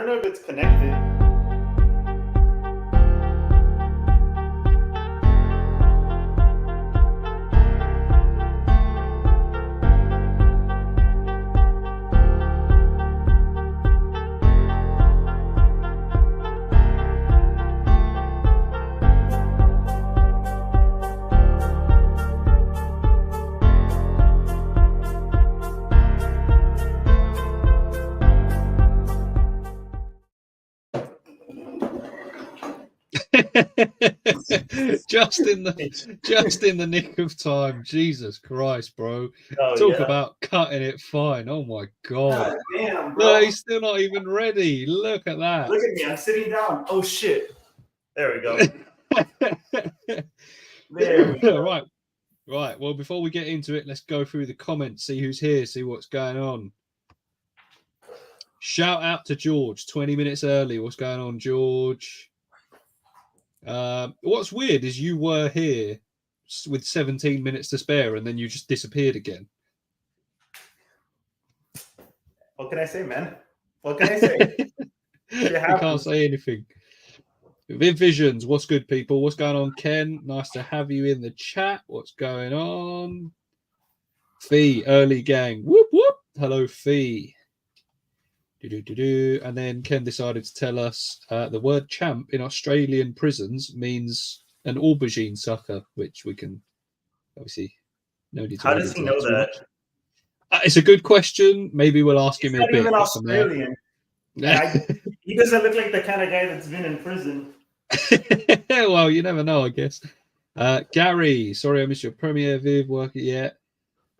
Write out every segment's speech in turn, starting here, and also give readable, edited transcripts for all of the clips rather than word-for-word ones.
know if it's connected. just in the nick of time. Jesus Christ, bro. Oh, Talk yeah. about cutting it fine. Oh my god. God damn, bro. No, he's still not even ready. Look at that. Look at me. I'm sitting down. Oh shit. There we go. There we go. Right. Well, before we get into it, let's go through the comments, see who's here, see what's going on. Shout out to George, 20 minutes early. What's going on, George? What's weird is you were here with 17 minutes to spare and then you just disappeared again. What can I say, man? What can I say? You can't say anything. Viv Visions, what's good, people? What's going on, Ken? Nice to have you in the chat. What's going on? Fee, early gang. Whoop, whoop. Hello, Fee. And then Ken decided to tell us the word champ in Australian prisons means an aubergine sucker, which we can obviously no need to. How does he know that? It's a good question. Maybe we'll ask him in a bit. He's not even Australian. He doesn't look like the kind of guy that's been in prison. Well, you never know, I guess. Gary, sorry I missed your premiere, Viv. Work it yet?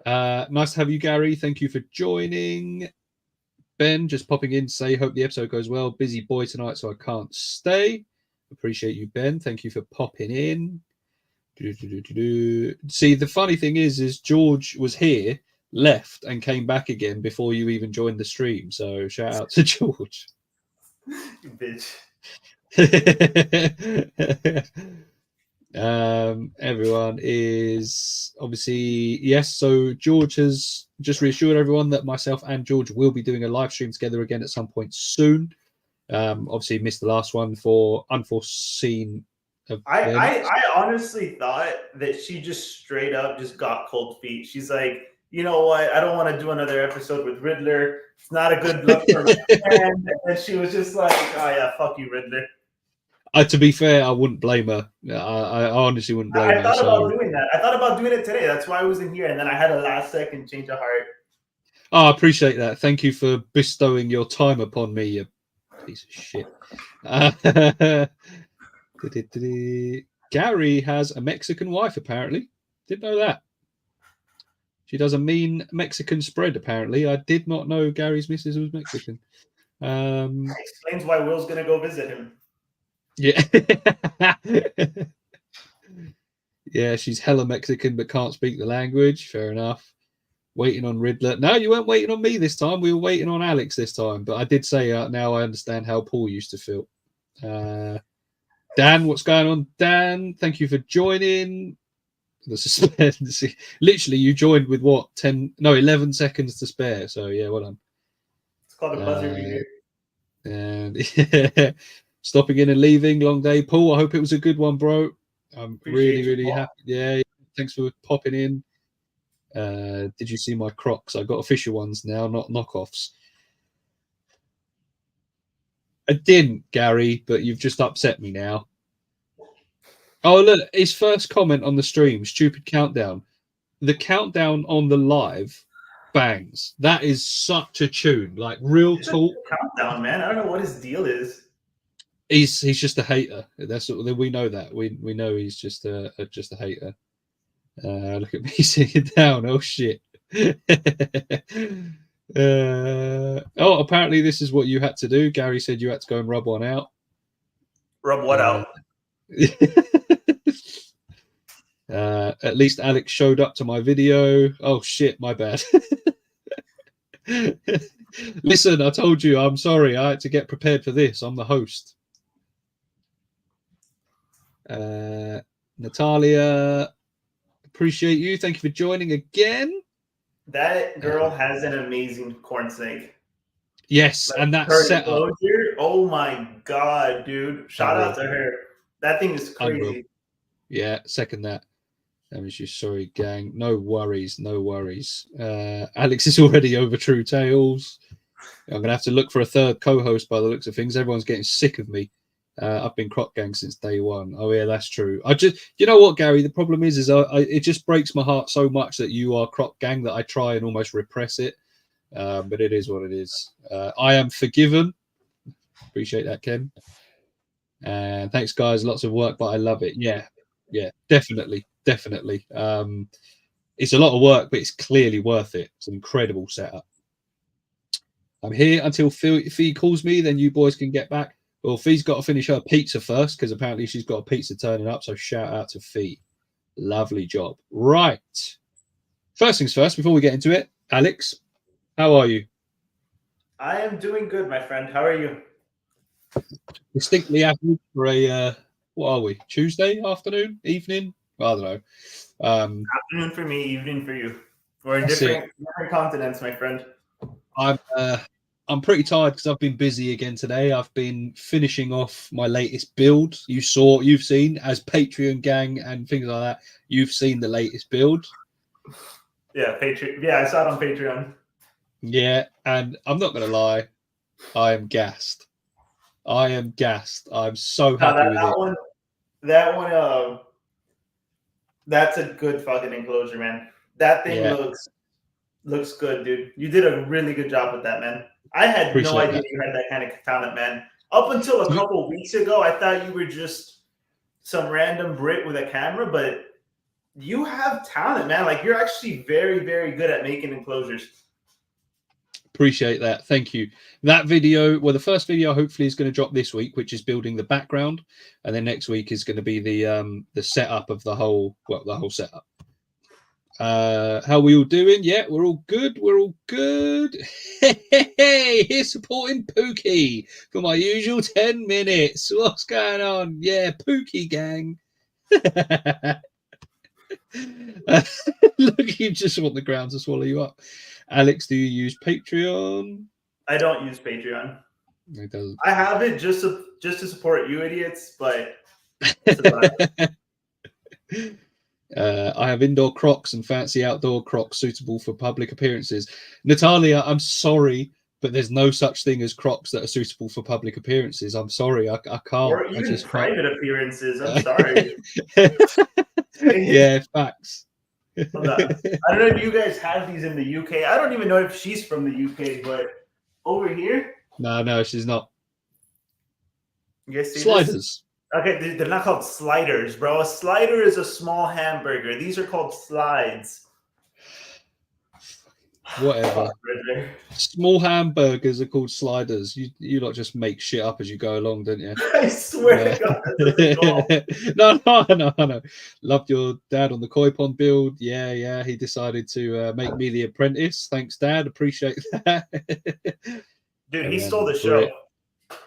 Nice to have you, Gary. Thank you for joining. Ben, just popping in to say, hope the episode goes well. Busy boy tonight, so I can't stay. Appreciate you, Ben. Thank you for popping in. See, the funny thing is George was here, left, and came back again before you even joined the stream. So shout out to George. You bitch. Everyone is obviously yes. So George has just reassured everyone that myself and George will be doing a live stream together again at some point soon. Obviously missed the last one for unforeseen events. I honestly thought that she just straight up just got cold feet. She's like, you know what? I don't want to do another episode with Riddler. It's not a good look for my friend. And she was just like, oh yeah, fuck you, Riddler. To be fair, I wouldn't blame her. I honestly wouldn't blame her. I thought about doing that. I thought about doing it today. That's why I wasn't here. And then I had a last second change of heart. Oh, I appreciate that. Thank you for bestowing your time upon me, you piece of shit. Gary has a Mexican wife, apparently. Didn't know that. She does a mean Mexican spread, apparently. I did not know Gary's missus was Mexican. Explains why Will's going to go visit him. Yeah. Yeah, she's hella Mexican but can't speak the language. Fair enough. Waiting on Riddler. No, you weren't waiting on me this time. We were waiting on Alex this time. But I did say now I understand how Paul used to feel. Dan, what's going on? Dan, thank you for joining. The suspense. Literally, you joined with what? 11 seconds to spare. So, yeah, well done. It's called a buzzer beater. And yeah, stopping in and leaving. Long day. Paul, I hope it was a good one, bro. I'm Appreciate really happy. Yeah, thanks for popping in. Did you see my Crocs? I got official ones now, not knockoffs. I didn't, Gary, but you've just upset me now. Oh, look, his first comment on the stream, stupid countdown. The countdown on the live bangs. That is such a tune. Like, real talk. Countdown, man. I don't know what his deal is. He's just a hater. That's what we know that. We know he's just a hater. Look at me sitting down. Oh shit. Apparently this is what you had to do. Gary said you had to go and rub one out. Rub what out? At least Alex showed up to my video. Oh shit, my bad. Listen, I told you, I'm sorry. I had to get prepared for this. I'm the host. Natalia, appreciate you. Thank you for joining again. That girl has an amazing corn snake. Yes, Like and that her setup, enclosure. Oh my god, dude! Shout out unreal, to her. That thing is unreal. crazy. Yeah, second that. Sorry, gang. No worries, no worries. Alex is already over True Tales. I'm gonna have to look for a third co-host by the looks of things. Everyone's getting sick of me. I've been Croc Gang since day one. Oh yeah, that's true. You know what, Gary? The problem is it just breaks my heart so much that you are Croc Gang that I try and almost repress it. But it is what it is. I am forgiven. Appreciate that, Ken. And thanks, guys. Lots of work, but I love it. Yeah, definitely. It's a lot of work, but it's clearly worth it. It's an incredible setup. I'm here until Fee calls me, then you boys can get back. Well, Fee's got to finish her pizza first because apparently she's got a pizza turning up. So shout out to Fee. Lovely job. Right. First things first, before we get into it, Alex, how are you? I am doing good, my friend. How are you? Distinctly average for a, what are we, Tuesday afternoon, evening? I don't know. Afternoon for me, evening for you. We're in That's it. different continents, my friend. I'm pretty tired because I've been busy again today. I've been finishing off my latest build. You've seen as Patreon gang and things like that. You've seen the latest build. Yeah, Patreon. Yeah, I saw it on Patreon. Yeah, and I'm not gonna lie, I am gassed. I'm so happy with it. That one, that's a good fucking enclosure, man. That thing Yeah, looks good, dude. You did a really good job with that, man. I had no appreciate idea that. you had that kind of talent, man. Up until a couple of weeks ago, I thought you were just some random Brit with a camera, but you have talent, man. Like you're actually very, very good at making enclosures. Appreciate that. Thank you. That video, well, the first video hopefully is going to drop this week, which is building the background, and then next week is going to be the setup of the whole setup. How are we all doing? Yeah, we're all good. Hey, here's supporting Pookie for my usual 10 minutes. What's going on? Yeah, Pookie gang. Look, you just want the ground to swallow you up. Alex, do you use Patreon? I don't use Patreon. It doesn't. I have it just to support you idiots, but I have indoor Crocs and fancy outdoor Crocs suitable for public appearances. Natalia, I'm sorry, but there's no such thing as Crocs that are suitable for public appearances. I'm sorry, I can't. or even private appearances. I'm sorry. Yeah, facts. Hold on. I don't know if you guys have these in the UK. I don't even know if she's from the UK, but over here. No, she's not. You guys see Sliders. This? Okay, they're not called sliders, bro. A slider is a small hamburger. These are called slides. Whatever. Small hamburgers are called sliders. You lot just make shit up as you go along, don't you? I swear to God. No. Loved your dad on the koi pond build. Yeah. He decided to make me the apprentice. Thanks, Dad. Appreciate that. Dude, he stole the show.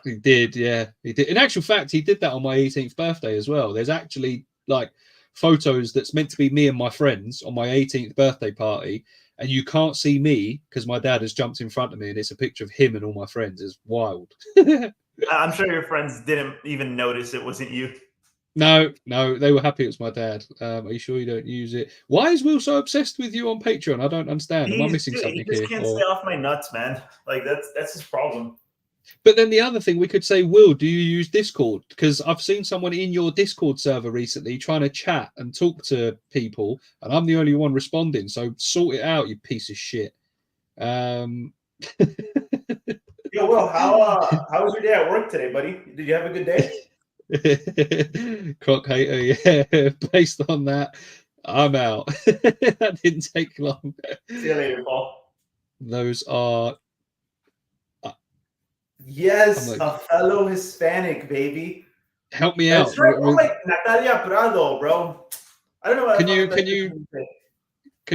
He did, yeah. He did. In actual fact, he did that on my 18th birthday as well. There's actually like photos that's meant to be me and my friends on my 18th birthday party, and you can't see me because my dad has jumped in front of me, and it's a picture of him and all my friends. It's wild. I'm sure your friends didn't even notice it wasn't you. No, they were happy it was my dad. Are you sure you don't use it? Why is Will so obsessed with you on Patreon? I don't understand. Am I missing something here? He just can't stay off my nuts, man. Like that's his problem. But then the other thing we could say, Will, do you use Discord? Because I've seen someone in your Discord server recently trying to chat and talk to people, and I'm the only one responding. So sort it out, you piece of shit. Yo, Will, how was your day at work today, buddy? Did you have a good day? Croc hater, yeah. Based on that, I'm out. That didn't take long. See you later, Paul. Those are. Yes, a fellow Hispanic, baby. Help me out. That's right. I'm like Natalia Prado, bro. I don't know what can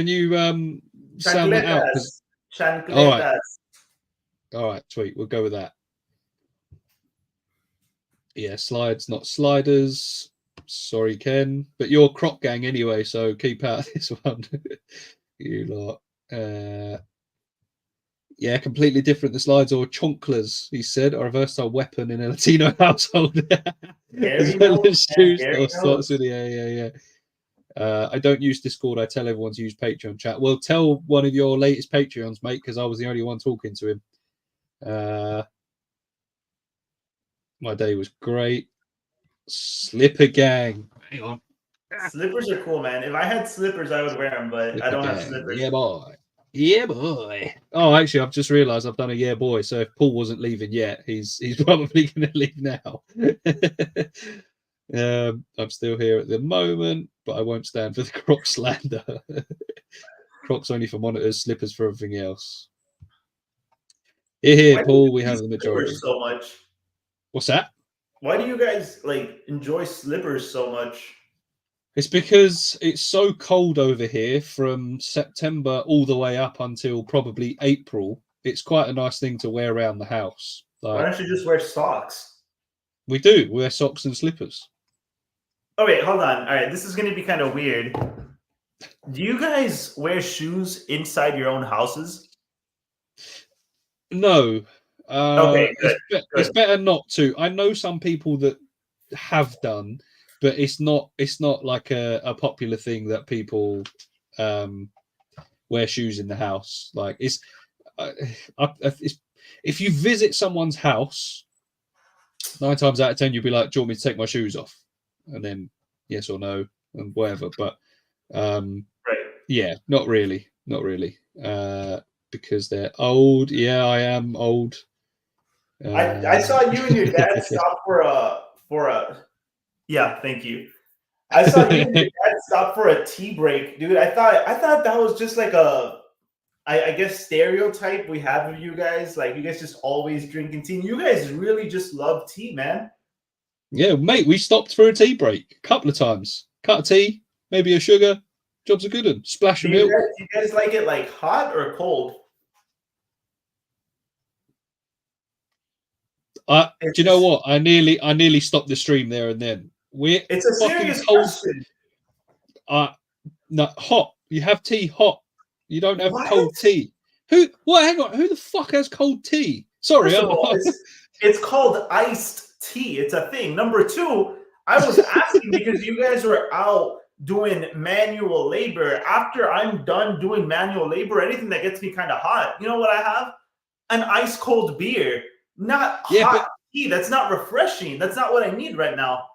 you sound that out? Chancletas. All right, sweet. We'll go with that. Yeah, slides, not sliders. Sorry, Ken. But you're Croc Gang anyway, so keep out of this one. You lot. Yeah, completely different. The slides or chonklas, he said, are a versatile weapon in a Latino household. As Gary well knows, as man. shoes Gary or socks. knows. Yeah. I don't use Discord. I tell everyone to use Patreon chat. Well, tell one of your latest Patreons, mate, because I was the only one talking to him. My day was great. Slipper gang. Hang on. Slippers are cool, man. If I had slippers, I would wear them, but I Slipper don't have gang. slippers. Yeah, boy. Yeah, boy. Oh, actually, I've just realised I've done a yeah, boy. So if Paul wasn't leaving yet, he's probably going to leave now. I'm still here at the moment, but I won't stand for the Croc slander. Crocs only for monitors, slippers for everything else. Here, Why do you Paul, we have use the majority. slippers so much? What's that? Why do you guys like enjoy slippers so much? It's because it's so cold over here from September all the way up until probably April. It's quite a nice thing to wear around the house. Why Like don't you just wear socks? we do, we wear socks and slippers. Oh wait, hold on. All right, this is gonna be kind of weird. Do you guys wear shoes inside your own houses? No, Okay, good, it's good. better not to. I know some people that have done, but it's not like a popular thing that people wear shoes in the house. Like it's if you visit someone's house, 9 times out of 10 you'll be like, do you want me to take my shoes off? And then yes or no and whatever. But Right. yeah, not really because they're old. Yeah, I am old. I saw you and your dad stop for a yeah, thank you. I saw you and your dad stop for a tea break, dude. I thought that was just like a I guess stereotype we have of you guys. Like you guys just always drinking tea. You guys really just love tea, man. Yeah, mate, we stopped for a tea break a couple of times. Cut of tea, maybe a sugar. Job's a good one. Splash of milk. Do you guys like it like hot or cold? Do you know what? I nearly stopped the stream there and then. It's a fucking serious cold. question. No, hot. You have tea hot. You don't have What? cold tea. Who? What? Hang on. Who the fuck has cold tea? Sorry. First of all, it's called iced tea. It's a thing. Number two, I was asking because you guys were out doing manual labor. After I'm done doing manual labor, anything that gets me kind of hot, you know what I have? An ice cold beer, not hot tea. That's not refreshing. That's not what I need right now.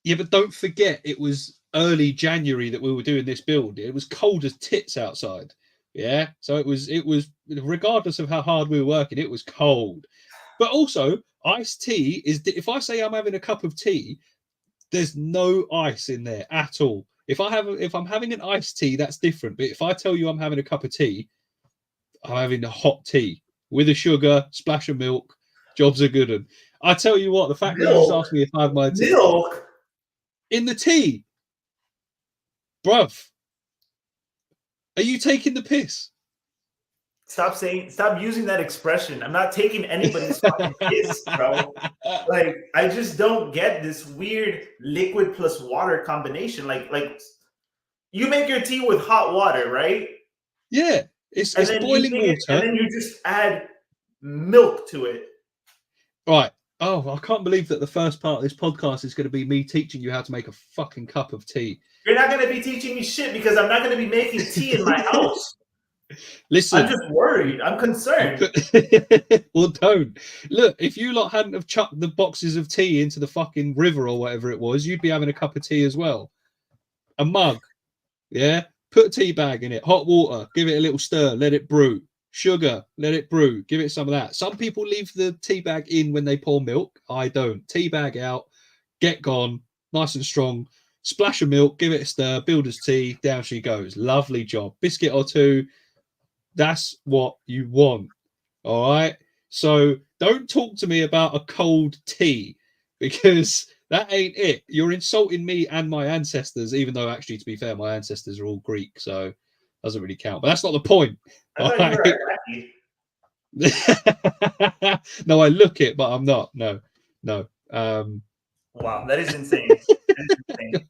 Yeah, but don't forget, it was early January that we were doing this build. It was cold as tits outside. Yeah, so it was regardless of how hard we were working, it was cold. But also, iced tea is, if I say I'm having a cup of tea, there's no ice in there at all. If I'm having an iced tea, that's different. But if I tell you I'm having a cup of tea, I'm having a hot tea with a sugar, splash of milk. Job's a good one. I tell you what, the fact that you just asked me if I have my tea in the tea, bruv. Are you taking the piss? Stop using that expression. I'm not taking anybody's fucking piss, bro. Like, I just don't get this weird liquid plus water combination. Like you make your tea with hot water, right? Yeah, it's boiling water. And then you just add milk to it. Right. Oh, I can't believe that the first part of this podcast is going to be me teaching you how to make a fucking cup of tea. You're not going to be teaching me shit because I'm not going to be making tea in my house. Listen, I'm just worried. I'm concerned. Well, don't. Look, if you lot hadn't have chucked the boxes of tea into the fucking river or whatever it was, you'd be having a cup of tea as well. A mug. Yeah? Put a tea bag in it. Hot water. Give it a little stir. Let it brew. Sugar. Let it brew. Give it some of that. Some people leave the tea bag in when they pour milk. I don't. Tea bag out. Get gone. Nice and strong. Splash of milk. Give it a stir. Builder's tea. Down she goes. Lovely job. Biscuit or two. That's what you want. All right. So don't talk to me about a cold tea because that ain't it. You're insulting me and my ancestors, even though actually, to be fair, my ancestors are all Greek, so it doesn't really count. But that's not the point. I thought you were Iraqi. No, I look it, but I'm not. No. Wow, that is insane. That is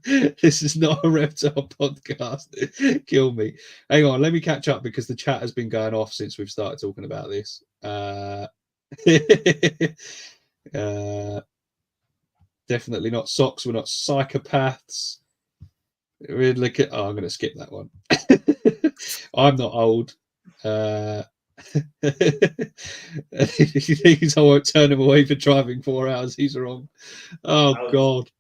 insane. This is not a reptile podcast. Kill me. Hang on, let me catch up because the chat has been going off since we've started talking about this. Definitely not socks. We're not psychopaths. We'd look at. Oh, I'm going to skip that one. I'm not old. He thinks I won't turn him away for driving 4 hours. He's wrong. Oh God.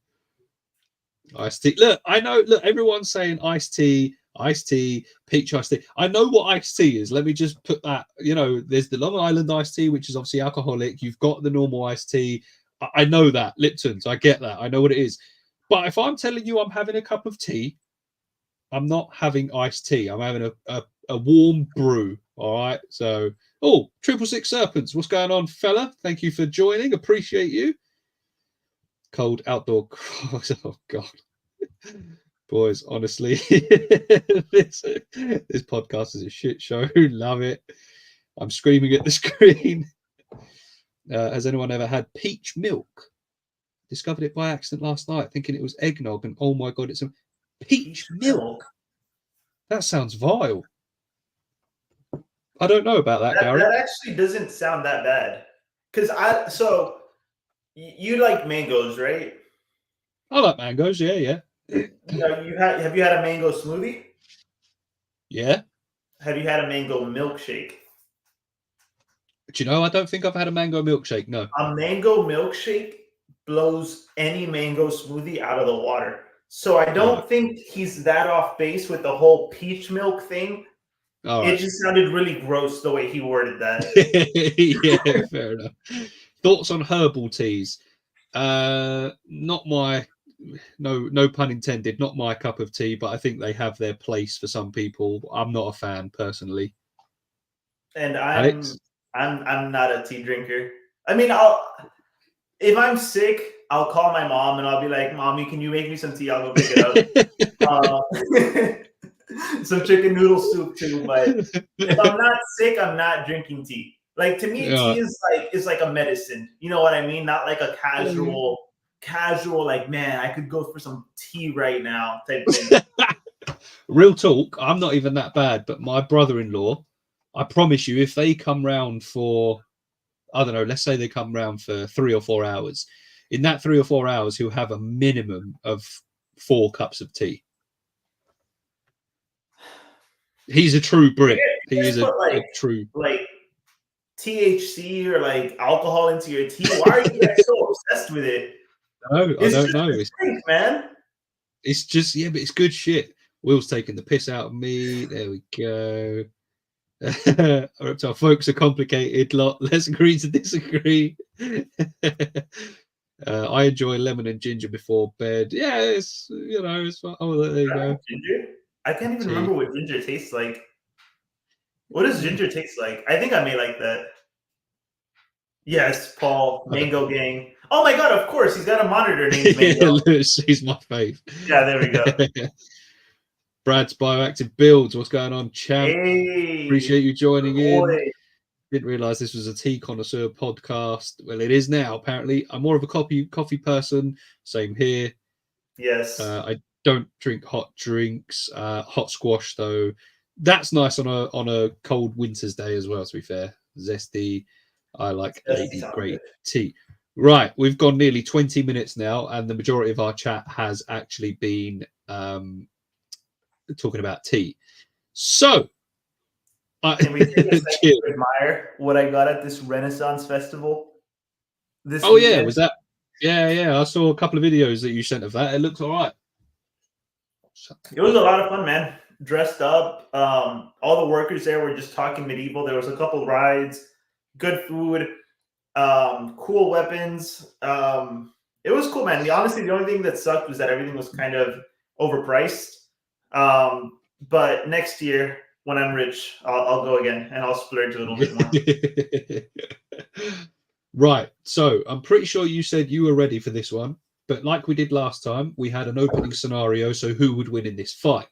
Iced tea. Look, I know. Look, everyone's saying iced tea, peach iced tea. I know what iced tea is. Let me just put that. You know, there's the Long Island iced tea, which is obviously alcoholic. You've got the normal iced tea. I know that Lipton's. I get that. I know what it is. But if I'm telling you I'm having a cup of tea, I'm not having iced tea. I'm having a warm brew. All right. So, 666 Serpents. What's going on, fella? Thank you for joining. Appreciate you. Cold outdoor cross. Oh God, boys, honestly, this podcast is a shit show. Love it. I'm screaming at the screen. Has anyone ever had peach milk? Discovered it by accident last night, thinking it was eggnog, and oh my God, it's a peach milk. That sounds vile. I don't know about that, Gary. That actually doesn't sound that bad. You like mangoes, right? I like mangoes, yeah. Have you had a mango smoothie? Yeah. Have you had a mango milkshake? Do you know, I don't think I've had a mango milkshake, no. A mango milkshake blows any mango smoothie out of the water. So I don't think he's that off base with the whole peach milk thing. It just sounded really gross the way he worded that. Yeah, fair enough. Thoughts on herbal teas? Not my, no pun intended, not my cup of tea, but I think they have their place for some people. I'm not a fan personally. And I'm not a tea drinker. I mean, if I'm sick, I'll call my mom and I'll be like, "Mommy, can you make me some tea? I'll go pick it up." Some chicken noodle soup too. But if I'm not sick, I'm not drinking tea. Like, to me, tea is like a medicine. You know what I mean? Not like a casual like, man, I could go for some tea right now type thing. Real talk, I'm not even that bad, but my brother-in-law, I promise you, if they come round for, I don't know, let's say they come round for 3 or 4 hours, in that 3 or 4 hours, he'll have a minimum of 4 cups of tea. He's a true Brit. He is a true, like THC or like alcohol into your tea. Why are you guys so obsessed with it? No, I don't know. It's drink, man. It's just, yeah, but it's good shit. Will's taking the piss out of me. There we go. Reptile folks are complicated lot. Let's agree to disagree. I enjoy lemon and ginger before bed. Yeah, it's, you know, it's fun. Oh, there you go. Ginger? I can't even remember what ginger tastes like. What does ginger taste like? I think I may like that. Yes, Paul, Mango Gang. Oh my God, of course, he's got a monitor named Mango. He's my fave. Yeah, there we go. Brad's Bioactive Builds. What's going on, champ? Hey, appreciate you joining boy. in. Didn't realize this was a tea connoisseur podcast. Well, it is now, apparently. I'm more of a coffee person. Same here. Yes. I don't drink hot drinks. Hot squash, though. That's nice on a cold winter's day as well, to be fair. Zesty. I like lady great tea. Right, we've gone nearly 20 minutes now, and the majority of our chat has actually been talking about tea. So, can we take a second to admire what I got at this Renaissance Festival? This weekend? Yeah, was that? Yeah. I saw a couple of videos that you sent of that. It looks all right. It was a lot of fun, man. Dressed up. All the workers there were just talking medieval. There was a couple rides, good food, cool weapons. It was cool, man. Honestly, the only thing that sucked was that everything was kind of overpriced. But next year, when I'm rich, I'll go again and I'll splurge a little bit more. Right. So I'm pretty sure you said you were ready for this one. But like we did last time, we had an opening scenario. So who would win in this fight?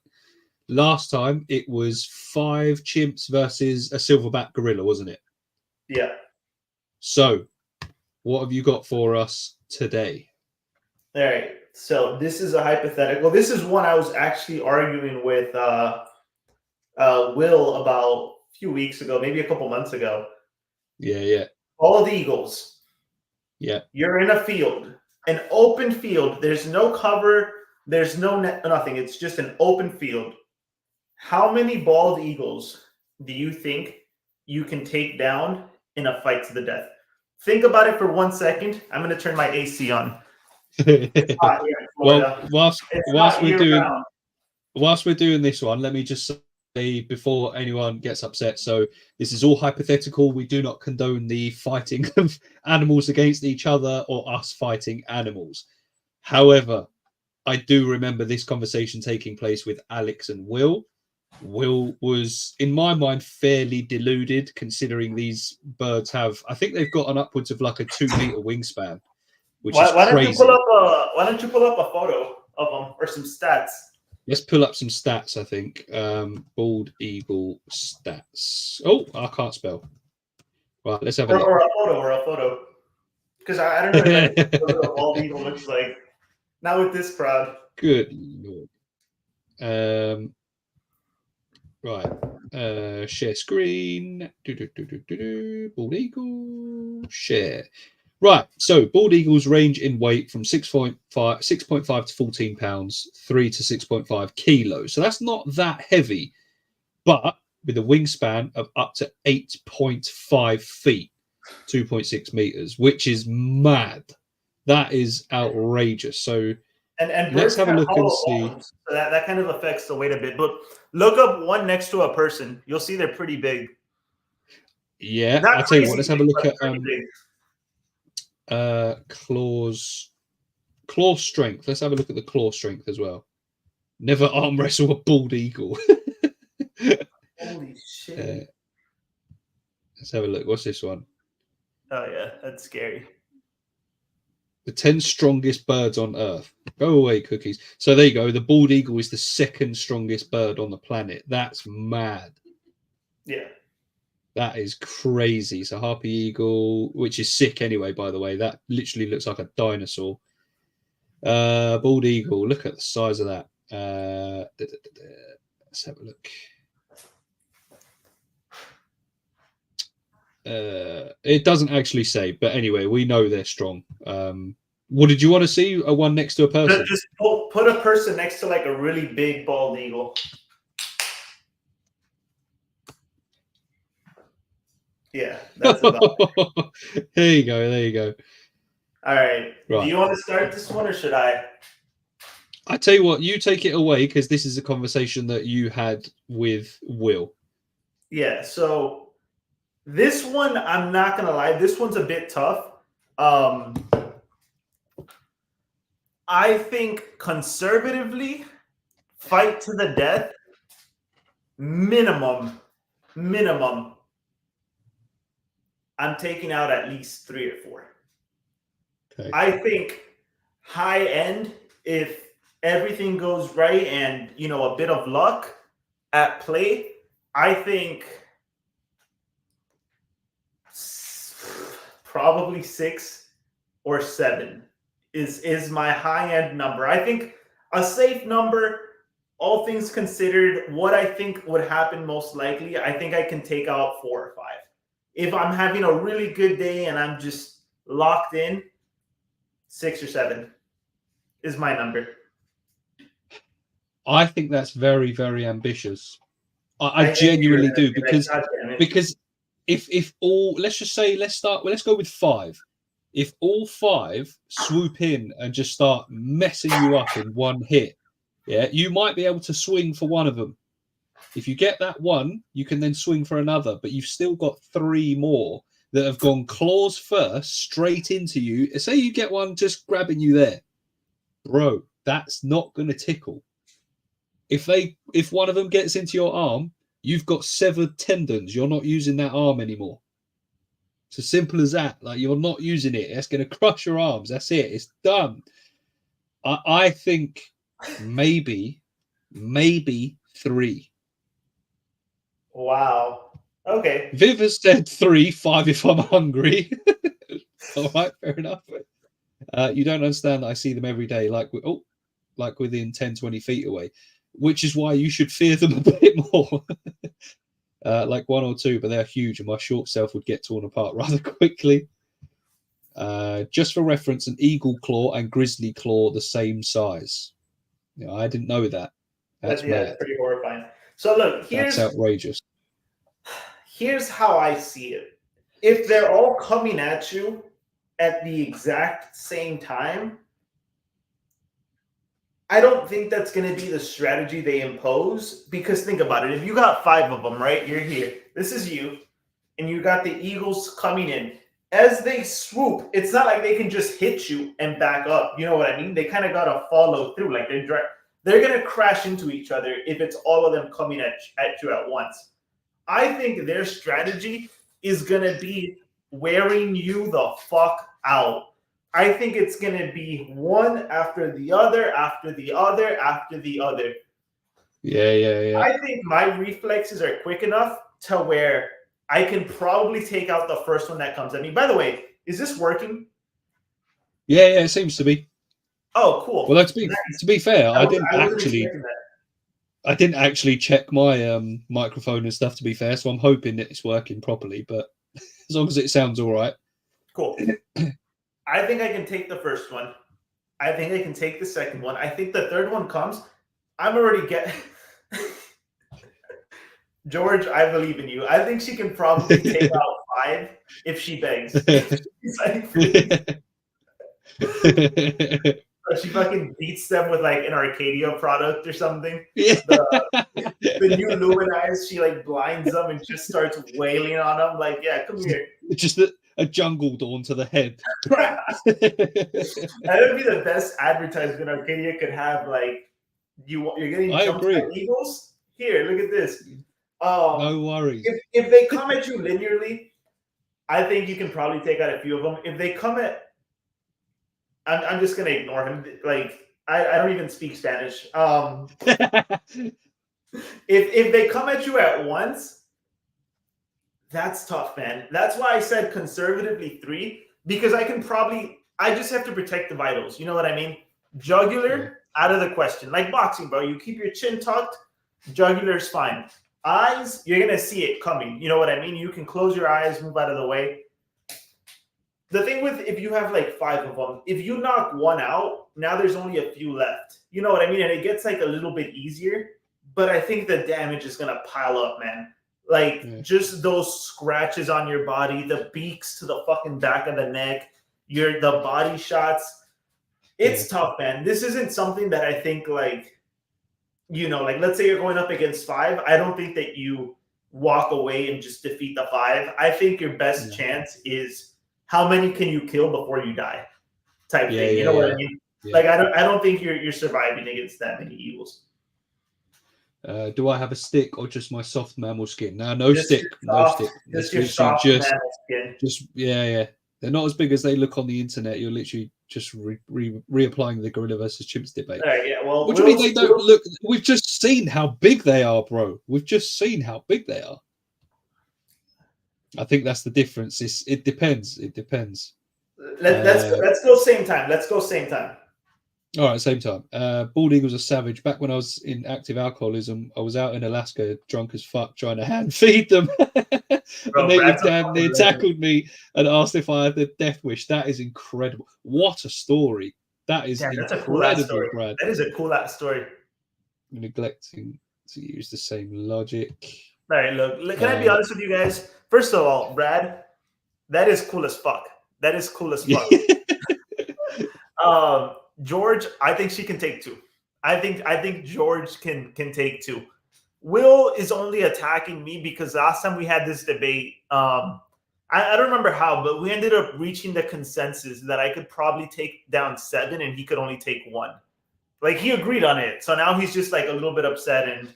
Last time, it was 5 chimps versus a silverback gorilla, wasn't it? Yeah. So what have you got for us today? All right. So this is a hypothetical. This is one I was actually arguing with Will about a few weeks ago, maybe a couple months ago. Yeah. Bald eagles. Yeah. You're in a field, an open field. There's no cover. There's no nothing. It's just an open field. How many bald eagles do you think you can take down in a fight to the death? Think about it for 1 second. I'm going to turn my AC on. It's hot here in Well, Florida. whilst It's whilst not we're year doing round. whilst we're doing this one, let me just say before anyone gets upset. So this is all hypothetical. We do not condone the fighting of animals against each other or us fighting animals. However, I do remember this conversation taking place with Alex and Will. Will was, in my mind, fairly deluded, considering these birds have, I think they've got an upwards of like a 2 meter wingspan, which is Why don't you pull crazy. up a Why don't you pull up a photo of them or some stats? Let's pull up some stats, I think. Bald eagle stats. Oh, I can't spell. Right, let's have a look. Or a photo. Because I don't know exactly what a bald eagle looks like. Not with this crowd. Good Lord. Right. Share screen. Bald eagle. Share. Right. So bald eagles range in weight from 6.5 to 14 pounds, 3 to 6.5 kilos. So that's not that heavy, but with a wingspan of up to 8.5 feet, 2.6 meters, which is mad. That is outrageous. So And let's birds have a have look and hollow see. bones, so that kind of affects the weight a bit. But look up one next to a person. You'll see they're pretty big. Yeah, Not I'll tell you what, crazy let's have big, a look but at pretty big. claw strength. Let's have a look at the claw strength as well. Never arm wrestle a bald eagle. Holy shit. Let's have a look. What's this one? Oh yeah, that's scary. The 10 strongest birds on Earth. Go away, cookies. So there you go. The bald eagle is the second strongest bird on the planet. That's mad. Yeah. That is crazy. So harpy eagle, which is sick anyway, by the way. That literally looks like a dinosaur. Bald eagle. Look at the size of that. Let's have a look. It doesn't actually say, but anyway, we know they're strong. What did you want to see? A one next to a person? Just put a person next to like a really big bald eagle. Yeah, that's about it. There you go. There you go. All right. Right. Do you want to start this one or should I? I tell you what, you take it away because this is a conversation that you had with Will. Yeah. So this one, I'm not gonna lie, this one's a bit tough. I think conservatively, fight to the death, minimum. I'm taking out at least 3 or 4. Okay. I think high end, if everything goes right and a bit of luck at play, I think probably 6 or 7 is my high end number. I think a safe number, all things considered, what I think would happen most likely, I think I can take out 4 or 5. If I'm having a really good day and I'm just locked in, 6 or 7 is my number. I think that's very, very ambitious. I genuinely do because if all, let's just say, let's go with 5. If all 5 swoop in and just start messing you up in one hit, yeah, you might be able to swing for one of them. If you get that one, you can then swing for another, but you've still got 3 more that have gone claws first straight into you. Say you get one just grabbing you there, bro, that's not going to tickle. If one of them gets into your arm, you've got severed tendons. You're not using that arm anymore. It's as simple as that. Like, you're not using it. It's going to crush your arms. That's it. It's done. I think maybe 3. Wow. Okay. Viv has said 3, 5 if I'm hungry. All right, fair enough. You don't understand that I see them every day, like within 10, 20 feet away, which is why you should fear them a bit more. Like one or two, but they're huge, and my short self would get torn apart rather quickly. Just for reference, an eagle claw and grizzly claw the same size. I didn't know that. That's Yeah, mad. it's pretty horrifying. So look, That's outrageous. Here's how I see it. If they're all coming at you at the exact same time, I don't think that's going to be the strategy they impose, because think about it. If you got 5 of them, right? You're here. This is you. And you got the eagles coming in. As they swoop, it's not like they can just hit you and back up. You know what I mean? They kind of got to follow through. Like they're going to crash into each other if it's all of them coming at you at once. I think their strategy is going to be wearing you the fuck out. I think it's going to be one after the other, after the other, after the other. Yeah. I think my reflexes are quick enough to where I can probably take out the first one that comes at me. By the way, is this working? Yeah, it seems to be. Oh, cool. Well, to be fair, I didn't actually check my microphone and stuff, to be fair, so I'm hoping that it's working properly, but as long as it sounds all right. Cool. I think I can take the first one. I think I can take the second one. I think the third one comes. I'm already getting... George, I believe in you. I think she can probably take out 5 if she begs. She's like, she fucking beats them with like an Arcadia product or something. Yeah. The new Luminize, she like blinds them and just starts wailing on them. Like, yeah, come here. Just a jungle dawn to the head. That would be the best advertisement Arcadia could have. Like, you're getting jumped by eagles? Here, look at this. No worries. If they come at you linearly, I think you can probably take out a few of them. If they come at... I'm just going to ignore him. Like, I don't even speak Spanish. If they come at you at once, that's tough, man. That's why I said conservatively 3, because I just have to protect the vitals. You know what I mean? Jugular, out of the question. Like boxing, bro. You keep your chin tucked, jugular's fine. Eyes, you're going to see it coming. You know what I mean? You can close your eyes, move out of the way. The thing with, if you have like 5 of them, if you knock one out, now there's only a few left. You know what I mean? And it gets like a little bit easier, but I think the damage is going to pile up, man. Like just those scratches on your body, the beaks to the fucking back of the neck, the body shots. It's tough, man. This isn't something that I think like, like let's say you're going up against 5. I don't think that you walk away and just defeat the 5. I think your best chance is how many can you kill before you die type thing. You know what I mean? Yeah. Like, I don't think you're surviving against that many eagles. Do I have a stick or just my soft mammal skin? No, just stick. Just your soft mammal skin. Yeah. They're not as big as they look on the internet. You're literally just reapplying the gorilla versus chimps debate. Yeah, well, what do you mean they don't look? We've just seen how big they are, bro. We've just seen how big they are. I think that's the difference. It depends. Let's go same time. All right, same time. Bald eagles are savage. Back when I was in active alcoholism, I was out in Alaska, drunk as fuck, trying to hand feed them. A native dad near tackled me and asked if I had the death wish. That is incredible. What a story! That is incredible, Brad. That is a cool ass story. Neglecting to use the same logic. All right, look. Can I be honest with you guys? First of all, Brad, that is cool as fuck. George, I think she can take 2. I think George can take 2. Will is only attacking me because last time we had this debate, I don't remember how, but we ended up reaching the consensus that I could probably take down 7 and he could only take 1. Like, he agreed on it. So now he's just like a little bit upset. And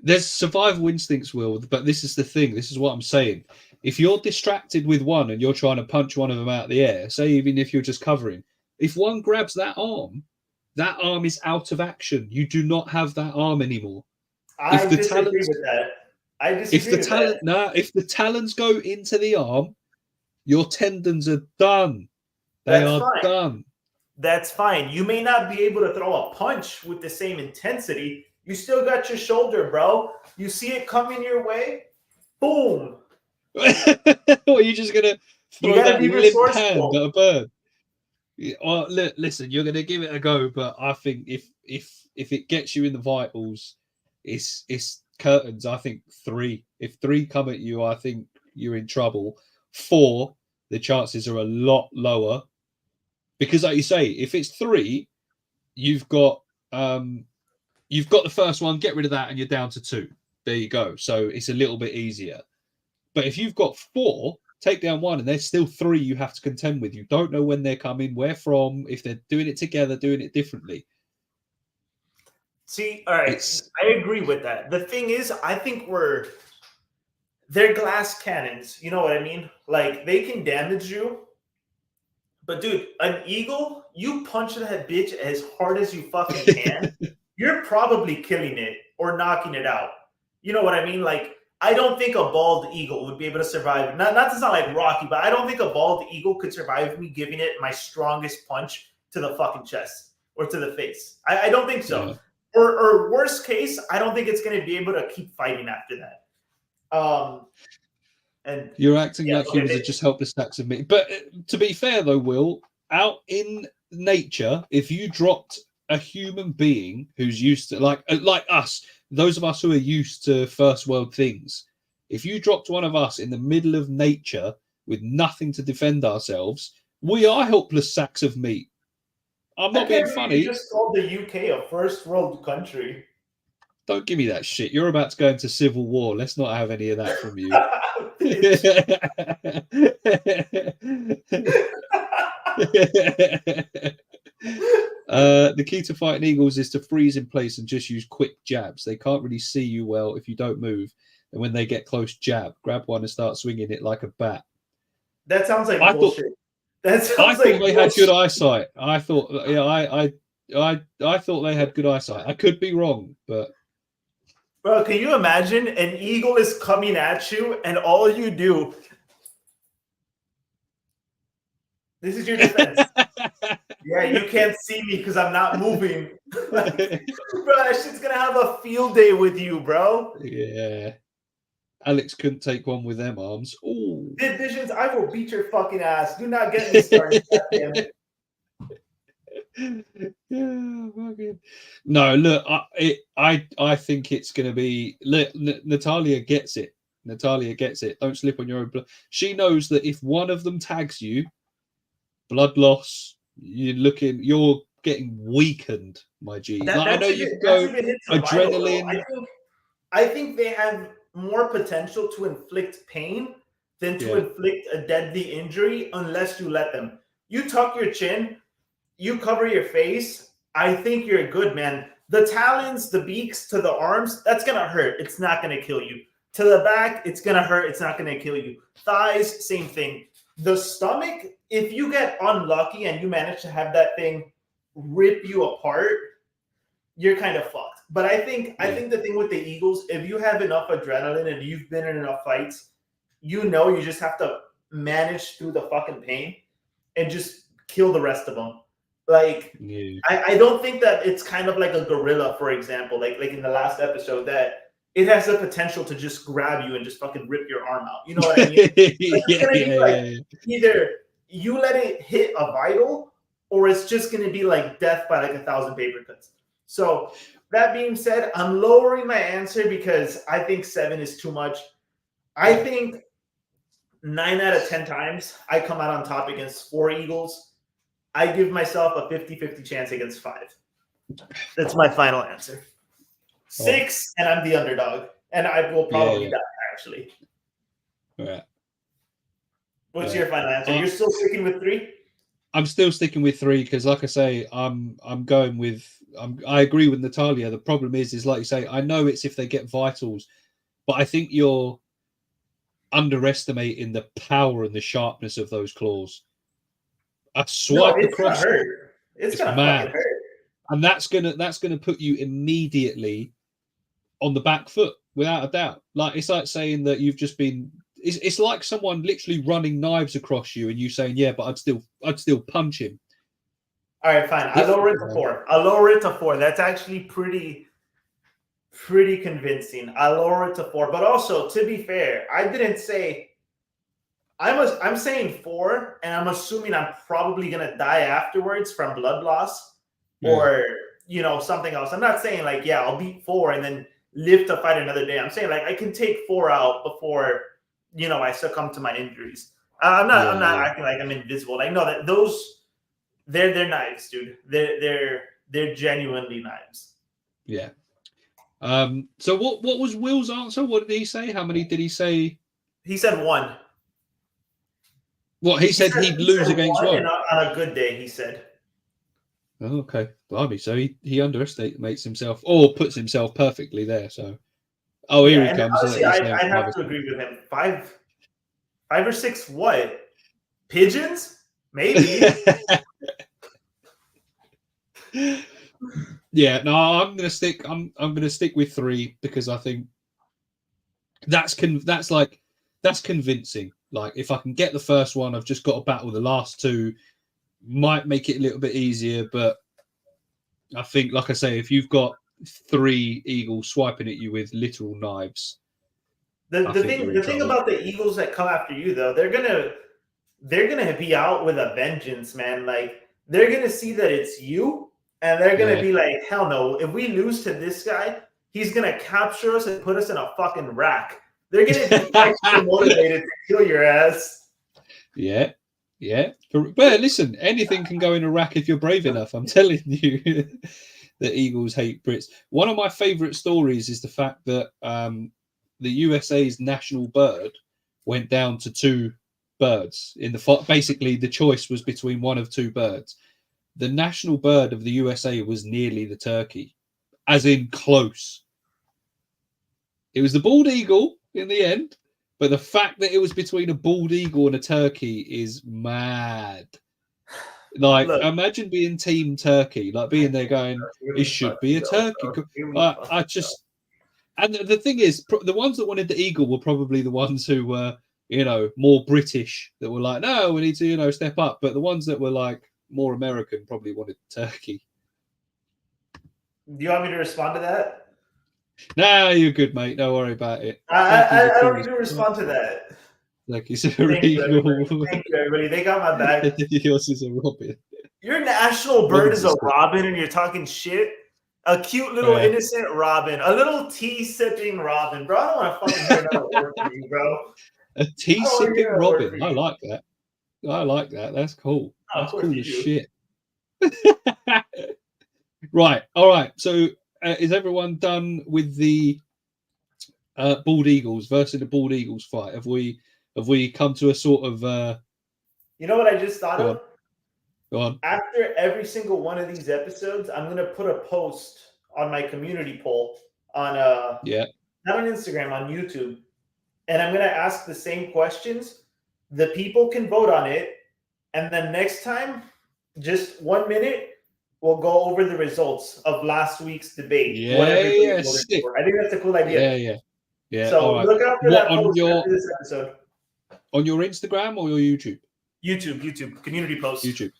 there's survival instincts, Will, but this is the thing. This is what I'm saying. If you're distracted with one and you're trying to punch one of them out of the air, say even if you're just covering, if one grabs that arm is out of action. You do not have that arm anymore. I disagree with that. If the talons go into the arm, your tendons are done. They That's are fine. done. That's fine. You may not be able to throw a punch with the same intensity. You still got your shoulder, bro. You see it coming your way, boom. Or are you just gonna You throw gotta that be limp hand resourceful. at a bird? Well, listen, you're gonna give it a go, but I think if it gets you in the vitals, it's curtains. I think 3. If 3 come at you, I think you're in trouble. 4, the chances are a lot lower because, like you say, if it's 3, you've got the first one. Get rid of that, and you're down to 2. There you go. So it's a little bit easier. But if you've got 4, take down 1, and there's still 3 you have to contend with. You don't know when they're coming, where from, if they're doing it together, doing it differently. See, all right, I agree with that. The thing is, I think they're glass cannons. You know what I mean? Like they can damage you. But dude, an eagle, you punch that bitch as hard as you fucking can, you're probably killing it or knocking it out. You know what I mean? Like, I don't think a bald eagle would be able to survive. Not to sound like Rocky, but I don't think a bald eagle could survive me giving it my strongest punch to the fucking chest or to the face. I don't think so. Yeah. Or worst case, I don't think it's going to be able to keep fighting after that. And you're acting yeah, like humans are just helpless stacks of meat. But to be fair, though, Will, out in nature, if you dropped a human being who's used to like us, those of us who are used to first world things, if you dropped one of us in the middle of nature with nothing to defend ourselves, we are helpless sacks of meat. I'm not being funny. You just called the UK a first world country. Don't give me that shit. You're about to go into civil war. Let's not have any of that from you. The key to fighting eagles is to freeze in place and just use quick jabs. They can't really see you well if you don't move. And when they get close, grab one and start swinging it like a bat. That sounds like bullshit. I thought they had good eyesight. I thought, I thought they had good eyesight. I could be wrong, but bro, can you imagine an eagle is coming at you and all you do? This is your defense. Yeah, you can't see me because I'm not moving. Like, bro, that shit's gonna have a field day with you, bro. Yeah. Alex couldn't take one with them arms. Oh, Visions, I will beat your fucking ass. Do not get me started. Yeah, no, look, I think it's going to be. Natalia gets it. Natalia gets it. Don't slip on your own blood. She knows that if one of them tags you, blood loss. You're getting weakened, my G. I know you can go adrenaline. I think they have more potential to inflict pain than to inflict a deadly injury unless you let them. You tuck your chin, you cover your face. I think you're good, man. The talons, the beaks to the arms, that's going to hurt. It's not going to kill you. To the back, it's going to hurt. It's not going to kill you. Thighs, same thing. The stomach, if you get unlucky and you manage to have that thing rip you apart, you're kind of fucked. But I think the thing with the eagles, if you have enough adrenaline and you've been in enough fights, you just have to manage through the fucking pain and just kill the rest of them. Like, I don't think that it's kind of like a gorilla, for example, like in the last episode, that it has the potential to just grab you and just fucking rip your arm out. You know what I mean? It's gonna be either you let it hit a vital, or it's just gonna be like death by like 1,000 paper cuts. So that being said, I'm lowering my answer because I think 7 is too much. I think 9 out of 10 times I come out on top against 4 eagles. I give myself a 50-50 chance against 5. That's my final answer. 6, and I'm the underdog, and I will probably die, actually. Yeah. What's your final answer? You're still sticking with 3? I'm still sticking with 3 because, like I say, I'm going with. I agree with Natalia. The problem is like you say, I know it's if they get vitals, but I think you're underestimating the power and the sharpness of those claws. A swipe across, it's gonna mad, fucking hurt, and that's gonna put you immediately on the back foot without a doubt. Like it's like saying that you've just been it's like someone literally running knives across you and you saying, yeah, but I'd still punch him. All right, fine. I lower it to 4. I lower it to 4. That's actually pretty convincing. I lower it to 4. But also, to be fair, I didn't say. I'm saying 4, and I'm assuming I'm probably gonna die afterwards from blood loss or something else. I'm not saying like, yeah, I'll beat 4 and then live to fight another day. I'm saying like I can take 4 out before I succumb to my injuries. I'm not acting like I'm invisible. Like, no, that those they're knives, dude. They're genuinely knives. Yeah. So what was Will's answer? What did he say? How many did he say? He said 1. What he said he'd lose against 1 on a good day. He said. Oh, okay, blimey. So he underestimates himself or puts himself perfectly there. So, here he comes. Honestly, I have to agree with him. 5 or 6 what? Pigeons? Maybe. Yeah, no, I'm gonna stick with 3 because I think that's convincing. Like, if I can get the first one, I've just got to battle the last 2. Might make it a little bit easier, but I think, like I say, if you've got 3 eagles swiping at you with literal knives, the thing about the eagles that come after you, though, they're gonna be out with a vengeance, man. Like, they're gonna see that it's you, and they're gonna be like, hell no, if we lose to this guy, he's gonna capture us and put us in a fucking rack. They're gonna be extra motivated to kill your ass. Yeah. But listen, anything can go in a rack if you're brave enough. I'm telling you, the Eagles hate Brits. One of my favorite stories is the fact that the USA's national bird went down to 2 birds in the basically the choice was between one of 2 birds. The national bird of the USA was nearly the turkey, as in close. It was the bald eagle in the end, but the fact that it was between a bald eagle and a turkey is mad. Like, look, imagine being team turkey, like being there going, it should be a turkey. And the thing is, the ones that wanted the eagle were probably the ones who were, more British, that were like, no, we need to, step up. But the ones that were like more American probably wanted turkey. Do you want me to respond to that? No, you're good, mate. Don't worry about it. I don't need to respond to that. Like he's a eagle. Thank you, everybody. They got my back. Yours is a robin. Your national bird is a robin, and you're talking shit. A cute little innocent robin, a little tea-sipping robin, bro. I don't want to fucking hear another word from you, bro. A tea-sipping robin. I like that. That's cool. That's cool as shit. Right. All right. So, is everyone done with the bald eagles versus the bald eagles fight? Have we come to a sort of? You know what I just thought of? Go on. After every single one of these episodes, I'm gonna put a post on my community poll on not on Instagram, on YouTube, and I'm gonna ask the same questions. The people can vote on it, and then next time, just 1 minute, we'll go over the results of last week's debate. Yeah. I think that's a cool idea. Yeah. So look out for that post after this episode. On your Instagram or your YouTube? YouTube, community post. YouTube.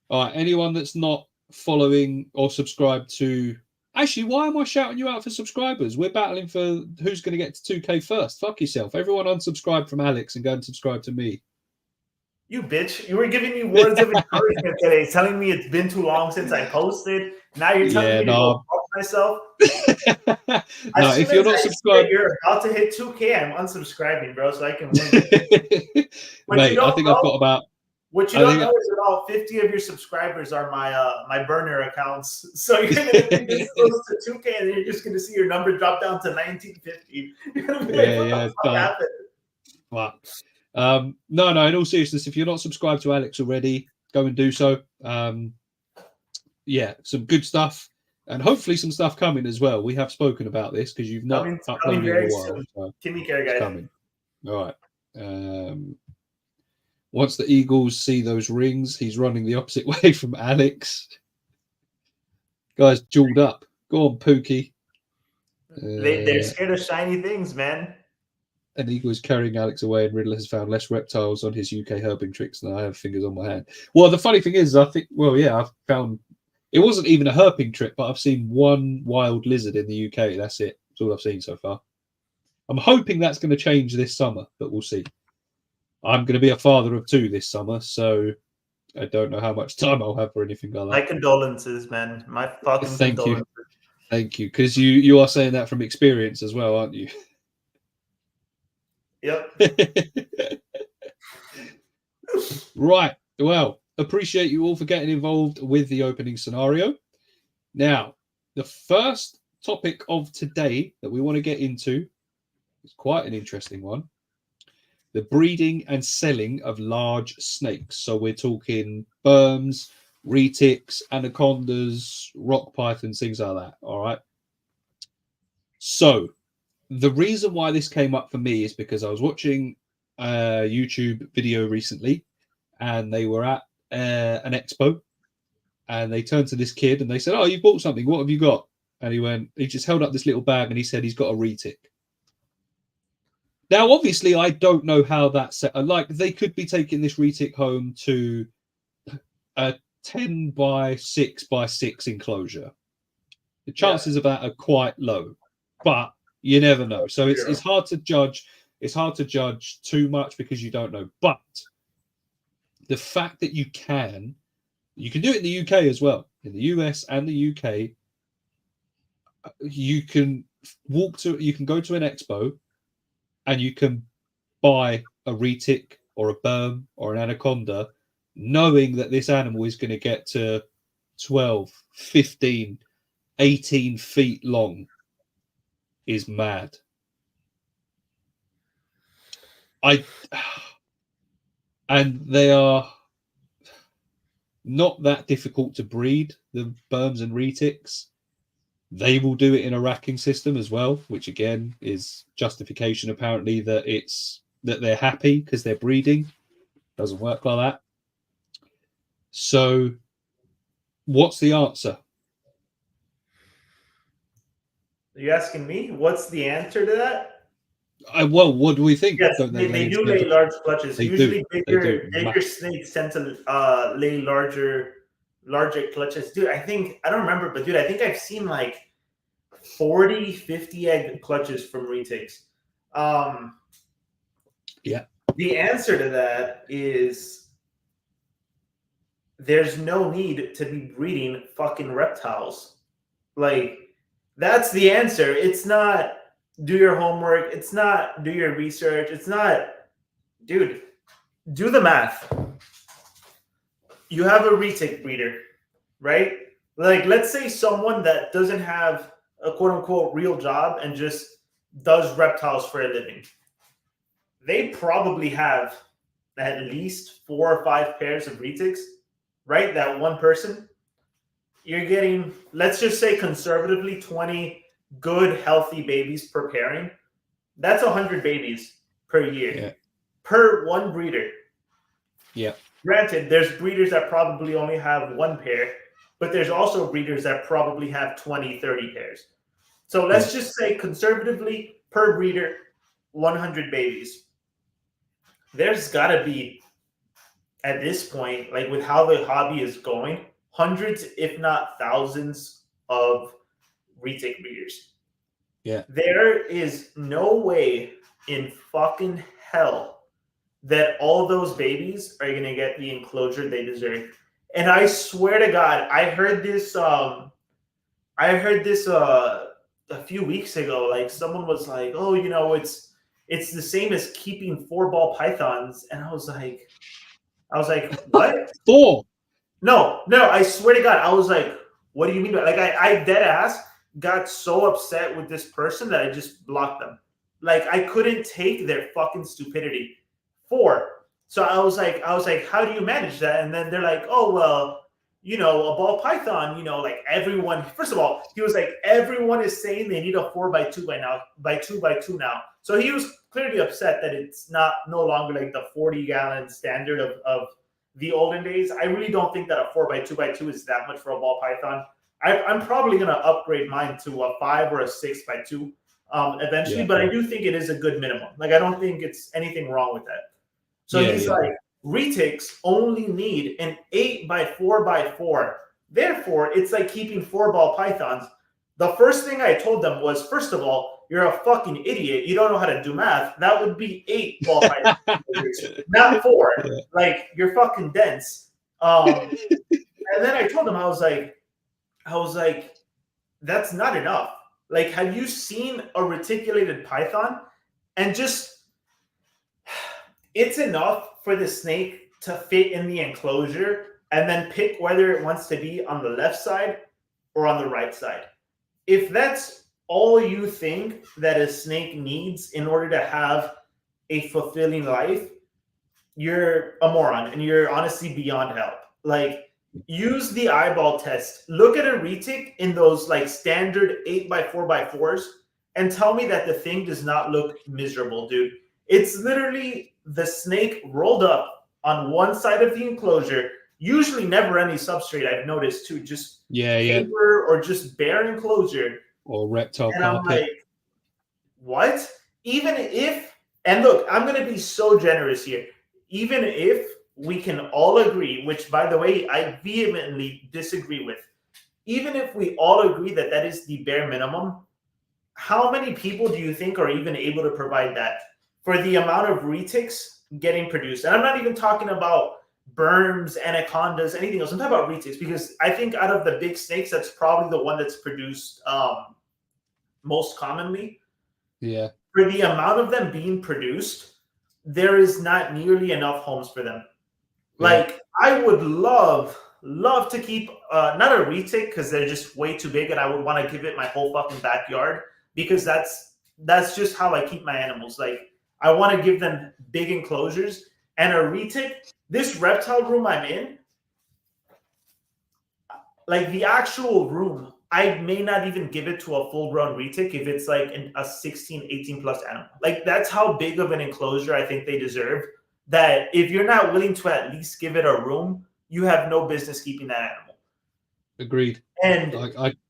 All right, anyone that's not following or subscribed to... Actually, why am I shouting you out for subscribers? We're battling for who's going to get to 2K first. Fuck yourself. Everyone unsubscribe from Alex and go and subscribe to me. You bitch. You were giving me words of encouragement today, telling me it's been too long since I posted. Now you're telling me to go fuck myself. No, if you're not subscribed... You're about to hit 2K, I'm unsubscribing, bro, so I can win. Mate, I think I've got about... What you don't know is about 50 of your subscribers are my burner accounts. So you're going to think this close to 2K, and you're just going to see your number drop down to 1950. You're going to be like, what the fuck happened? Wow. No, in all seriousness, if you're not subscribed to Alex already, go and do so. Some good stuff, and hopefully some stuff coming as well. We have spoken about this because you've not uploaded in a while. So give me care, guys. Coming. All right. Once the Eagles see those rings, he's running the opposite way from Alex. Guy's jeweled up. Go on, Pookie. They're scared of shiny things, man. An eagle is carrying Alex away, and Riddler has found less reptiles on his UK herbing tricks than I have fingers on my hand. Well, the funny thing is, I think, well, yeah, I've found it wasn't even a herping trip, but I've seen one wild lizard in the UK. That's it. That's all I've seen so far. I'm hoping that's going to change this summer, but we'll see. I'm going to be a father of 2 this summer, so I don't know how much time I'll have for anything like that. My condolences, man. My fucking Thank condolences. you. Thank you. Because you are saying that from experience as well, aren't you? Yep. Right. Well, appreciate you all for getting involved with the opening scenario. Now, the first topic of today that we want to get into is quite an interesting one. The breeding and selling of large snakes. So we're talking berms, retics, anacondas, rock pythons, things like that. All right. So the reason why this came up for me is because I was watching a YouTube video recently, and they were at an expo, and they turned to this kid and they said, "Oh, you bought something. What have you got?" And he just held up this little bag and he said he's got a retic. Now, obviously, I don't know how that's set. Like, they could be taking this retic home to a 10 by 6 by 6 enclosure. The chances of that are quite low, but you never know. So it's hard to judge. It's hard to judge too much because you don't know. But the fact that you can do it in the UK as well. In the US and the UK, you can go to an expo and you can buy a retic or a berm or an anaconda, knowing that this animal is going to get to 12, 15, 18 feet long is mad. And they are not that difficult to breed, the berms and retics. They will do it in a racking system as well, which again is justification apparently that they're happy because they're breeding. Doesn't work like that. So what's the answer? Are you asking me? What's the answer to that? Well, what do we think? Yes, they do lay large clutches. Usually bigger snakes tend to lay larger clutches. Dude, I don't remember, but dude, I think I've seen like 40, 50 egg clutches from retics. Yeah. The answer to that is there's no need to be breeding fucking reptiles. Like, that's the answer. It's not do your homework. It's not do your research. It's not, dude, do the math. You have a retic breeder, right? Like, let's say someone that doesn't have a quote unquote real job and just does reptiles for a living. They probably have at least 4 or 5 pairs of retics, right? That one person. You're getting, let's just say conservatively, 20 good, healthy babies per pairing. That's 100 babies per year, per one breeder. Yeah. Granted, there's breeders that probably only have 1 pair, but there's also breeders that probably have 20, 30 pairs. So let's just say conservatively, per breeder, 100 babies. There's got to be, at this point, like with how the hobby is going, hundreds, if not thousands, of retic breeders. Yeah. There is no way in fucking hell that all those babies are going to get the enclosure they deserve. And I swear to God, I heard this a few weeks ago. Like, someone was like, "Oh, you know, it's the same as keeping 4-ball pythons." And I was like, what? 4? No, I swear to God, I was like, what do you mean by, like, I dead ass got so upset with this person that I just blocked them. Like, I couldn't take their fucking stupidity. 4. So I was like, how do you manage that? And then they're like, oh, well, you know, a ball python, you know, like everyone, first of all, he was like, everyone is saying they need a 4x2 by 2x2 now. So he was clearly upset that it's no longer like the 40-gallon standard of the olden days. I really don't think that a 4x2x2 is that much for a ball python. I'm probably going to upgrade mine to a 5 or a 6x2 eventually. Yeah. But I do think it is a good minimum. Like, I don't think it's anything wrong with that. So Yeah, he's yeah. like, retics only need an 8x4x4. Therefore, it's like keeping 4-ball pythons. The first thing I told them was, first of all, you're a fucking idiot. You don't know how to do math. That would be 8-ball pythons, not 4. Yeah. Like, you're fucking dense. And then I told them, I was like, that's not enough. Like, have you seen a reticulated python? And just, it's enough for the snake to fit in the enclosure and then pick whether it wants to be on the left side or on the right side. If that's all you think that a snake needs in order to have a fulfilling life, you're a moron and you're honestly beyond help. Like, use the eyeball test. Look at a retic in those like standard 8x4x4s and tell me that the thing does not look miserable, dude. It's literally the snake rolled up on one side of the enclosure, usually never any substrate, I've noticed too, just paper or just bare enclosure. Or reptile and carpet. I'm like, what? Even if, and look, I'm going to be so generous here. Even if we can all agree, which by the way, I vehemently disagree with, even if we all agree that that is the bare minimum, how many people do you think are even able to provide that for the amount of retics getting produced? And I'm not even talking about berms, anacondas, anything else. I'm talking about retics because I think out of the big snakes, that's probably the one that's produced most commonly. Yeah. For the amount of them being produced, there is not nearly enough homes for them. Like, I would love to keep not a retic because they're just way too big, and I would want to give it my whole fucking backyard because that's just how I keep my animals. Like, I want to give them big enclosures. And a retic, this reptile room I'm in, like the actual room, I may not even give it to a full-grown retic if it's like a 16, 18 plus animal. Like, that's how big of an enclosure I think they deserve. That if you're not willing to at least give it a room, you have no business keeping that animal. Agreed. And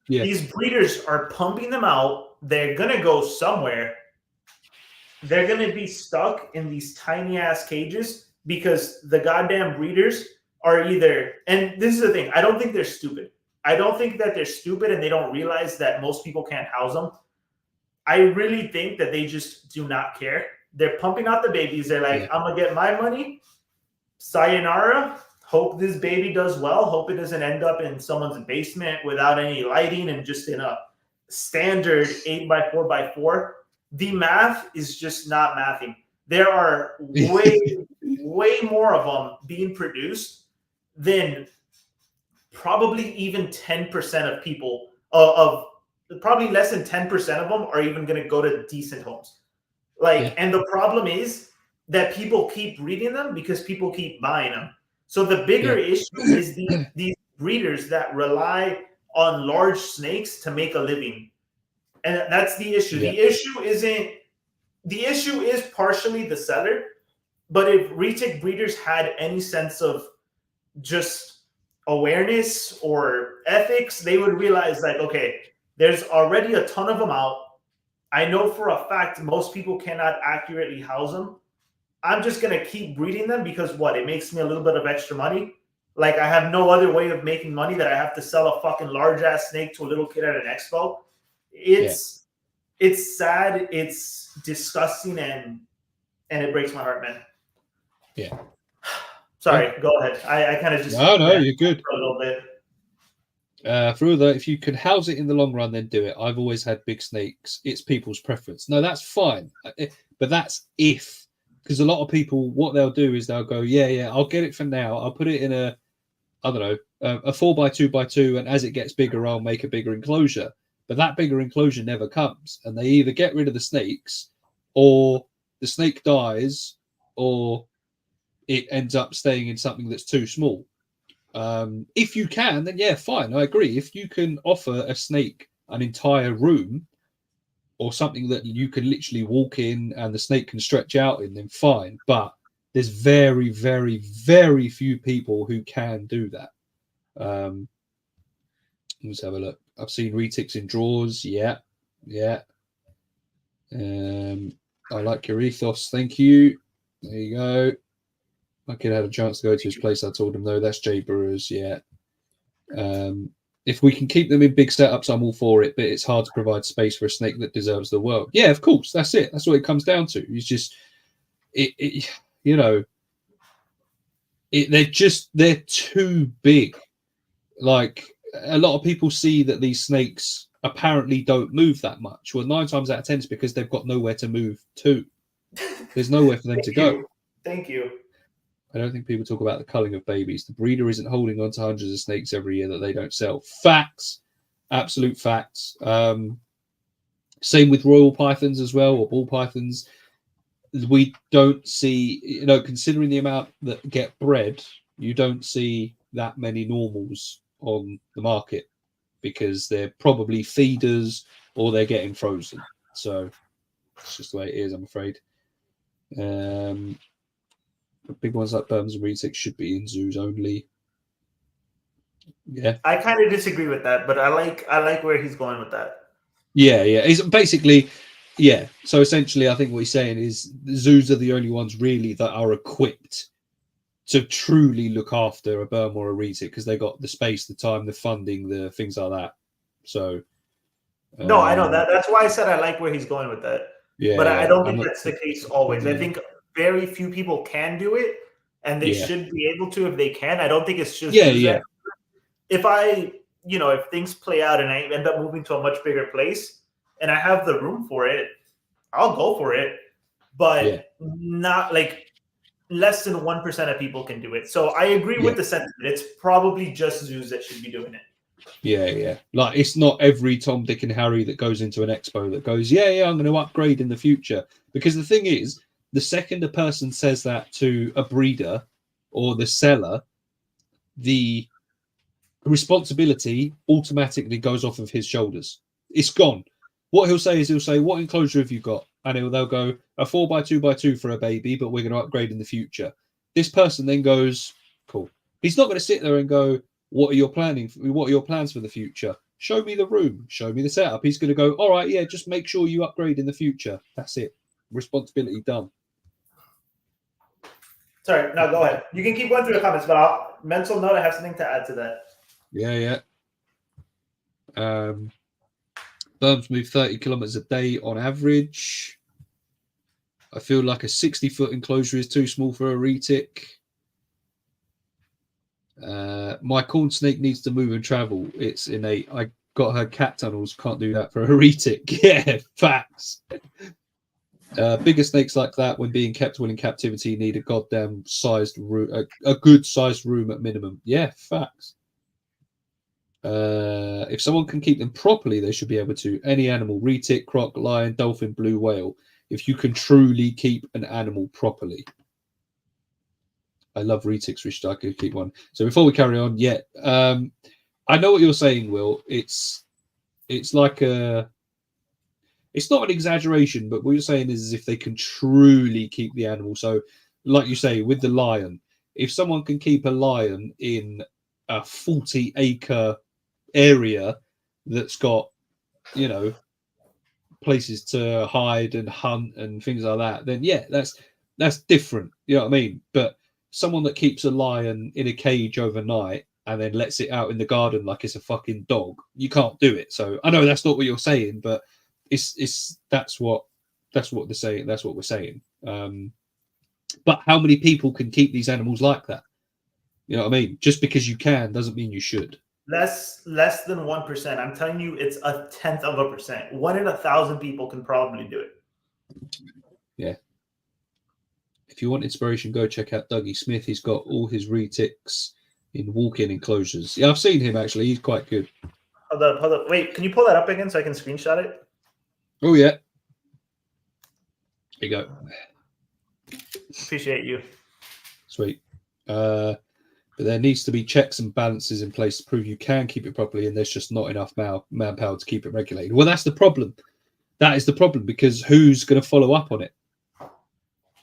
these breeders are pumping them out. They're going to go somewhere. They're going to be stuck in these tiny ass cages because the goddamn breeders are either, and this is the thing, I don't think they're stupid. I don't think that they're stupid and they don't realize that most people can't house them. I really think that they just do not care. They're pumping out the babies. They're like, I'm going to get my money. Sayonara. Hope this baby does well. Hope it doesn't end up in someone's basement without any lighting and just in a standard 8x4x4. The math is just not mathing. There are way more of them being produced than probably even 10% of people, of probably less than 10% of them are even going to go to decent homes. Like, and the problem is that people keep breeding them because people keep buying them. So the bigger issue is these breeders that rely on large snakes to make a living. And that's the issue. The issue is partially the seller, but if retic breeders had any sense of just awareness or ethics, they would realize like, okay, there's already a ton of them out. I know for a fact most people cannot accurately house them. I'm just going to keep breeding them because it makes me a little bit of extra money. Like, I have no other way of making money that I have to sell a fucking large ass snake to a little kid at an expo. It's sad, it's disgusting, and it breaks my heart, man. Yeah. Sorry, go ahead. I kind of just no, you're good for a little bit. If you can house it in the long run, then do it. I've always had big snakes. It's people's preference. No, that's fine, but that's if, because a lot of people, what they'll do is they'll go, I'll get it for now. I'll put it in a 4x2x2, and as it gets bigger, I'll make a bigger enclosure. But that bigger enclosure never comes, and they either get rid of the snakes, or the snake dies, or it ends up staying in something that's too small. If you can, then fine, I agree. If you can offer a snake an entire room or something that you can literally walk in and the snake can stretch out in, then fine. But there's very, very, very few people who can do that. Let's have a look. I've seen retics in drawers. Yeah. I like your ethos. Thank you. There you go. My kid had a chance to go to his place. I told him, no, that's Jay Brewers. Yeah. If we can keep them in big setups, I'm all for it. But it's hard to provide space for a snake that deserves the world. Yeah, of course. That's it. That's what it comes down to. It's just, you know, they're too big. Like, a lot of people see that these snakes apparently don't move that much. Well, 9 times out of 10 it's because they've got nowhere to move to. There's nowhere for them to go. Thank you. I don't think people talk about the culling of babies. The breeder isn't holding on to hundreds of snakes every year that they don't sell. Facts. Absolute facts. Same with royal pythons as well, or ball pythons. We don't see, considering the amount that get bred, you don't see that many normals on the market because they're probably feeders or they're getting frozen. So it's just the way it is, I'm afraid. The big ones like Burmans and Retics should be in zoos only. Yeah, I kind of disagree with that, but I like where he's going with that. Yeah. It's basically, yeah. So essentially, I think what he's saying is the zoos are the only ones really that are equipped to truly look after a Burma or a Retic because they got the space, the time, the funding, the things like that. So no, I know that. That's why I said I like where he's going with that. Yeah, but I don't think that's the case always. I think very few people can do it, and they should be able to if they can. I don't think it's just if things play out and I end up moving to a much bigger place and I have the room for it, I'll go for it. But not like less than 1% of people can do it. So I agree with the sentiment. It's probably just zoos that should be doing it. Yeah. Like, it's not every Tom, Dick, and Harry that goes into an expo that goes, I'm going to upgrade in the future. Because the thing is, the second a person says that to a breeder or the seller, the responsibility automatically goes off of his shoulders. It's gone. What he'll say, what enclosure have you got? And they'll go, a 4x2x2 for a baby, but we're going to upgrade in the future. This person then goes, cool. He's not going to sit there and go, what are your plans for the future? Show me the room. Show me the setup. He's going to go, all right, just make sure you upgrade in the future. That's it. Responsibility done. Sorry, no, go ahead. You can keep going through the comments, but mental note, I have something to add to that. Yeah. Burms move 30 kilometers a day on average. I feel like a 60-foot enclosure is too small for a retic. My corn snake needs to move and travel. It's innate. I got her cat tunnels. Can't do that for a retic. Yeah, facts. Bigger snakes like that, when being kept well in captivity, need a goddamn sized room, a good sized room at minimum. Yeah, facts. If someone can keep them properly, they should be able to. Any animal, retic, croc, lion, dolphin, blue whale. If you can truly keep an animal properly. I love retics, wish I could keep one. So before we carry on, I know what you're saying, Will. It's like it's not an exaggeration, but what you're saying is if they can truly keep the animal. So, like you say, with the lion, if someone can keep a lion in a 40-acre area that's got, places to hide and hunt and things like that, then that's different. You know what I mean? But someone that keeps a lion in a cage overnight and then lets it out in the garden like it's a fucking dog, you can't do it. So I know that's not what you're saying, but that's what they're saying. That's what we're saying. But how many people can keep these animals like that? You know what I mean? Just because you can doesn't mean you should. Less than 1%. I'm telling you, it's 0.1%. 1 in 1,000 people can probably do it. Yeah. If you want inspiration, go check out Dougie Smith. He's got all his retics in walk-in enclosures. Yeah, I've seen him actually. He's quite good. Hold up. Wait, can you pull that up again so I can screenshot it? Oh, yeah. Here you go. Appreciate you. Sweet. But there needs to be checks and balances in place to prove you can keep it properly, and there's just not enough manpower to keep it regulated. Well, that's the problem. That is the problem, because who's going to follow up on it?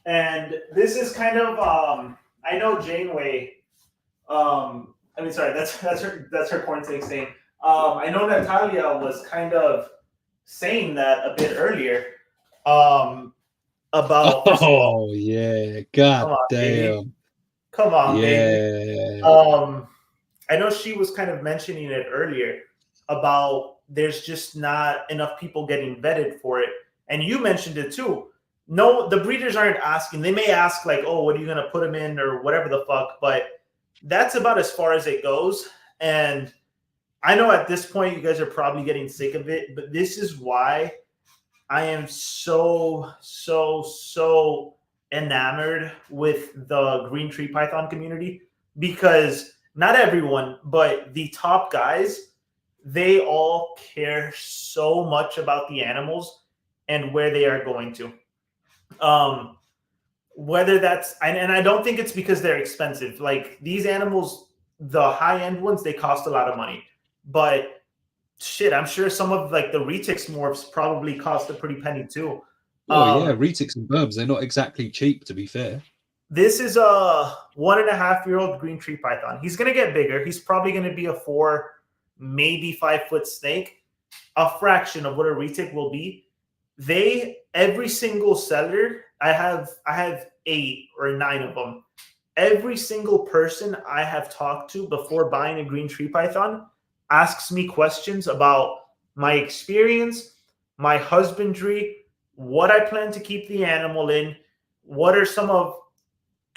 And this is kind of, I know Janeway. That's her corn snake thing. I know Natalia was kind of saying that a bit earlier. About first of all, Oh yeah, god come on, baby. damn. Come on, baby. Yeah. I know she was kind of mentioning it earlier about there's just not enough people getting vetted for it. And you mentioned it too. No, the breeders aren't asking. They may ask, like, oh, what are you going to put them in or whatever the fuck. But that's about as far as it goes. And I know at this point you guys are probably getting sick of it, but this is why I am so enamored with the green tree python community, because not everyone, but the top guys, they all care so much about the animals and where they are going to. Whether that's, and I don't think it's because they're expensive. Like these animals, the high end ones, they cost a lot of money, but shit, I'm sure some of like the Retix morphs probably cost a pretty penny too. Oh yeah, retics and burbs, they're not exactly cheap, to be fair. This is a 1.5-year-old green tree python. He's going to get bigger. He's probably going to be a 4, maybe 5-foot snake, a fraction of what a retic will be. Every single seller, I have 8 or 9 of them. Every single person I have talked to before buying a green tree python asks me questions about my experience, my husbandry, what I plan to keep the animal in, what are some of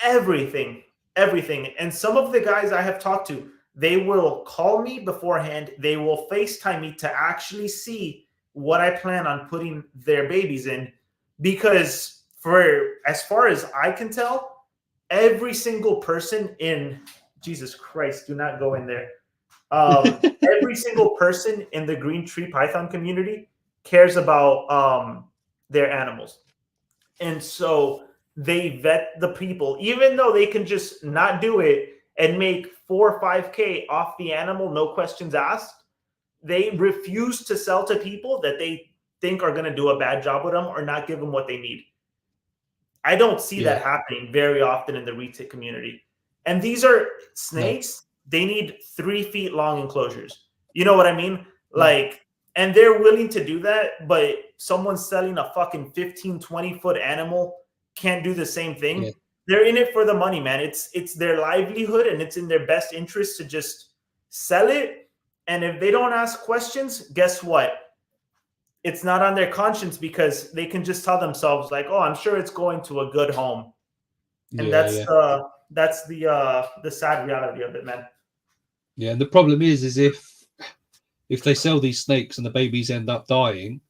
everything. And some of the guys I have talked to, they will call me beforehand. They will FaceTime me to actually see what I plan on putting their babies in. Because for as far as I can tell, every single person in, Jesus Christ, do not go in there. Every single person in the green tree python community cares about their animals. And so they vet the people, even though they can just not do it and make 4 or 5K off the animal, no questions asked. They refuse to sell to people that they think are going to do a bad job with them or not give them what they need. I don't see that happening very often in the retic community. And these are snakes. No. They need 3 feet long enclosures. You know what I mean? Like, and they're willing to do that, but someone selling a fucking 15, 20-foot animal can't do the same thing. Yeah. They're in it for the money, man. It's their livelihood, and it's in their best interest to just sell it. And if they don't ask questions, guess what? It's not on their conscience, because they can just tell themselves like, oh, I'm sure it's going to a good home. And that's the sad reality of it, man. Yeah, and the problem is if they sell these snakes and the babies end up dying,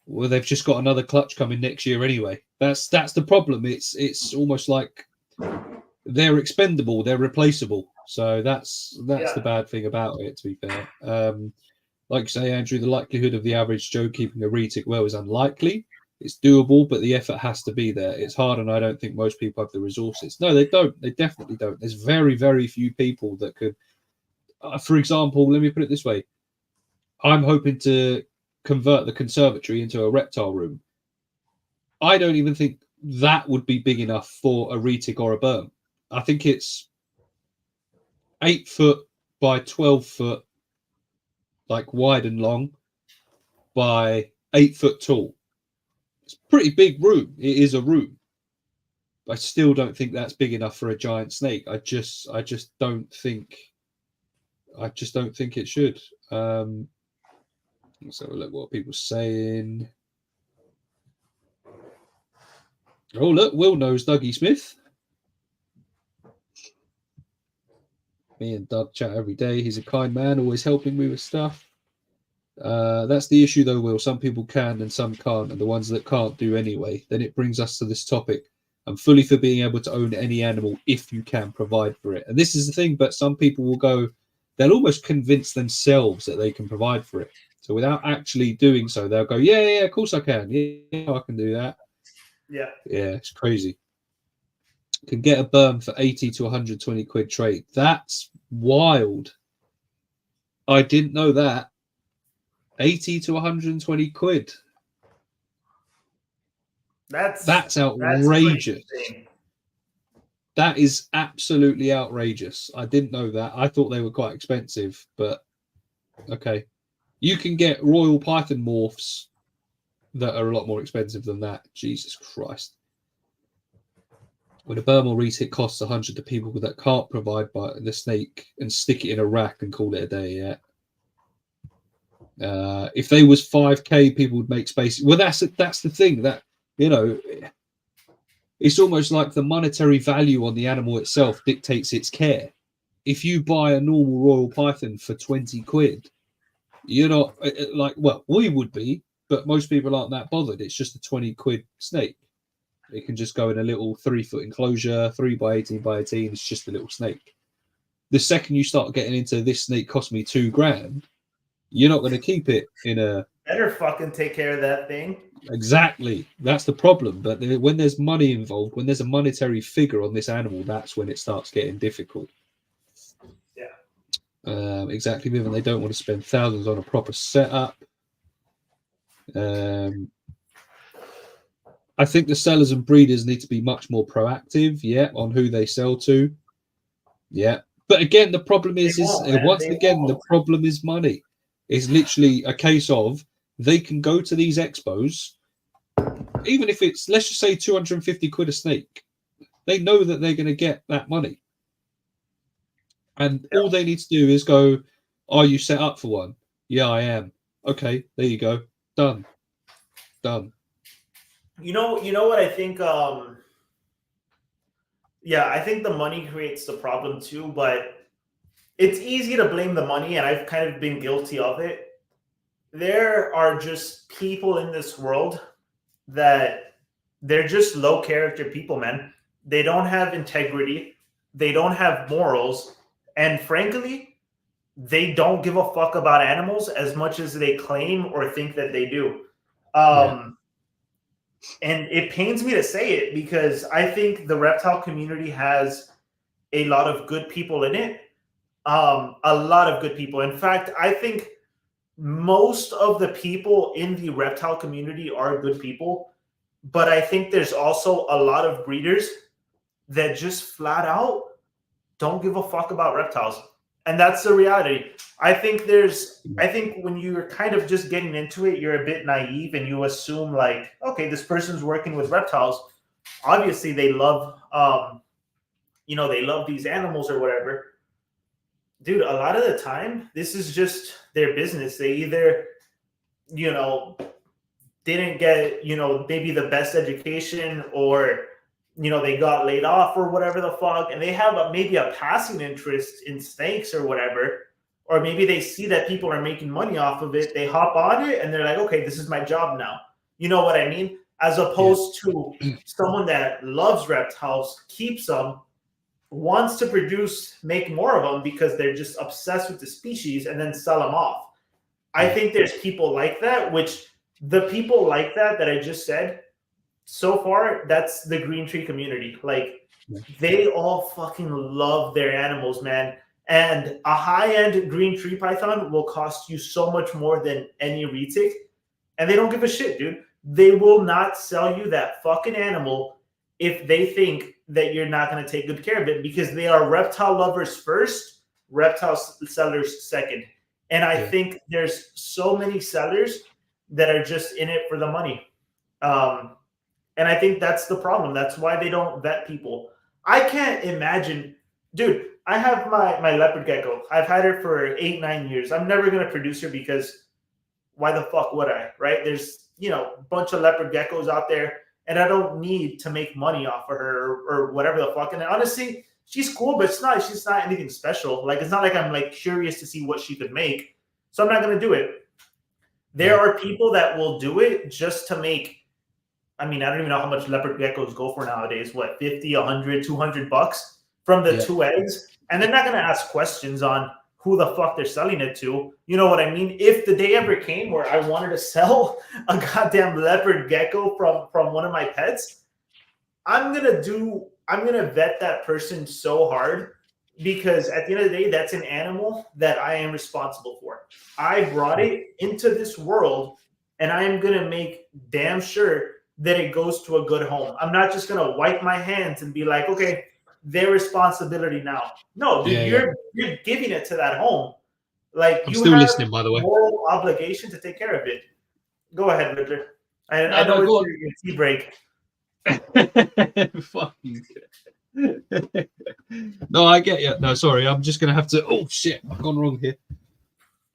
well, they've just got another clutch coming next year anyway. That's the problem. It's almost like they're expendable, they're replaceable. So that's the bad thing about it, to be fair. Like you say, Andrew, the likelihood of the average Joe keeping a retic well is unlikely. It's doable, but the effort has to be there. It's hard, and I don't think most people have the resources. No, they don't. They definitely don't. There's very, very few people that could. For example, let me put it this way. I'm hoping to convert the conservatory into a reptile room. I don't even think that would be big enough for a retic or a berm. I think it's 8 foot by 12 foot, like wide and long, by 8 foot tall. It's a pretty big room. It is a room. I still don't think that's big enough for a giant snake. I just don't think it should. Let's have a look what people are saying. Oh, look, Will knows Dougie Smith. Me and Doug chat every day. He's a kind man, always helping me with stuff. That's the issue, though, Will. Some people can and some can't, and the ones that can't do anyway. Then it brings us to this topic. I'm fully for being able to own any animal if you can provide for it. And this is the thing, but some people will go, they'll almost convince themselves that they can provide for it. So without actually doing so, they'll go, yeah, of course I can. Yeah, I can do that. Yeah, it's crazy. Can get a berm for 80 to 120 quid trade. That's wild. I didn't know that. 80 to 120 quid. That's outrageous. That is absolutely outrageous. I didn't know that. I thought they were quite expensive, but okay. You can get Royal Python morphs that are a lot more expensive than that. Jesus Christ. When a Burma retic costs 100 to people that can't provide by the snake and stick it in a rack and call it a day, if they was 5k, people would make space. Well, that's the thing that, you know, it's almost like the monetary value on the animal itself dictates its care. If you buy a normal royal python for 20 quid, you're not like, well, we would be, but most people aren't that bothered. It's just a 20 quid snake. It can just go in a little 3-foot enclosure, 3 by 18 by 18. It's just a little snake. The second you start getting into this snake cost me $2,000, you're not going to keep it in a. Better fucking take care of that thing. Exactly. That's the problem. But when there's money involved, when there's a monetary figure on this animal, that's when it starts getting difficult. Yeah. Exactly, Vivian. They don't want to spend thousands on a proper setup. I think the sellers and breeders need to be much more proactive, on who they sell to. Yeah. But again, the problem is the problem is money. It's literally a case of they can go to these expos, even if it's, let's just say 250 quid a snake. They know that they're going to get that money. And all they need to do is go, are you set up for one? Yeah, I am. Okay, there you go. Done. You know what I think? I think the money creates the problem too, but it's easy to blame the money, and I've kind of been guilty of it. There are just people in this world that they're just low character people, man. They don't have integrity. They don't have morals. And frankly, they don't give a fuck about animals as much as they claim or think that they do. And it pains me to say it because I think the reptile community has a lot of good people in it. A lot of good people. In fact, I think most of the people in the reptile community are good people. But I think there's also a lot of breeders that just flat out don't give a fuck about reptiles. And that's the reality. I think when you're kind of just getting into it, you're a bit naive and you assume like, okay, this person's working with reptiles. Obviously they love, they love these animals or whatever. Dude, a lot of the time, this is just their business. They either, didn't get, maybe the best education, or, they got laid off or whatever the fuck, and they have maybe a passing interest in snakes or whatever, or maybe they see that people are making money off of it. They hop on it and they're like, okay, this is my job now. You know what I mean? As opposed to someone that loves reptiles, keeps them, wants to make more of them because they're just obsessed with the species, and then sell them off. I think there's people like that, which the people like that I just said, so far, that's the green tree community. Like, they all fucking love their animals, man. And a high-end green tree python will cost you so much more than any retic. And they don't give a shit, dude. They will not sell you that fucking animal if they think that you're not going to take good care of it, because they are reptile lovers first, reptile sellers second. And I think there's so many sellers that are just in it for the money. And I think that's the problem. That's why they don't vet people. I can't imagine, dude, I have my leopard gecko. I've had her for 8-9 years. I'm never going to produce her because why the fuck would I, right? There's, a bunch of leopard geckos out there, and I don't need to make money off of her or whatever the fuck. And honestly, she's cool, but she's not anything special. Like, it's not like I'm like curious to see what she could make. So I'm not going to do it. There are people that will do it just to make, I don't even know how much leopard geckos go for nowadays. What, 50, 100, $200 from the 2 eggs? And they're not going to ask questions on who the fuck they're selling it to. You know what I mean? If the day ever came where I wanted to sell a goddamn leopard gecko from one of my pets, I'm going to vet that person so hard, because at the end of the day, that's an animal that I am responsible for. I brought it into this world, and I am going to make damn sure that it goes to a good home. I'm not just going to wipe my hands and be like, okay, their responsibility now. No, dude, you're giving it to that home. Like, I'm you still have listening, by the way. Moral obligation to take care of it. Go ahead, Victor. I know go it's your tea break. Fuck you. No, I get you. No, sorry. I'm just going to have to. Oh, shit. I've gone wrong here.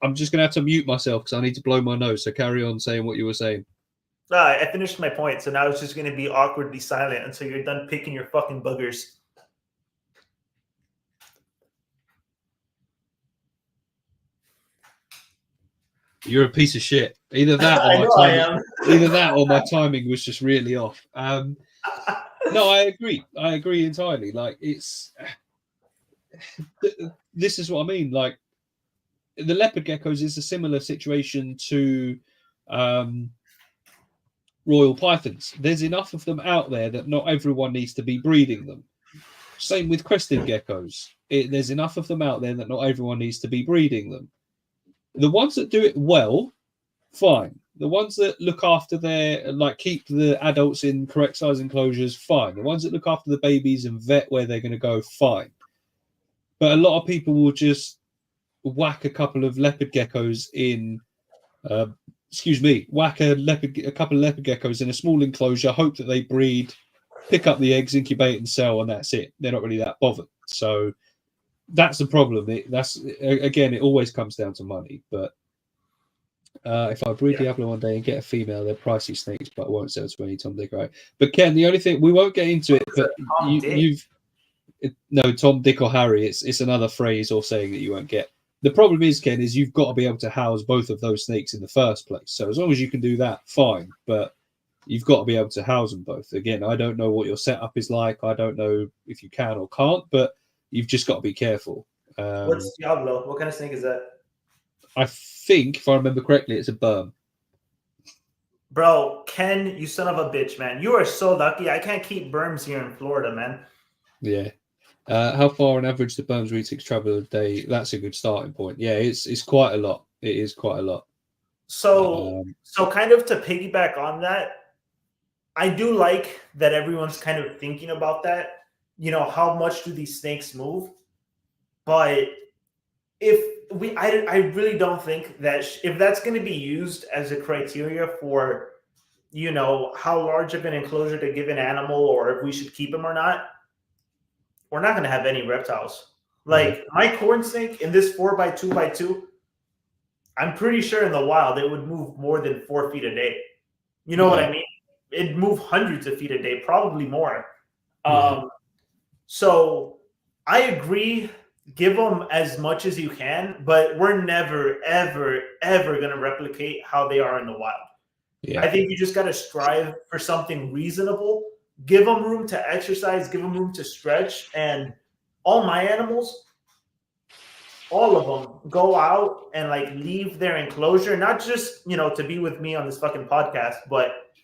I'm just going to have to mute myself because I need to blow my nose. So carry on saying what you were saying. I finished my point. So now it's just going to be awkwardly silent until you're done picking your fucking boogers. You're a piece of shit. Either that or my timing. Either that or my timing was just really off. No, I agree. I agree entirely. Like it's. This is what I mean. Like the leopard geckos is a similar situation to royal pythons. There's enough of them out there that not everyone needs to be breeding them. Same with crested geckos. There's enough of them out there that not everyone needs to be breeding them. The ones that do it well, fine. The ones that look after keep the adults in correct size enclosures, fine. The ones that look after the babies and vet where they're going to go, fine. But a lot of people will just whack a couple of leopard geckos in, whack a couple of leopard geckos in a small enclosure, hope that they breed, pick up the eggs, incubate and sell, and that's it. They're not really that bothered. So that's the problem. It always comes down to money. But if I breed Diablo one day and get a female, they're pricey snakes, but I won't sell to any Tom, Dick, right? But Ken, the only thing we won't get into it, but Tom, Dick, or Harry. It's another phrase or saying that you won't get. The problem is, Ken, is you've got to be able to house both of those snakes in the first place. So as long as you can do that, fine. But you've got to be able to house them both. Again, I don't know what your setup is like. I don't know if you can or can't, but you've just got to be careful. What's Diablo? What kind of snake is that? I think, if I remember correctly, it's a berm. Bro, Ken, you son of a bitch, man. You are so lucky. I can't keep berms here in Florida, man. Yeah. How far on average the berms retics travel a day? That's a good starting point. Yeah, it's quite a lot. It is quite a lot. So kind of to piggyback on that, I do like that everyone's kind of thinking about that. You know, how much do these snakes move? But I really don't think that if that's going to be used as a criteria for, you know, how large of an enclosure to give an animal or if we should keep them or not, we're not going to have any reptiles. Like my corn snake in this 4x2x2, I'm pretty sure in the wild it would move more than 4 feet a day. You know what I mean? It'd move hundreds of feet a day, probably more. So I agree. Give them as much as you can, but we're never, ever, ever going to replicate how they are in the wild. Yeah. I think you just got to strive for something reasonable. Give them room to exercise, give them room to stretch. And all my animals, all of them go out and like leave their enclosure, not just, you know, to be with me on this fucking podcast, but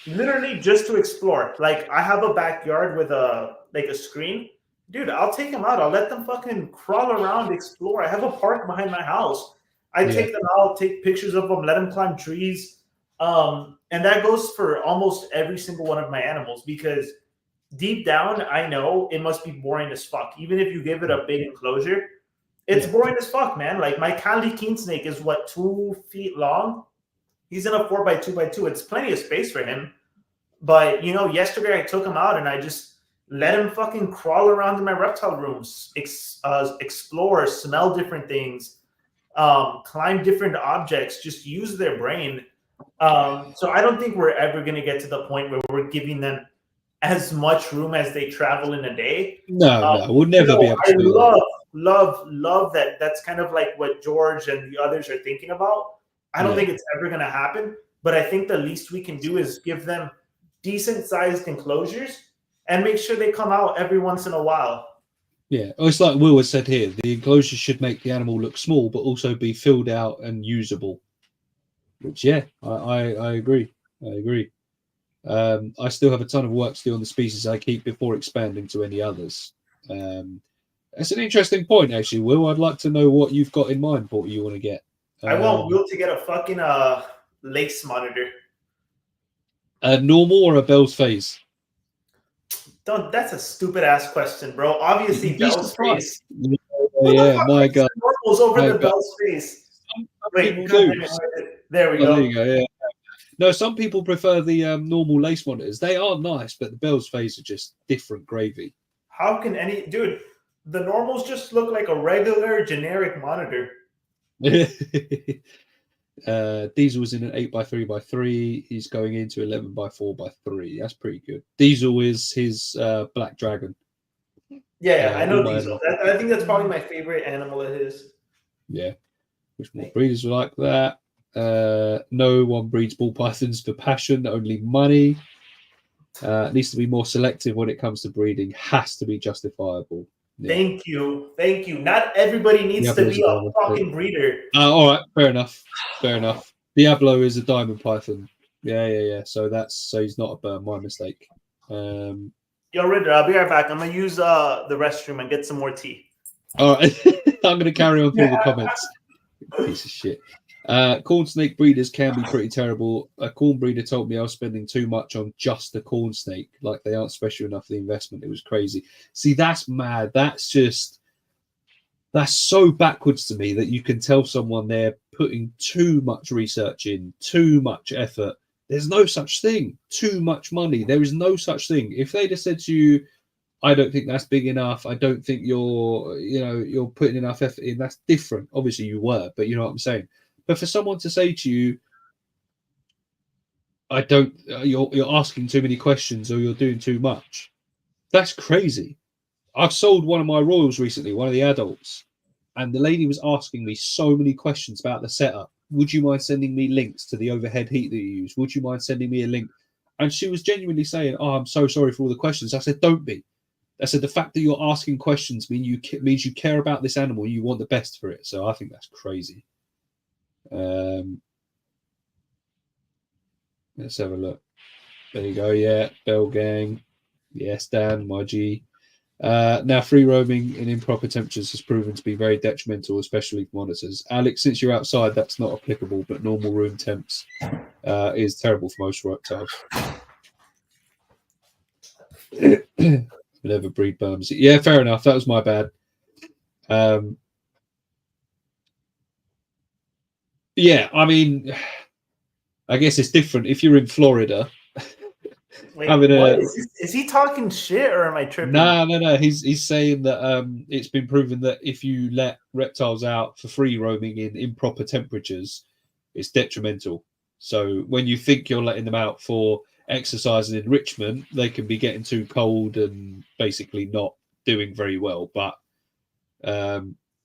literally just to explore. Like I have a backyard with a screen. Dude, I'll take them out. I'll let them fucking crawl around, explore. I have a park behind my house. I take them out, take pictures of them, let them climb trees. And that goes for almost every single one of my animals because deep down, I know it must be boring as fuck. Even if you give it a big enclosure, it's boring as fuck, man. Like my Cali king snake is 2 feet long. He's in a 4x2x2. It's plenty of space for him. But, you know, yesterday I took him out and I just let him fucking crawl around in my reptile rooms, explore, smell different things, climb different objects, just use their brain. So I don't think we're ever going to get to the point where we're giving them as much room as they travel in a day. No, we'll never be able to do that. Love that. That's kind of like what George and the others are thinking about. I don't think it's ever going to happen, but I think the least we can do is give them decent sized enclosures and make sure they come out every once in a while. Yeah, it's like Will has said here, the enclosure should make the animal look small, but also be filled out and usable. Which, I agree. I still have a ton of work to do on the species I keep before expanding to any others. It's an interesting point, actually, Will. I'd like to know what you've got in mind for what you want to get. I want Will to get a fucking lace monitor. A normal or a Bell's phase? That's a stupid ass question, bro. Obviously, Bell's face. Yeah, my God. Normals over the Bell's face. Wait, there we go. There you go. Yeah. No, some people prefer the normal lace monitors. They are nice, but the Bell's phase are just different gravy. How can any dude? The normals just look like a regular generic monitor. Diesel was in an 8x3x3. He's going into 11x4x3. That's pretty good. Diesel is his Black Dragon. Yeah, I know Diesel. I think that's probably my favorite animal of his. Yeah, which more breeders were like that. No one breeds ball pythons for passion, only money. Needs to be more selective when it comes to breeding. Has to be justifiable. Yeah. Thank you. Not everybody needs to be a fucking breeder. All right, fair enough. Diablo is a diamond python. Yeah. So he's not a burn. My mistake. Yo, Ritter, I'll be right back. I'm gonna use the restroom and get some more tea. All right, I'm gonna carry on through the comments. Piece of shit. Corn snake breeders can be pretty terrible. A corn breeder told me I was spending too much on just a corn snake, like they aren't special enough for the investment. It was crazy. See, that's mad. That's so backwards to me that you can tell someone they're putting too much research in, too much effort. There's no such thing. Too much money. There is no such thing. If they'd have said to you, I don't think that's big enough, I don't think you're putting enough effort in, that's different. Obviously you were, but you know what I'm saying. But for someone to say to you, you're asking too many questions or you're doing too much, that's crazy. I've sold one of my Royals recently, one of the adults, and the lady was asking me so many questions about the setup. Would you mind sending me links to the overhead heat that you use? Would you mind sending me a link? And she was genuinely saying, oh, I'm so sorry for all the questions. I said, don't be. I said, the fact that you're asking questions means you care about this animal. You want the best for it. So I think that's crazy. Let's have a look. There you go. Yeah, Bell Gang. Yes, Dan, my G. Now, free roaming in improper temperatures has proven to be very detrimental, especially for monitors. Alex, since you're outside, that's not applicable, but normal room temps is terrible for most reptiles. Never breed bums. Yeah, fair enough. That was my bad. Yeah, I mean, I guess it's different if you're in Florida. Wait, is he talking shit or am I tripping? No. He's saying that it's been proven that if you let reptiles out for free roaming in improper temperatures, it's detrimental. So when you think you're letting them out for exercise and enrichment, they can be getting too cold and basically not doing very well. But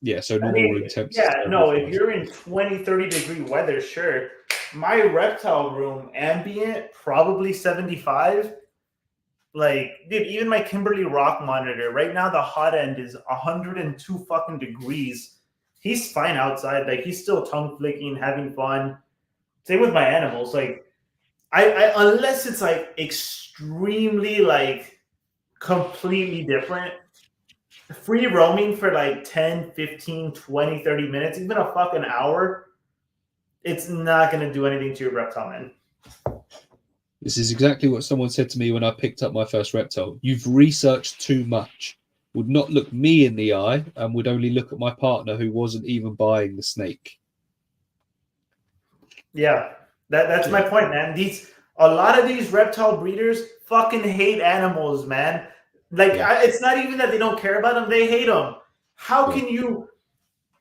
yeah, so normal room temps. Yeah, no, if you're in 20, 30 degree weather, sure. My reptile room ambient, probably 75. Like, dude, even my Kimberly Rock monitor, right now the hot end is 102 fucking degrees. He's fine outside. Like, he's still tongue flicking, having fun. Same with my animals. Like, I unless it's like extremely like completely different, free roaming for like 10, 15, 20, 30 minutes, even a fucking hour, it's not going to do anything to your reptile, man. This is exactly what someone said to me when I picked up my first reptile. You've researched too much. Would not look me in the eye and would only look at my partner who wasn't even buying the snake. Yeah, that's my point, man. A lot of these reptile breeders fucking hate animals, man. Like, it's not even that they don't care about them. They hate them. How can you...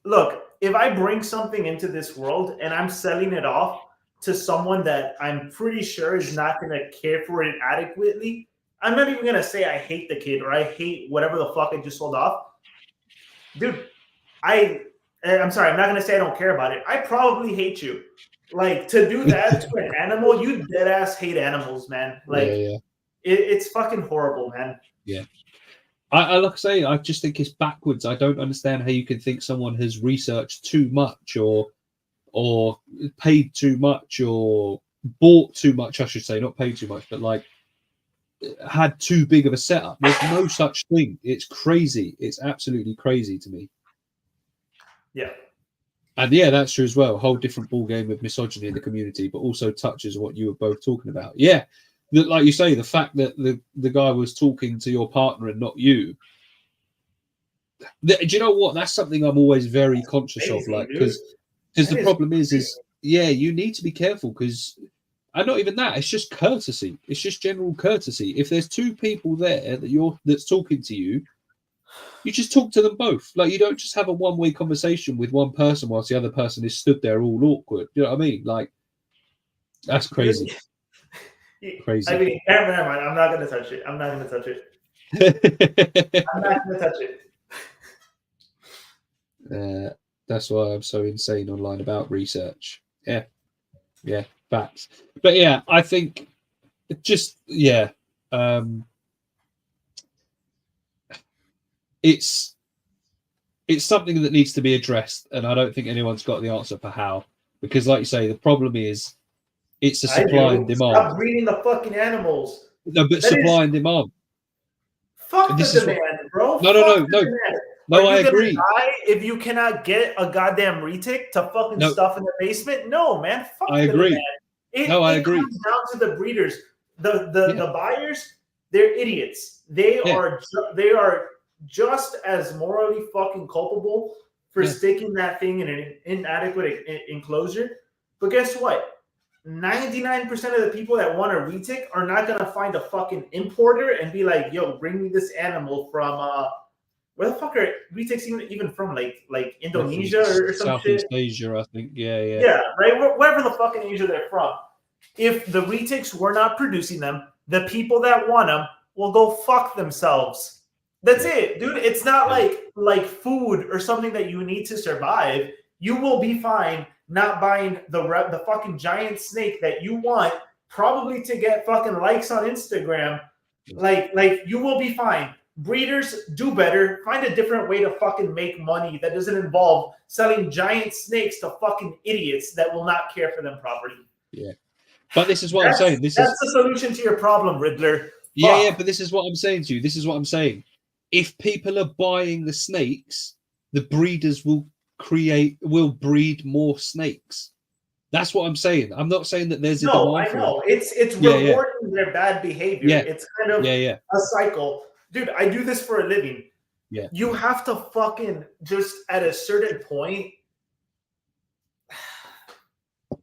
Look, if I bring something into this world and I'm selling it off to someone that I'm pretty sure is not going to care for it adequately, I'm not even going to say I hate the kid or I hate whatever the fuck I just sold off. Dude, I'm sorry. I'm not going to say I don't care about it. I probably hate you. Like, to do that to an animal, you dead ass hate animals, man. Like, it's fucking horrible, man. Yeah. I like I say, I just think it's backwards. I don't understand how you can think someone has researched too much or paid too much or bought too much, I should say, not paid too much, but like had too big of a setup. There's no such thing. It's crazy. It's absolutely crazy to me. Yeah. And yeah, that's true as well. A whole different ball game of misogyny in the community, but also touches what you were both talking about. Yeah. Like you say, the fact that the guy was talking to your partner and not you. Do you know what? That's something I'm always very conscious of. Like, because the problem is yeah, you need to be careful because And not even that, it's just courtesy. It's just general courtesy. If there's two people there that's talking to you, you just talk to them both. Like, you don't just have a one-way conversation with one person whilst the other person is stood there all awkward. You know what I mean? Like, that's crazy. Crazy. I mean, never mind. I'm not gonna touch it. I'm not gonna touch it. I'm not gonna touch it. That's why I'm so insane online about research. Yeah, facts. But yeah, I think just it's something that needs to be addressed, and I don't think anyone's got the answer for how. Because, like you say, the problem is it's a supply and demand. Stop breeding the fucking animals. No, but supply and demand. Fuck the demand, bro. No, I agree. If you cannot get a goddamn retic to fucking stuff in the basement, no, man. Fuck I agree. I agree. It comes down to the breeders. The buyers, they're idiots. They are just as morally fucking culpable for sticking that thing in an inadequate enclosure. But guess what? 99% of the people that want a retic are not gonna find a fucking importer and be like, "Yo, bring me this animal from where the fuck are retics even from? Like Indonesia or some Southeast shit? Asia, I think. Yeah, right. Wherever the fucking Asia they're from. If the retics were not producing them, the people that want them will go fuck themselves. That's it, dude. It's not like food or something that you need to survive. You will be fine not buying the fucking giant snake that you want, probably to get fucking likes on Instagram. Like you will be fine. Breeders, do better. Find a different way to fucking make money that doesn't involve selling giant snakes to fucking idiots that will not care for them properly. Yeah. But this is what I'm saying. That's the solution to your problem, Riddler. Yeah, but this is what I'm saying to you. This is what I'm saying. If people are buying the snakes, the breeders will breed more snakes. That's what I'm saying. I'm not saying that there's a demand for it. I know. It's rewarding their bad behavior. Yeah. It's kind of a cycle. Dude, I do this for a living. Yeah. You have to fucking just at a certain point,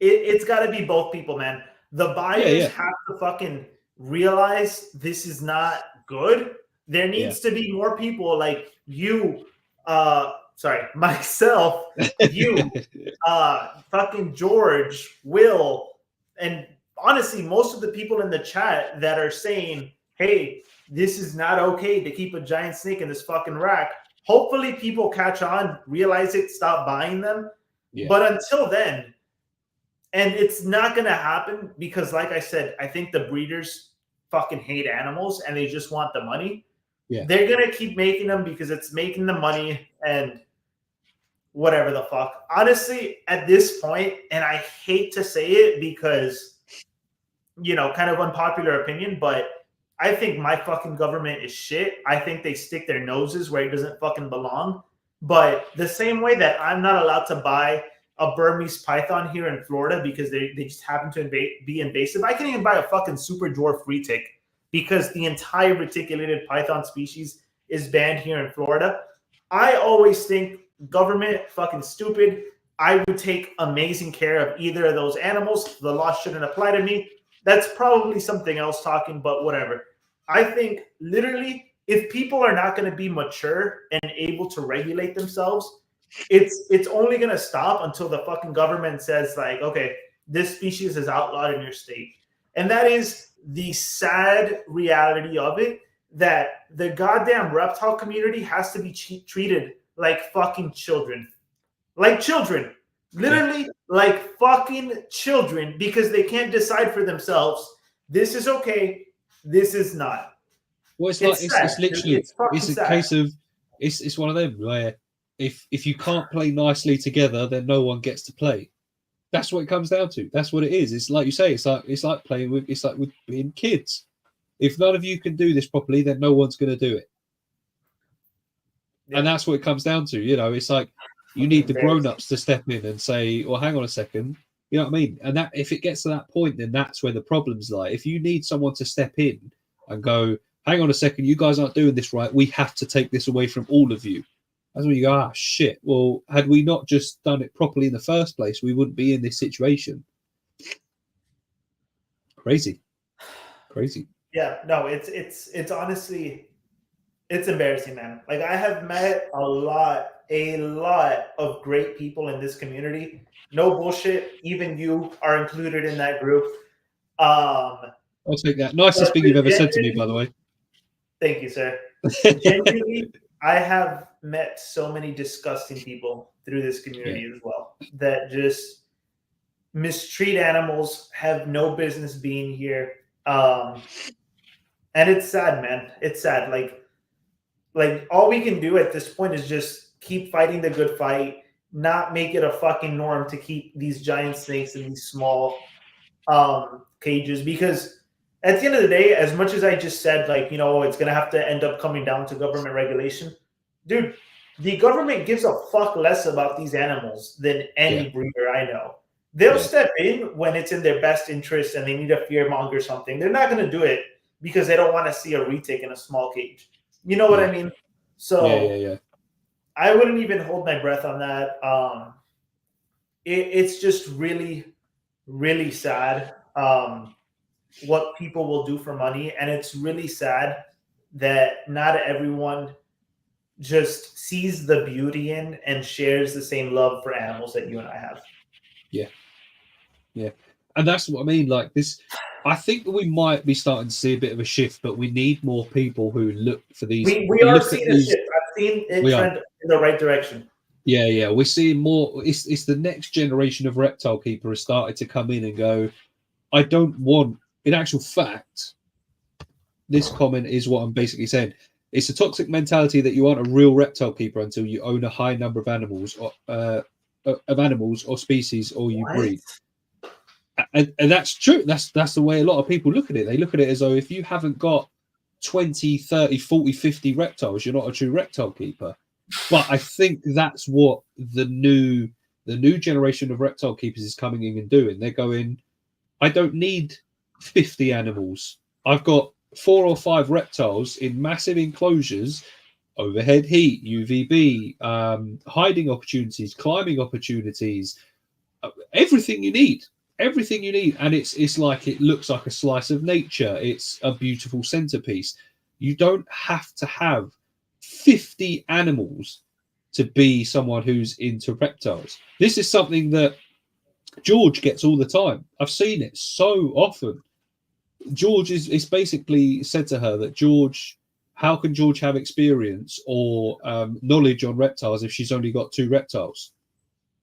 it's got to be both people, man. The buyers have to fucking realize this is not good. There needs to be more people like you, myself, you, fucking George, Will, and honestly, most of the people in the chat that are saying, hey, this is not okay to keep a giant snake in this fucking rack. Hopefully people catch on, realize it, stop buying them. Yeah. But until then, and it's not going to happen because, like I said, I think the breeders fucking hate animals and they just want the money. Yeah. They're going to keep making them because it's making the money and whatever the fuck. Honestly, at this point, and I hate to say it because, kind of unpopular opinion, but I think my fucking government is shit. I think they stick their noses where it doesn't fucking belong. But the same way that I'm not allowed to buy a Burmese python here in Florida because they just happen to be invasive, I can't even buy a fucking super dwarf retic because the entire reticulated python species is banned here in Florida. I always think government fucking stupid. I would take amazing care of either of those animals. The law shouldn't apply to me. That's probably something else talking, but whatever. I think literally if people are not going to be mature and able to regulate themselves, it's only going to stop until the fucking government says like, okay, this species is outlawed in your state. And that is the sad reality of it, that the goddamn reptile community has to be treated like fucking children. Like children. Literally like fucking children, because they can't decide for themselves. This is okay. This is not. Well, it's literally a case of it's one of them where if you can't play nicely together, then no one gets to play. That's what it comes down to. That's what it is. It's like you say. It's like playing with. It's like with being kids. If none of you can do this properly, then no one's going to do it. Yeah. And that's what it comes down to. It's like you need the grown-ups to step in and say, well, hang on a second. You know what I mean? And that if it gets to that point, then that's where the problems lie. If you need someone to step in and go, hang on a second, you guys aren't doing this right. We have to take this away from all of you. That's when you go, shit. Well, had we not just done it properly in the first place, we wouldn't be in this situation. Crazy. Yeah, no, it's honestly, it's embarrassing, man. Like, I have met a lot of great people in this community. No bullshit. Even you are included in that group. I'll take that. Nicest thing you've ever said to me, by the way. Thank you, sir. Genuinely, I have met so many disgusting people through this community as well that just mistreat animals, have no business being here. And it's sad, man. It's sad. Like all we can do at this point is just keep fighting the good fight, not make it a fucking norm to keep these giant snakes in these small cages, because at the end of the day, as much as I just said, like, you know, it's gonna have to end up coming down to government regulation, dude, the government gives a fuck less about these animals than any breeder I know. They'll step in when it's in their best interest and they need a fearmonger something. They're not gonna do it because they don't want to see a retic in a small cage. You know what I mean? So I wouldn't even hold my breath on that. It's just really, really sad what people will do for money. And it's really sad that not everyone just sees the beauty in and shares the same love for animals that you and I have. Yeah. And that's what I mean. Like this, I think that we might be starting to see a bit of a shift, but we need more people who look for these. We are seeing a shift. I've seen it trend in the right direction. Yeah. We're seeing more. It's the next generation of reptile keeper has started to come in and go, I don't want, in actual fact, this comment is what I'm basically saying. It's a toxic mentality that you aren't a real reptile keeper until you own a high number of animals or species, or you breed. And that's true. That's the way a lot of people look at it. They look at it as though if you haven't got 20, 30, 40, 50 reptiles, you're not a true reptile keeper. But I think that's what the new generation of reptile keepers is coming in and doing. They're going, I don't need 50 animals. I've got 4 or 5 reptiles in massive enclosures, overhead heat, UVB, hiding opportunities, climbing opportunities, everything you need. Everything you need, and it's like, it looks like a slice of nature. It's a beautiful centerpiece. You don't have to have 50 animals to be someone who's into reptiles. This is something that George gets all the time. I've seen it so often. George is basically said to her that George, how can George have experience or knowledge on reptiles if she's only got 2 reptiles?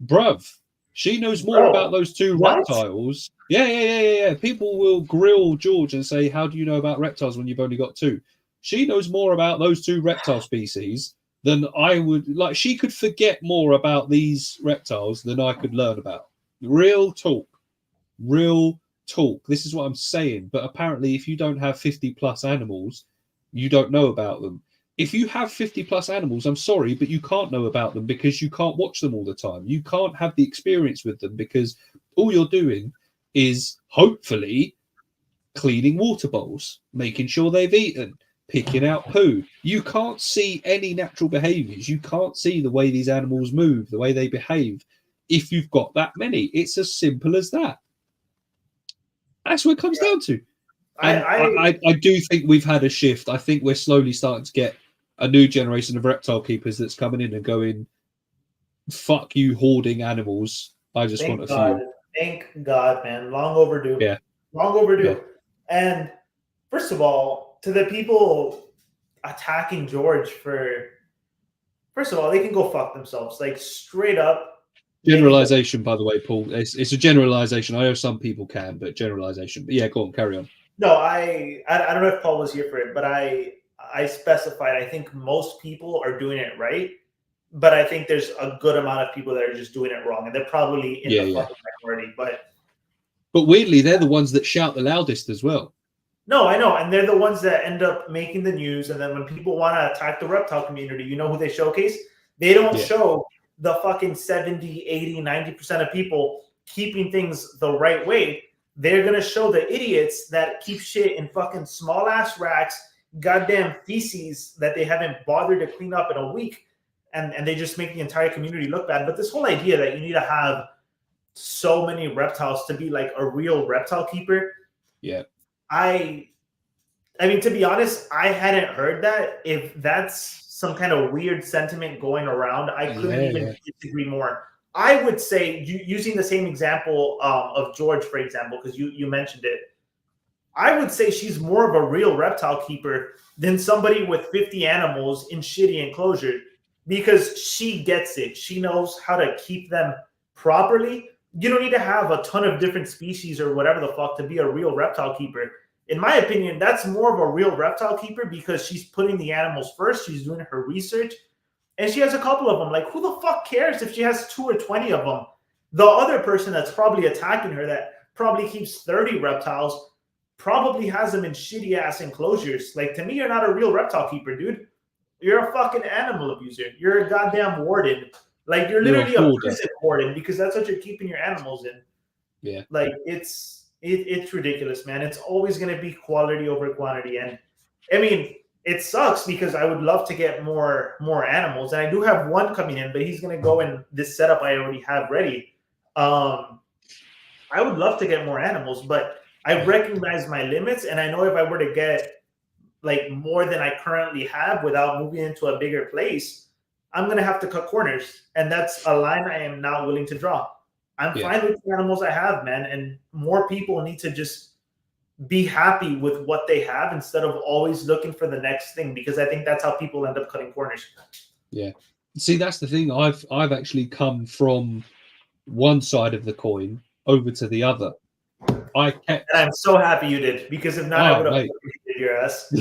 Bruv. She knows more about those 2 reptiles. Yeah. People will grill George and say, how do you know about reptiles when you've only got 2? She knows more about those 2 reptile species than I would. Like, she could forget more about these reptiles than I could learn about. Real talk. This is what I'm saying. But apparently, if you don't have 50 plus animals, you don't know about them. If you have 50 plus animals, I'm sorry, but you can't know about them because you can't watch them all the time. You can't have the experience with them because all you're doing is hopefully cleaning water bowls, making sure they've eaten, picking out poo. You can't see any natural behaviors. You can't see the way these animals move, the way they behave. If you've got that many, it's as simple as that. That's what it comes down to. And I do think we've had a shift. I think we're slowly starting to get a new generation of reptile keepers that's coming in and going, fuck you hoarding animals. I just want a few. Thank God, man. Long overdue. Yeah. Long overdue. Yeah. And first of all, to the people attacking George first of all, they can go fuck themselves. Like, straight up. Generalization, by the way, Paul. It's a generalization. I know some people can, but generalization. But yeah, go on, carry on. No, I don't know if Paul was here for it, but I specified, I think most people are doing it right, but I think there's a good amount of people that are just doing it wrong, and they're probably in the fucking minority. But weirdly, they're the ones that shout the loudest as well. No, I know, and they're the ones that end up making the news, and then when people want to attack the reptile community, you know who they showcase? They don't show the fucking 70, 80, 90% of people keeping things the right way. They're going to show the idiots that keep shit in fucking small ass racks, goddamn feces that they haven't bothered to clean up in a week. And they just make the entire community look bad. But this whole idea that you need to have so many reptiles to be like a real reptile keeper, Yeah. I mean, to be honest, I hadn't heard that. If that's some kind of weird sentiment going around, I couldn't even disagree more. I would say, using the same example of George, for example, because you mentioned it, I would say she's more of a real reptile keeper than somebody with 50 animals in shitty enclosure, because she gets it. She knows how to keep them properly. You don't need to have a ton of different species or whatever the fuck to be a real reptile keeper. In my opinion, that's more of a real reptile keeper because she's putting the animals first. She's doing her research, and she has a couple of them. Like, who the fuck cares if she has 2 or 20 of them? The other person that's probably attacking her, that probably keeps 30 reptiles, probably has them in shitty ass enclosures. Like, to me, you're not a real reptile keeper, dude. You're a fucking animal abuser. You're a goddamn warden. Like, you're literally a prison warden, because that's what you're keeping your animals in. Yeah. Like, it's ridiculous, man. It's always going to be quality over quantity. And I mean, it sucks because I would love to get more animals. And I do have one coming in, but he's going to go in this setup I already have ready. I would love to get more animals, but I recognize my limits. And I know if I were to get like more than I currently have without moving into a bigger place, I'm going to have to cut corners. And that's a line I am not willing to draw. I'm fine with the animals I have, man. And more people need to just be happy with what they have instead of always looking for the next thing, because I think that's how people end up cutting corners. Yeah. See, that's the thing. I've actually come from one side of the coin over to the other. And I'm so happy you did, because if not, I would have hit your ass.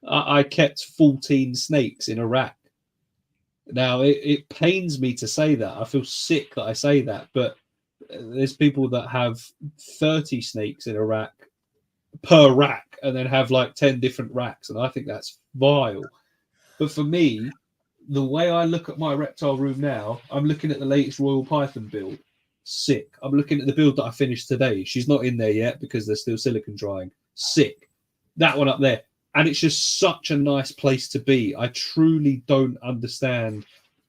I kept 14 snakes in a rack. Now, it pains me to say that. I feel sick that I say that, but there's people that have 30 snakes in a rack per rack and then have like 10 different racks, and I think that's vile. But for me, the way I look at my reptile room now, I'm looking at the latest Royal Python build. Sick. I'm looking at the build that I finished today. She's not in there yet because they're still silicon drying. Sick. That one up there. And it's just such a nice place to be. I truly don't understand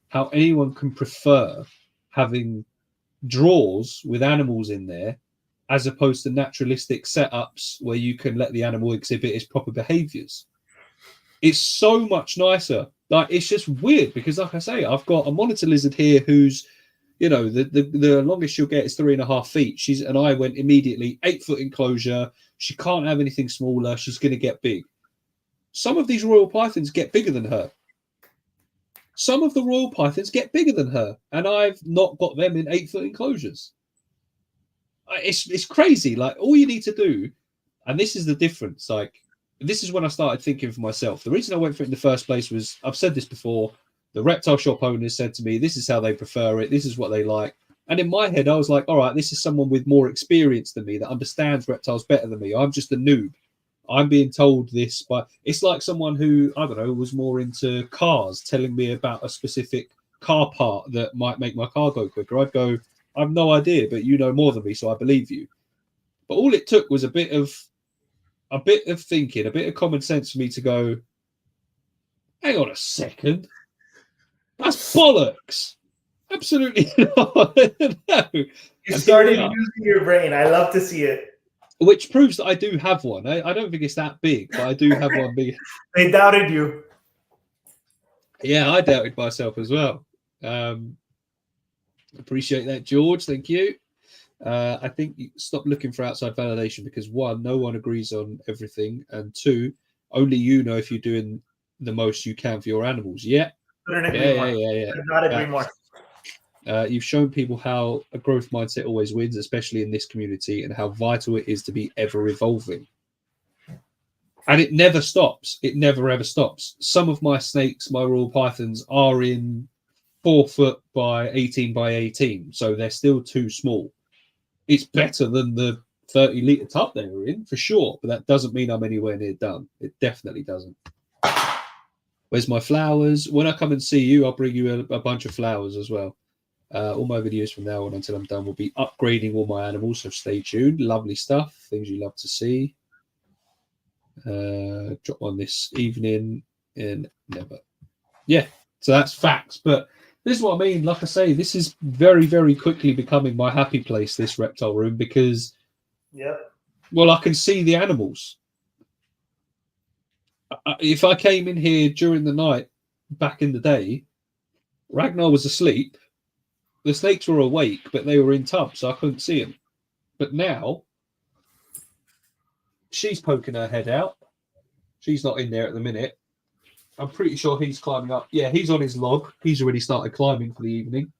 how anyone can prefer having drawers with animals in there as opposed to naturalistic setups where you can let the animal exhibit its proper behaviors. It's so much nicer. Like, it's just weird because, like I say, I've got a monitor lizard here who's, you know, the longest she'll get is 3.5 feet. And I went immediately 8-foot enclosure. She can't have anything smaller. She's going to get big. Some of these Royal Pythons get bigger than her. Some of the Royal Pythons get bigger than her, and I've not got them in 8-foot enclosures. It's crazy. Like, all you need to do, and this is the difference. Like, this is when I started thinking for myself. The reason I went for it in the first place was, I've said this before, the reptile shop owners said to me, this is how they prefer it. This is what they like. And in my head, I was like, all right, this is someone with more experience than me that understands reptiles better than me. I'm just a noob. I'm being told this, but it's like someone who, I don't know, was more into cars telling me about a specific car part that might make my car go quicker. I'd go, I have no idea, but you know more than me, so I believe you. But all it took was a bit of thinking, a bit of common sense for me to go, hang on a second. That's bollocks. Absolutely not. No. You started using your brain. I love to see it. Which proves that I do have one. I don't think it's that big, but I do have one big. They doubted you. Yeah, I doubted myself as well. Appreciate that, George. Thank you. I think you stop looking for outside validation because, one, no one agrees on everything, and two, only you know if you're doing the most you can for your animals. Yeah. Yeah. Not agree more. You've shown people how a growth mindset always wins, especially in this community, and how vital it is to be ever evolving. And it never stops. It never, ever stops. Some of my snakes, my Royal Pythons, are in 4 foot by 18 by 18. So they're still too small. It's better than the 30-litre tub they were in, for sure. But that doesn't mean I'm anywhere near done. It definitely doesn't. Where's my flowers? When I come and see you, I'll bring you a bunch of flowers as well. All my videos from now on until I'm done will be upgrading all my animals, so stay tuned. Lovely stuff, things you love to see. Drop one this evening and never. Yeah, so that's facts. But this is what I mean. Like I say, this is very, very quickly becoming my happy place, this reptile room, because Well, I can see the animals. If I came in here during the night back in the day, Ragnar was asleep. The snakes were awake, but they were in tubs, so I couldn't see them. But now she's poking her head out. She's not in there at the minute. I'm pretty sure he's climbing up. Yeah, he's on his log. He's already started climbing for the evening.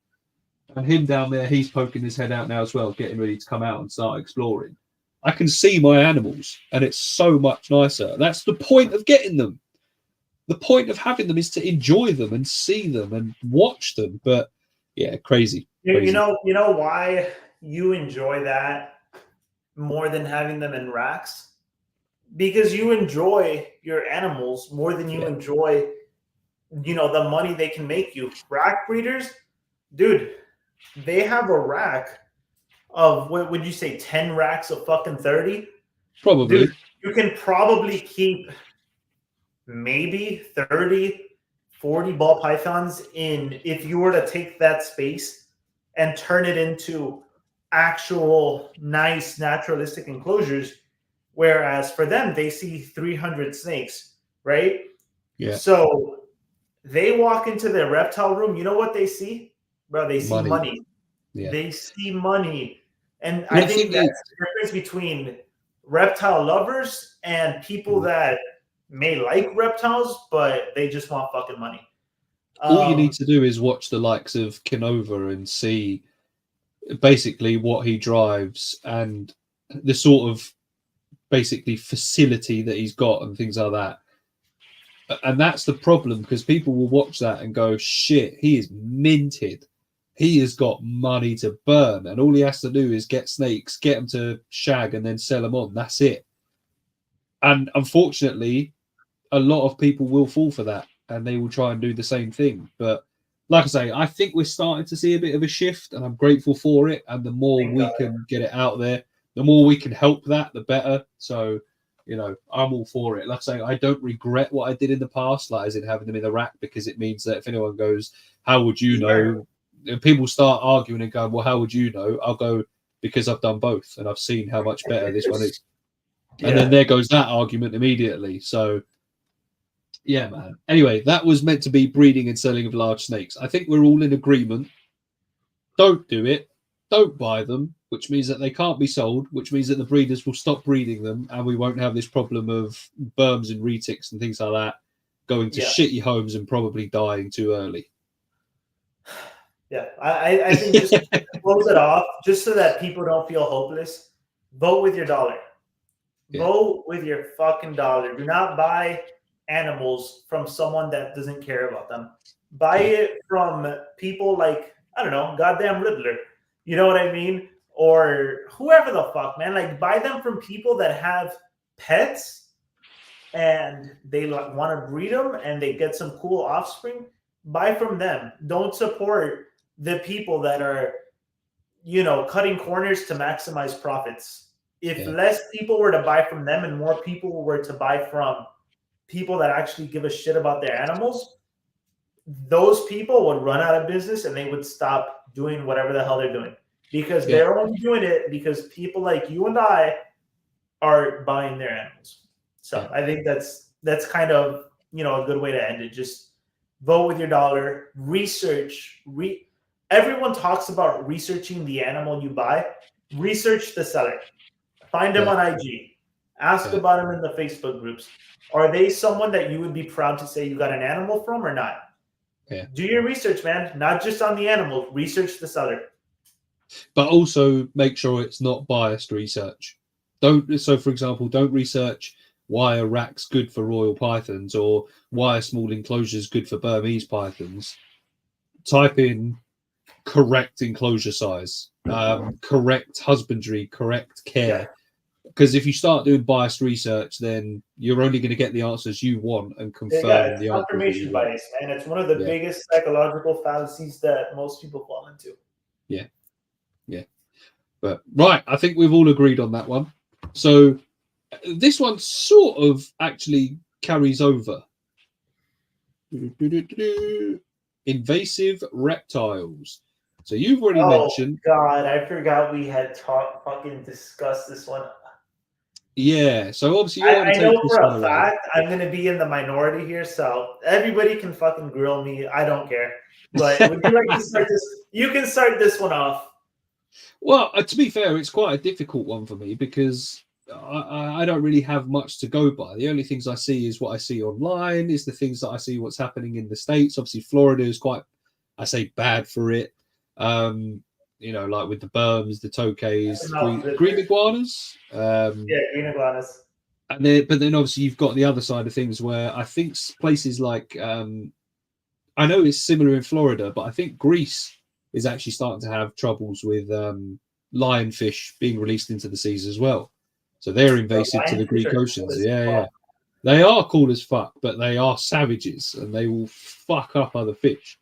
And him down there, he's poking his head out now as well, getting ready to come out and start exploring. I can see my animals, and it's so much nicer. That's the point of getting them. The point of having them is to enjoy them and see them and watch them. But yeah, crazy. You know why you enjoy that more than having them in racks? Because you enjoy your animals more than you enjoy, the money they can make you. Rack breeders, dude, they have a rack of, what would you say, 10 racks of fucking 30? Probably. Dude, you can probably keep maybe 30, 40 ball pythons in, if you were to take that space and turn it into actual nice naturalistic enclosures. Whereas for them, they see 300 snakes, right? Yeah. So they walk into the reptile room. You know what they see? Bro, they see money. Yeah. They see money. And I think that's the difference between reptile lovers and people that may like reptiles, but they just want fucking money. All you need to do is watch the likes of Canova and see basically what he drives and the sort of basically facility that he's got and things like that. And that's the problem, because people will watch that and go, shit, he is minted. He has got money to burn, and all he has to do is get snakes, get them to shag, and then sell them on. That's it. And unfortunately, a lot of people will fall for that, and they will try and do the same thing. But like I say, I think we're starting to see a bit of a shift, and I'm grateful for it. And the more we can get it out there, the more we can help that, the better. So, I'm all for it. Like I say, I don't regret what I did in the past, like as in having them in the rack, because it means that if anyone goes, how would you know? And people start arguing and going, well, how would you know? I'll go, because I've done both and I've seen how much better this one is. And then there goes that argument immediately. So, yeah, man. Anyway, that was meant to be breeding and selling of large snakes. I think we're all in agreement. Don't do it. Don't buy them, which means that they can't be sold, which means that the breeders will stop breeding them, and we won't have this problem of berms and retics and things like that going to shitty homes and probably dying too early. Yeah, I think just to close it off, just so that people don't feel hopeless, vote with your dollar. Vote with your fucking dollar. Do not buy animals from someone that doesn't care about them. Buy it from people like, I don't know, goddamn Riddler. You know what I mean? Or whoever the fuck, man. Like, buy them from people that have pets and they want to breed them and they get some cool offspring. Buy from them. Don't support the people that are, cutting corners to maximize profits. If less people were to buy from them and more people were to buy from people that actually give a shit about their animals, those people would run out of business and they would stop doing whatever the hell they're doing, because they're only doing it because people like you and I are buying their animals. So I think that's kind of, a good way to end it. Just vote with your dollar, research. Everyone talks about researching the animal you buy. Research the seller. Find them on IG. Ask about them in the Facebook groups. Are they someone that you would be proud to say you got an animal from or not? Yeah. Do your research, man. Not just on the animal. Research the seller. But also make sure it's not biased research. So, for example, don't research why a rack's good for royal pythons or why a small enclosure is good for Burmese pythons. Type in correct enclosure size, correct husbandry, correct care. Because if you start doing biased research, then you're only going to get the answers you want and confirm the confirmation bias, and it's one of the biggest psychological fallacies that most people fall into. Yeah. But right, I think we've all agreed on that one. So this one sort of actually carries over. Invasive reptiles. So you've already mentioned. God, I forgot we had fucking discussed this one. Yeah, so obviously you want I to take know this for one a away. fact I'm going to be in the minority here, so everybody can fucking grill me. I don't care. But would you like to start this? You can start this one off. Well, to be fair, it's quite a difficult one for me because I don't really have much to go by. The only things I see is what I see online, is the things that I see what's happening in the States. Obviously, Florida is quite, I say, bad for it. Like with the berms, the tokays, green iguanas. Yeah, green iguanas. But then obviously you've got the other side of things where I think places like, I know it's similar in Florida, but I think Greece is actually starting to have troubles with lionfish being released into the seas as well. So they're invasive to the Greek oceans. Yeah. They are cool as fuck, but they are savages and they will fuck up other fish.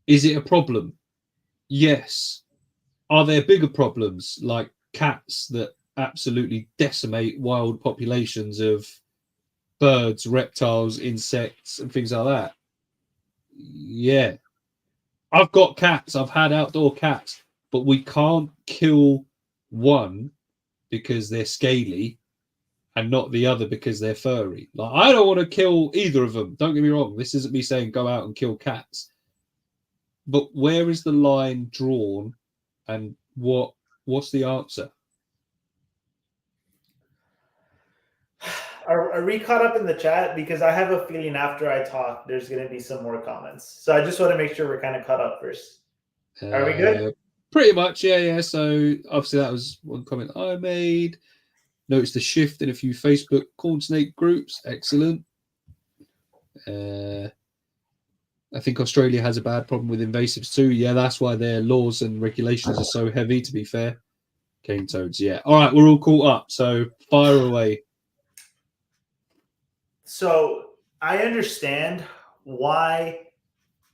Is it a problem? Yes. Are there bigger problems like cats that absolutely decimate wild populations of birds, reptiles, insects, and things like that? Yeah. I've got cats. I've had outdoor cats, but we can't kill one because they're scaly and not the other because they're furry. Like, I don't want to kill either of them. Don't get me wrong. This isn't me saying go out and kill cats. But where is the line drawn, and what's the answer? Are we caught up in the chat? Because I have a feeling after I talk, there's going to be some more comments. So I just want to make sure we're kind of caught up first. Are we good? Pretty much, yeah. So obviously that was one comment I made. Noticed the shift in a few Facebook corn snake groups. Excellent. I think Australia has a bad problem with invasives too. Yeah, that's why their laws and regulations are so heavy, to be fair. Cane toads, yeah. All right, we're all caught up. So fire away. So I understand why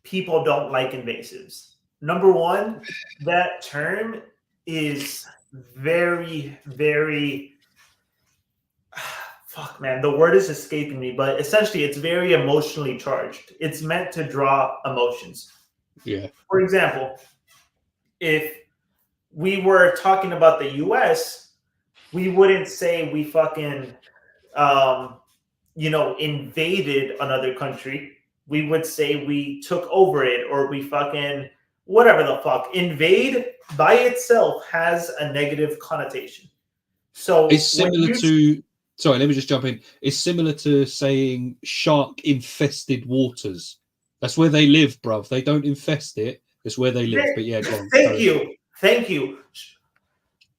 people don't like invasives. Number one, that term is very, very fuck, man. The word is escaping me, but essentially it's very emotionally charged. It's meant to draw emotions. Yeah. For example, if we were talking about the US, we wouldn't say we fucking invaded another country. We would say we took over it, or we fucking whatever the fuck. Invade by itself has a negative connotation. So it's similar to, sorry, let me just jump in. It's similar to saying shark infested waters. That's where they live, bruv. They don't infest it. It's where they live. But yeah, go on. Thank you.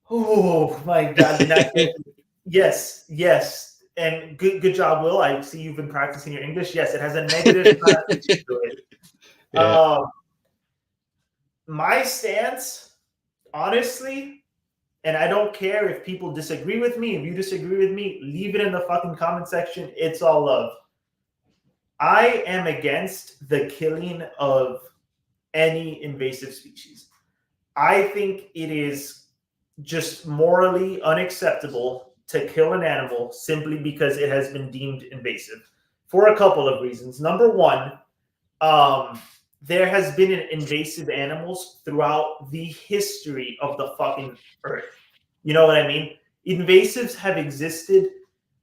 Oh my God. Yes. And good job, Will. I see you've been practicing your English. Yes, it has a negative connotation to it. Yeah. My stance, honestly, and I don't care if people disagree with me. If you disagree with me, leave it in the fucking comment section. It's all love. I am against the killing of any invasive species. I think it is just morally unacceptable to kill an animal simply because it has been deemed invasive for a couple of reasons. Number one, there has been invasive animals throughout the history of the fucking earth. You know what I mean? Invasives have existed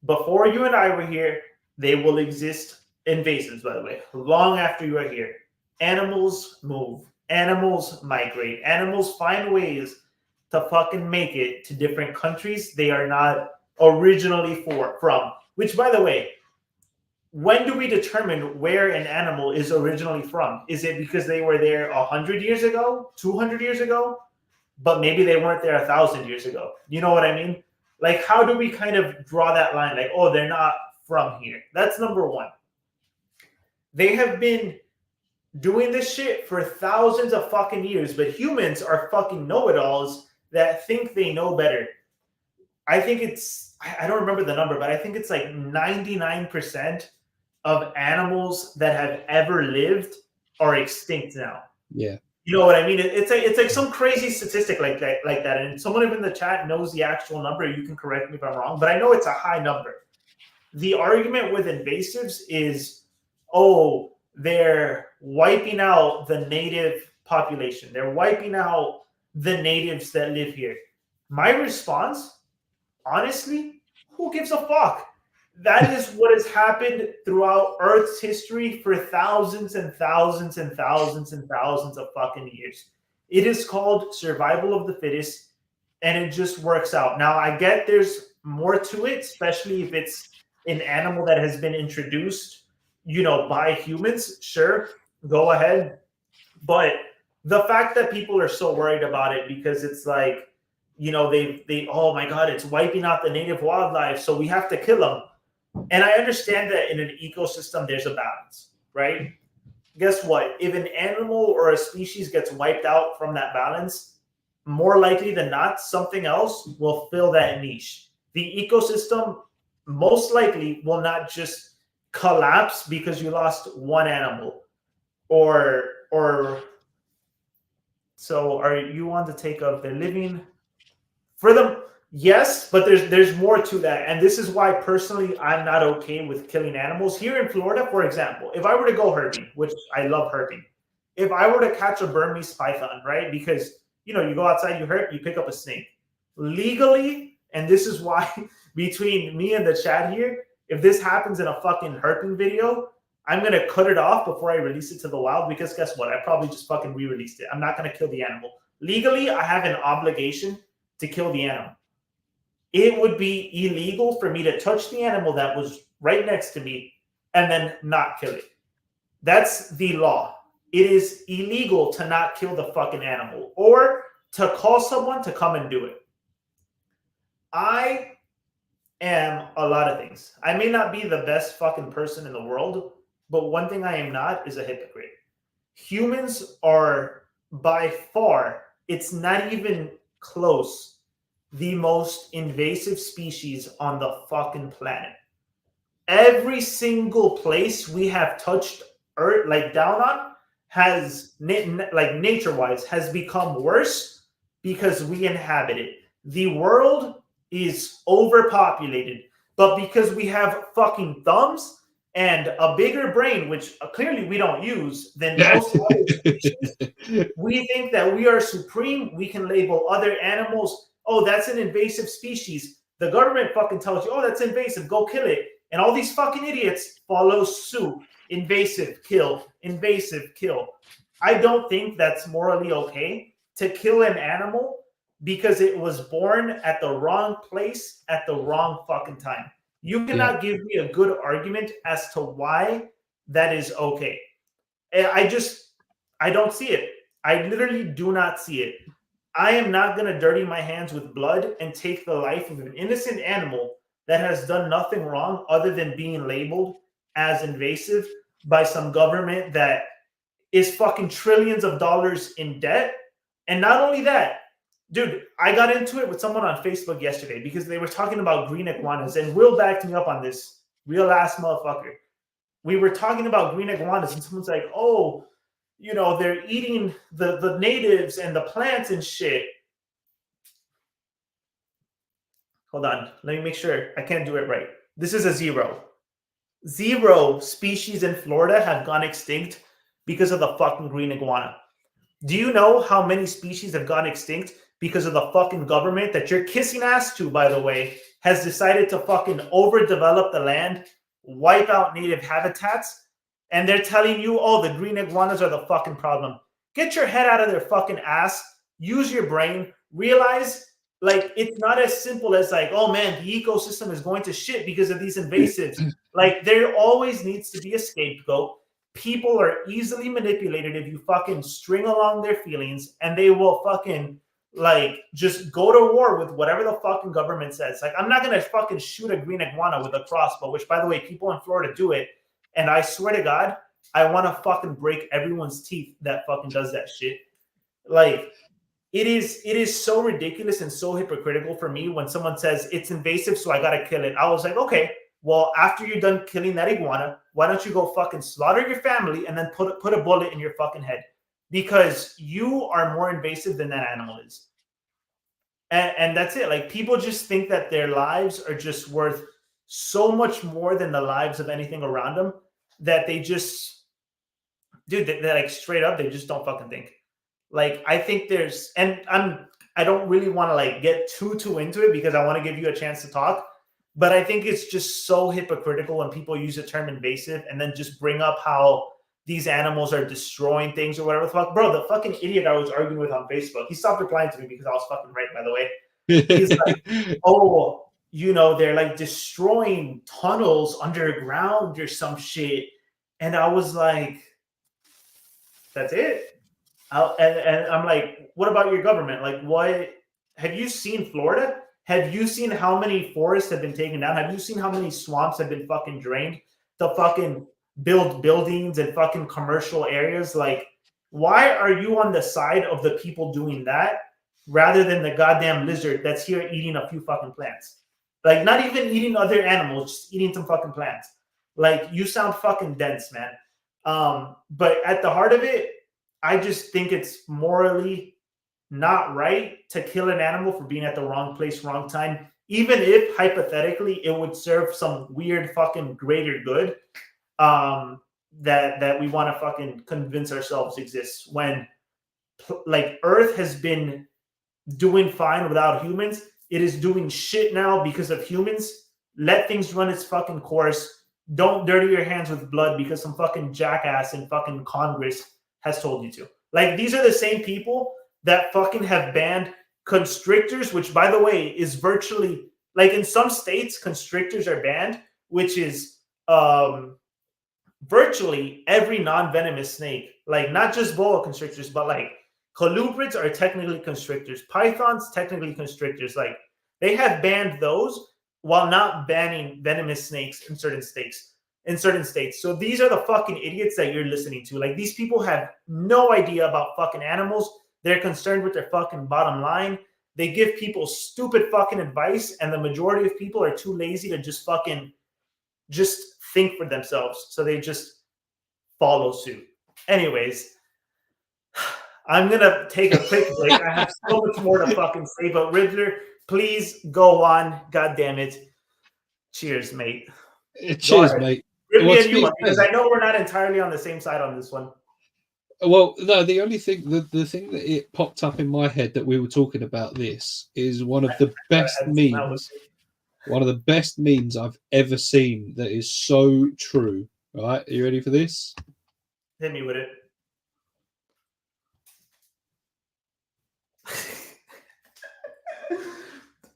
before you and I were here. They will exist, invasives, by the way, long after you are here. Animals move. Animals migrate. Animals find ways to fucking make it to different countries they are not originally from. Which, by the way, when do we determine where an animal is originally from? Is it because they were there 100 years ago, 200 years ago, but maybe they weren't there 1,000 years ago? You know what I mean? Like, how do we kind of draw that line? Like, oh, they're not from here. That's number one. They have been doing this shit for thousands of fucking years, but humans are fucking know-it-alls that think they know better. I think I don't remember the number, but I think it's like 99% of animals that have ever lived are extinct now. Yeah. You know what I mean? It's like some crazy statistic like that. And someone in the chat knows the actual number. You can correct me if I'm wrong, but I know it's a high number. The argument with invasives is, oh, they're wiping out the native population. They're wiping out the natives that live here. My response, honestly, who gives a fuck? That is what has happened throughout Earth's history for thousands and thousands and thousands and thousands of fucking years. It is called survival of the fittest, and it just works out. Now, I get there's more to it, especially if it's an animal that has been introduced, by humans. Sure, go ahead. But the fact that people are so worried about it because it's like, they oh my god, it's wiping out the native wildlife, so we have to kill them. And I understand that in an ecosystem there's a balance, right? Guess what? If an animal or a species gets wiped out from that balance, more likely than not, something else will fill that niche. The ecosystem most likely will not just collapse because you lost one animal, or so are you on the take of they're living for them? Yes, but there's more to that. And this is why personally I'm not okay with killing animals. Here in Florida, for example, if I were to go herping, which I love herping, if I were to catch a Burmese python, right? Because you go outside, you herp, you pick up a snake. Legally, and this is why between me and the chat here, if this happens in a fucking herping video, I'm gonna cut it off before I release it to the wild, because guess what? I probably just fucking re-released it. I'm not gonna kill the animal. Legally, I have an obligation to kill the animal. It would be illegal for me to touch the animal that was right next to me and then not kill it. That's the law. It is illegal to not kill the fucking animal or to call someone to come and do it. I am a lot of things. I may not be the best fucking person in the world, but one thing I am not is a hypocrite. Humans are by far, it's not even close, the most invasive species on the fucking planet. Every single place we have touched Earth, like down on, has, like nature-wise, has become worse because we inhabit it. The world is overpopulated, but because we have fucking thumbs and a bigger brain, which clearly we don't use than most other species, we think that we are supreme. We can label other animals, oh, that's an invasive species. The government fucking tells you, oh, that's invasive, go kill it. And all these fucking idiots follow suit. Invasive, kill. Invasive, kill. I don't think that's morally okay to kill an animal because it was born at the wrong place at the wrong fucking time. You cannot give me a good argument as to why that is okay. I don't see it. I literally do not see it. I am not going to dirty my hands with blood and take the life of an innocent animal that has done nothing wrong other than being labeled as invasive by some government that is fucking trillions of dollars in debt. And not only that, dude, I got into it with someone on Facebook yesterday because they were talking about green iguanas, and Will backed me up on this, real ass motherfucker. We were talking about green iguanas, and someone's like, oh, they're eating the natives and the plants and shit. Hold on. Let me make sure. I can't do it right. This is a 0. 0 species in Florida have gone extinct because of the fucking green iguana. Do you know how many species have gone extinct because of the fucking government that you're kissing ass to, by the way, has decided to fucking overdevelop the land, wipe out native habitats, and they're telling you, oh, the green iguanas are the fucking problem. Get your head out of their fucking ass. Use your brain. Realize, like, it's not as simple as like, oh man, the ecosystem is going to shit because of these invasives. Like, there always needs to be a scapegoat. People are easily manipulated if you fucking string along their feelings, and they will fucking like just go to war with whatever the fucking government says. Like, I'm not gonna fucking shoot a green iguana with a crossbow, which, by the way, people in Florida do it. And I swear to God, I want to fucking break everyone's teeth that fucking does that shit. Like, it is so ridiculous and so hypocritical for me when someone says it's invasive, so I gotta kill it. I was like, okay, well, after you're done killing that iguana, why don't you go fucking slaughter your family and then put a bullet in your fucking head? Because you are more invasive than that animal is. And that's it. Like, people just think that their lives are just worth so much more than the lives of anything around them that they just, dude, they're like straight up, they just don't fucking think. Like, I think there's, and I'm I don't really want to like get too into it because I want to give you a chance to talk. But I think it's just so hypocritical when people use the term invasive and then just bring up how these animals are destroying things or whatever the fuck. Bro, the fucking idiot I was arguing with on Facebook, he stopped replying to me because I was fucking right, by the way. He's like, oh, you know, they're like destroying tunnels underground or some shit. And I was like, that's it? And I'm like, what about your government? Like, what? Have you seen Florida? Have you seen how many forests have been taken down? Have you seen how many swamps have been fucking drained to fucking build buildings and fucking commercial areas? Like, why are you on the side of the people doing that rather than the goddamn lizard that's here eating a few fucking plants? Like, not even eating other animals, just eating some fucking plants. Like, you sound fucking dense, man. But at the heart of it, I just think it's morally not right to kill an animal for being at the wrong place, wrong time, even if hypothetically it would serve some weird fucking greater good that we want to fucking convince ourselves exists, when like Earth has been doing fine without humans. It is doing shit now because of humans. Let things run its fucking course. Don't dirty your hands with blood because some fucking jackass in fucking Congress has told you to. Like, these are the same people that fucking have banned constrictors, which, by the way, is virtually, like, in some states, constrictors are banned, which is virtually every non-venomous snake. Like, not just boa constrictors, but like colubrids are technically constrictors. Pythons, technically constrictors. Like, they have banned those while not banning venomous snakes in certain states. So these are the fucking idiots that you're listening to. Like, these people have no idea about fucking animals. They're concerned with their fucking bottom line. They give people stupid fucking advice, and the majority of people are too lazy to just think for themselves. So they just follow suit. Anyways, I'm gonna take a quick break. I have so much more to fucking say, but Riddler, please go on. God damn it. Cheers, mate. Cheers, mate. Give me a new one, because I know we're not entirely on the same side on this one. Well, no, the only thing, the thing that it popped up in my head that we were talking about this is one of the best memes. One of the best memes I've ever seen that is so true. Right? Are you ready for this? Hit me with it.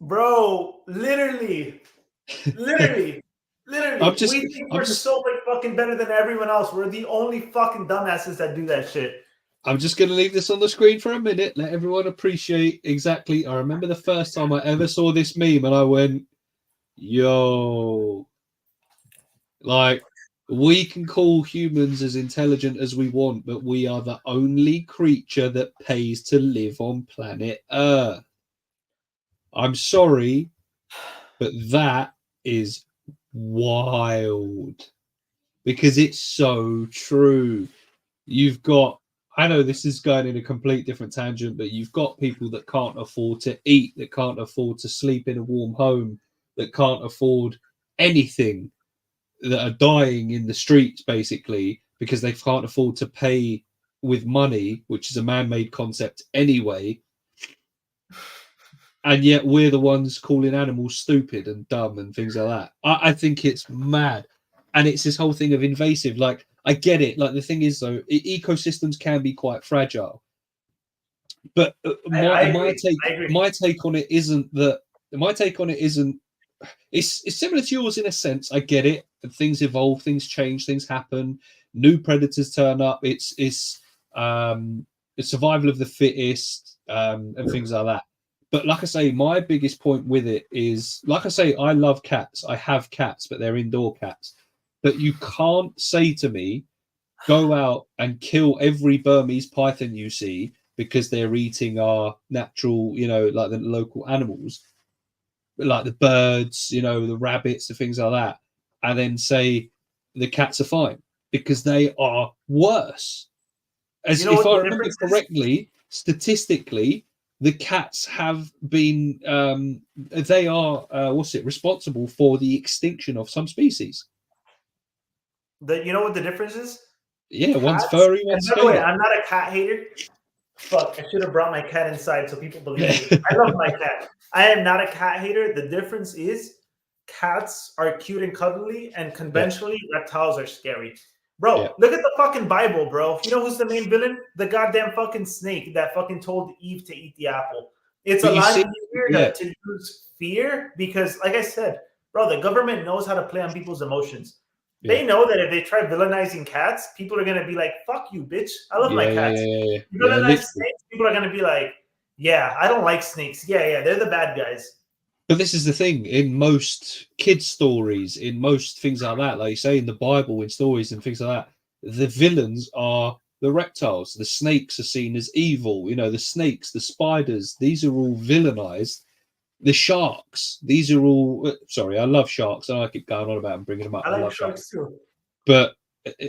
Bro, literally. We think we're so much fucking better than everyone else. We're the only fucking dumbasses that do that shit. I'm just going to leave this on the screen for a minute. Let everyone appreciate exactly. I remember the first time I ever saw this meme and I went, yo, like, we can call humans as intelligent as we want, but we are the only creature that pays to live on planet Earth. I'm sorry, but that is wild, because it's so true. You've got, I know this is going in a complete different tangent, but you've got people that can't afford to eat, that can't afford to sleep in a warm home, that can't afford anything, that are dying in the streets basically because they can't afford to pay with money, which is a man-made concept anyway. And yet we're the ones calling animals stupid and dumb and things like that. I think it's mad. And it's this whole thing of invasive. Like, I get it. Like, the thing is, though, ecosystems can be quite fragile. But my take on it isn't that. My take on it isn't. It's similar to yours in a sense. I get it. Things evolve, things change, things happen. New predators turn up. It's survival of the fittest and things like that. But like I say, my biggest point with it is, like I say, I love cats. I have cats, but they're indoor cats. But you can't say to me, go out and kill every Burmese python you see because they're eating our natural, like the local animals, like the birds, the rabbits, the things like that, and then say the cats are fine, because they are worse. As if I remember correctly, statistically, the cats have been they are responsible for the extinction of some species. You know what the difference is? Yeah, cats, one's furry, one's scaly. By the way, I'm not a cat hater. Fuck, I should have brought my cat inside so people believe me. I love my cat. I am not a cat hater. The difference is cats are cute and cuddly, and conventionally, reptiles are scary. Bro, Yeah. look at the fucking Bible, bro. You know who's the main villain? The goddamn fucking snake that fucking told Eve to eat the apple. It's But a you lot see, easier yeah, to use fear because, like I said, bro, the government knows how to play on people's emotions. yeah, They know that if they try villainizing cats, people are gonna be like, "Fuck you, bitch! I love my yeah, yeah, cats." yeah, yeah, You yeah, villainize literally. snakes, people are gonna be like, "Yeah, I don't like snakes. Yeah, yeah, they're the bad guys." But this is the thing in most kids' stories, in most things like that, like you say in the Bible, in stories and things like that, the villains are the reptiles. The snakes are seen as evil. You know, the snakes, the spiders, these are all villainized. The sharks, these are all. Sorry, I love sharks. I keep going on about and bringing them up. I I like love sharks. sharks too. But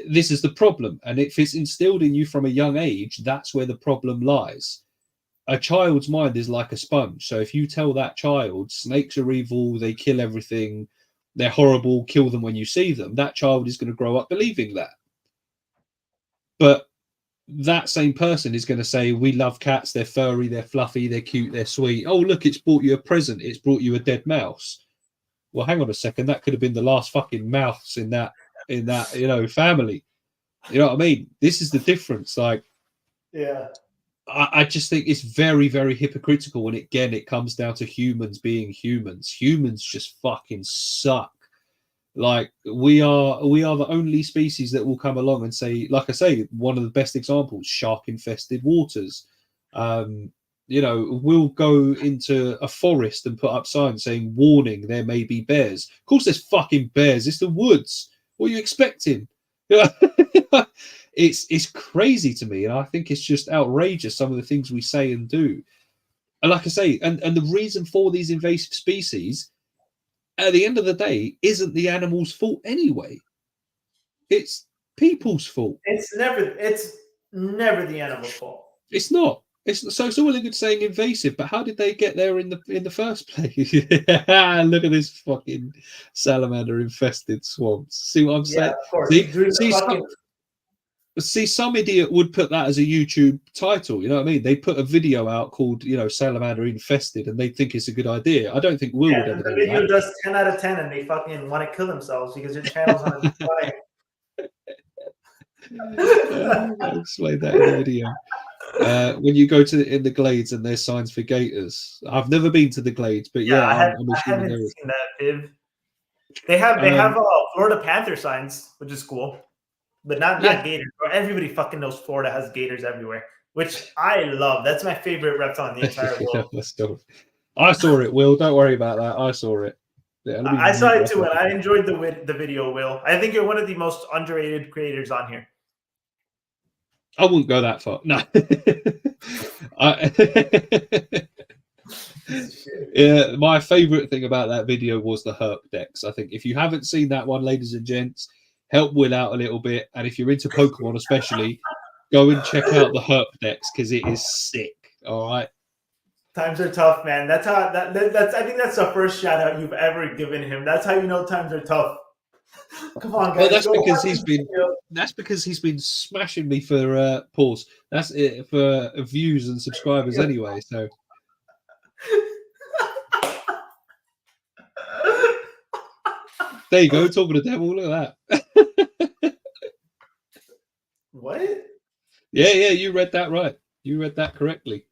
this is the problem. And if it's instilled in you from a young age, that's where the problem lies. A child's mind is like a sponge. So if you tell that child snakes are evil, they kill everything, they're horrible, kill them when you see them, that child is going to grow up believing that. But that same person is going to say, we love cats, they're furry, they're fluffy, they're cute, they're sweet. Oh, look, it's brought you a present, it's brought you a dead mouse. Well, hang on a second, that could have been the last fucking mouse in that family. You know what I mean? This is the difference. Like, Yeah. I just think it's very, very hypocritical. And again, it comes down to humans being humans. Humans just fucking suck. Like we are the only species that will come along and say, like I say, one of the best examples, shark infested waters. We'll go into a forest and put up signs saying, warning, there may be bears. Of course, there's fucking bears. It's the woods. What are you expecting? It's crazy to me, and I think it's just outrageous some of the things we say and do. And like I say, and the reason for these invasive species, at the end of the day, isn't the animal's fault anyway. It's people's fault. It's never the animal's fault. It's not. It's all a good saying invasive, but how did they get there in the first place? Look at this fucking salamander infested swamps. See what I'm Yeah, saying? of course. See, Doing the see, fucking some idiot would put that as a YouTube title. You know what I mean? They put a video out called, Salamander Infested, and they think it's a good idea. I don't think Will would ever the do video that. does 10 out of 10 and they fucking want to kill themselves because their channel's on a decline. I'll explain that in the video. When you go in the glades and there's signs for gators. I've never been to the glades, but yeah, I'm I assuming haven't there is. seen that, Viv. They have Florida Panther signs, which is cool, but not Yeah. gators. Everybody fucking knows Florida has gators everywhere, which I love. That's my favorite reptile in the entire world. I saw it, Will. Don't worry about that. I saw it. Yeah, I saw it too, and I enjoyed the video, Will. I think you're one of the most underrated creators on here. I wouldn't go that far. No. Yeah, my favorite thing about that video was the herp decks. I think if you haven't seen that one, ladies and gents, help Will out a little bit. And if you're into Pokemon, especially, go and check out the herp decks because it is sick. All right. Times are tough, man. That's how that's. I think that's the first shout out you've ever given him. That's how you know times are tough. Come on, guys. Well, that's because he's been smashing me for pause. That's it for views and subscribers anyway. So there you go, talking to the devil. Look at that. What? Yeah, you read that right. You read that correctly.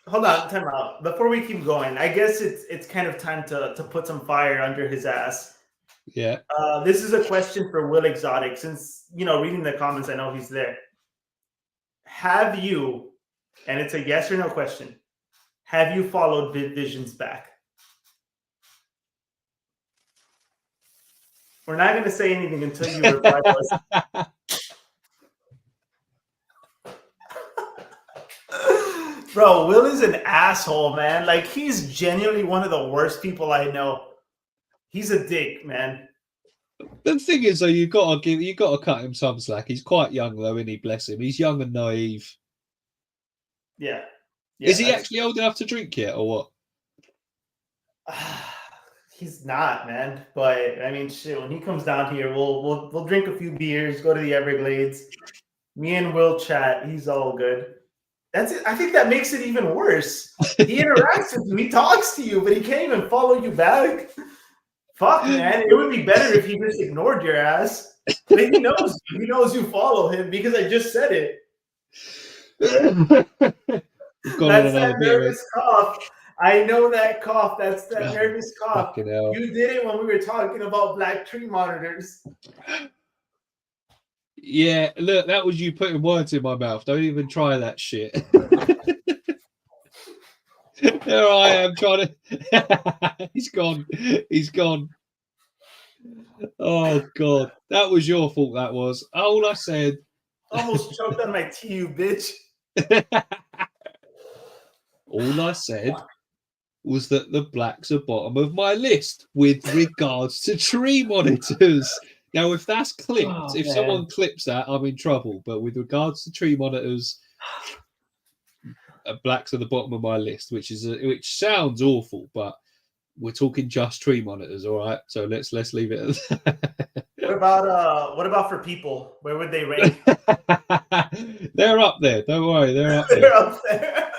Hold on, time out. Before we keep going, I guess it's kind of time to put some fire under his ass. Yeah. This is a question for Will Exotic. Since reading the comments, I know he's there. Have you, and it's a yes or no question, have you followed Visions back? We're not going to say anything until you reply to us. Bro, Will is an asshole, man. Like, he's genuinely one of the worst people I know. He's a dick, man. The thing is, though, you got to cut him some slack. He's quite young, though, isn't he? Bless him. He's young and naive. Yeah. Is he actually old enough to drink yet, or what? He's not, man. But I mean, shit. When he comes down here, we'll drink a few beers, go to the Everglades. Me and Will chat. He's all good. That's it. I think that makes it even worse. He interacts with you. He talks to you, but he can't even follow you back. Fuck, man. It would be better if he just ignored your ass. But he knows you. He knows you follow him because I just said it. We've gone on That's that another bit of it. nervous cough. I know that cough. That's that Oh, nervous cough. fucking hell. You did it when we were talking about black tree monitors. Yeah, look, that was you putting words in my mouth. Don't even try that shit. There I am trying to. He's gone. He's gone. Oh God, that was your fault. That was all I said. Almost choked on my tea, you bitch. All I said was that the blacks are bottom of my list with regards to tree monitors. Now, if that's clipped, if someone clips that, I'm in trouble. But with regards to tree monitors, blacks are the bottom of my list, which sounds awful, but we're talking just tree monitors, all right? So let's leave it at that. What about for people? Where would they rank? They're up there. Don't worry, they're up there. They're up there.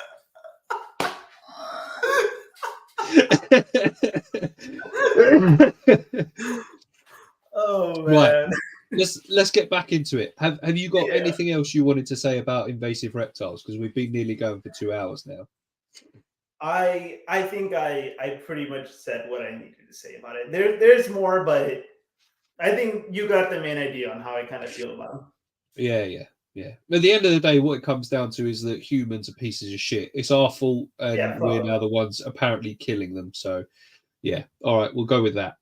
Oh man. Right. Let's get back into it. Have you got anything else you wanted to say about invasive reptiles? Because we've been nearly going for 2 hours now. I think I pretty much said what I needed to say about it. There's more, but I think you got the main idea on how I kind of feel about them. Yeah. At the end of the day, what it comes down to is that humans are pieces of shit. It's our fault, and we're now the ones apparently killing them. So, yeah. All right, we'll go with that.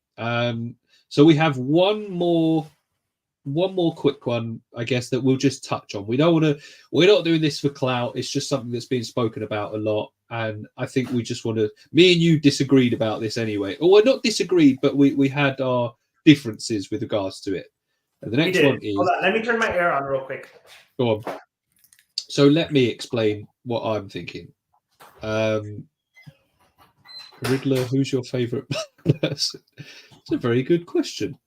So we have one more quick one, I guess, that we'll just touch on. We're not doing this for clout. It's just something that's been spoken about a lot. And I think we just want to, me and you disagreed about this anyway. Or we're not disagreed, but we had our differences with regards to it. And the next one is... Hold on, let me turn my air on real quick. Go on. So let me explain what I'm thinking. Riddler, who's your favourite person? It's a very good question.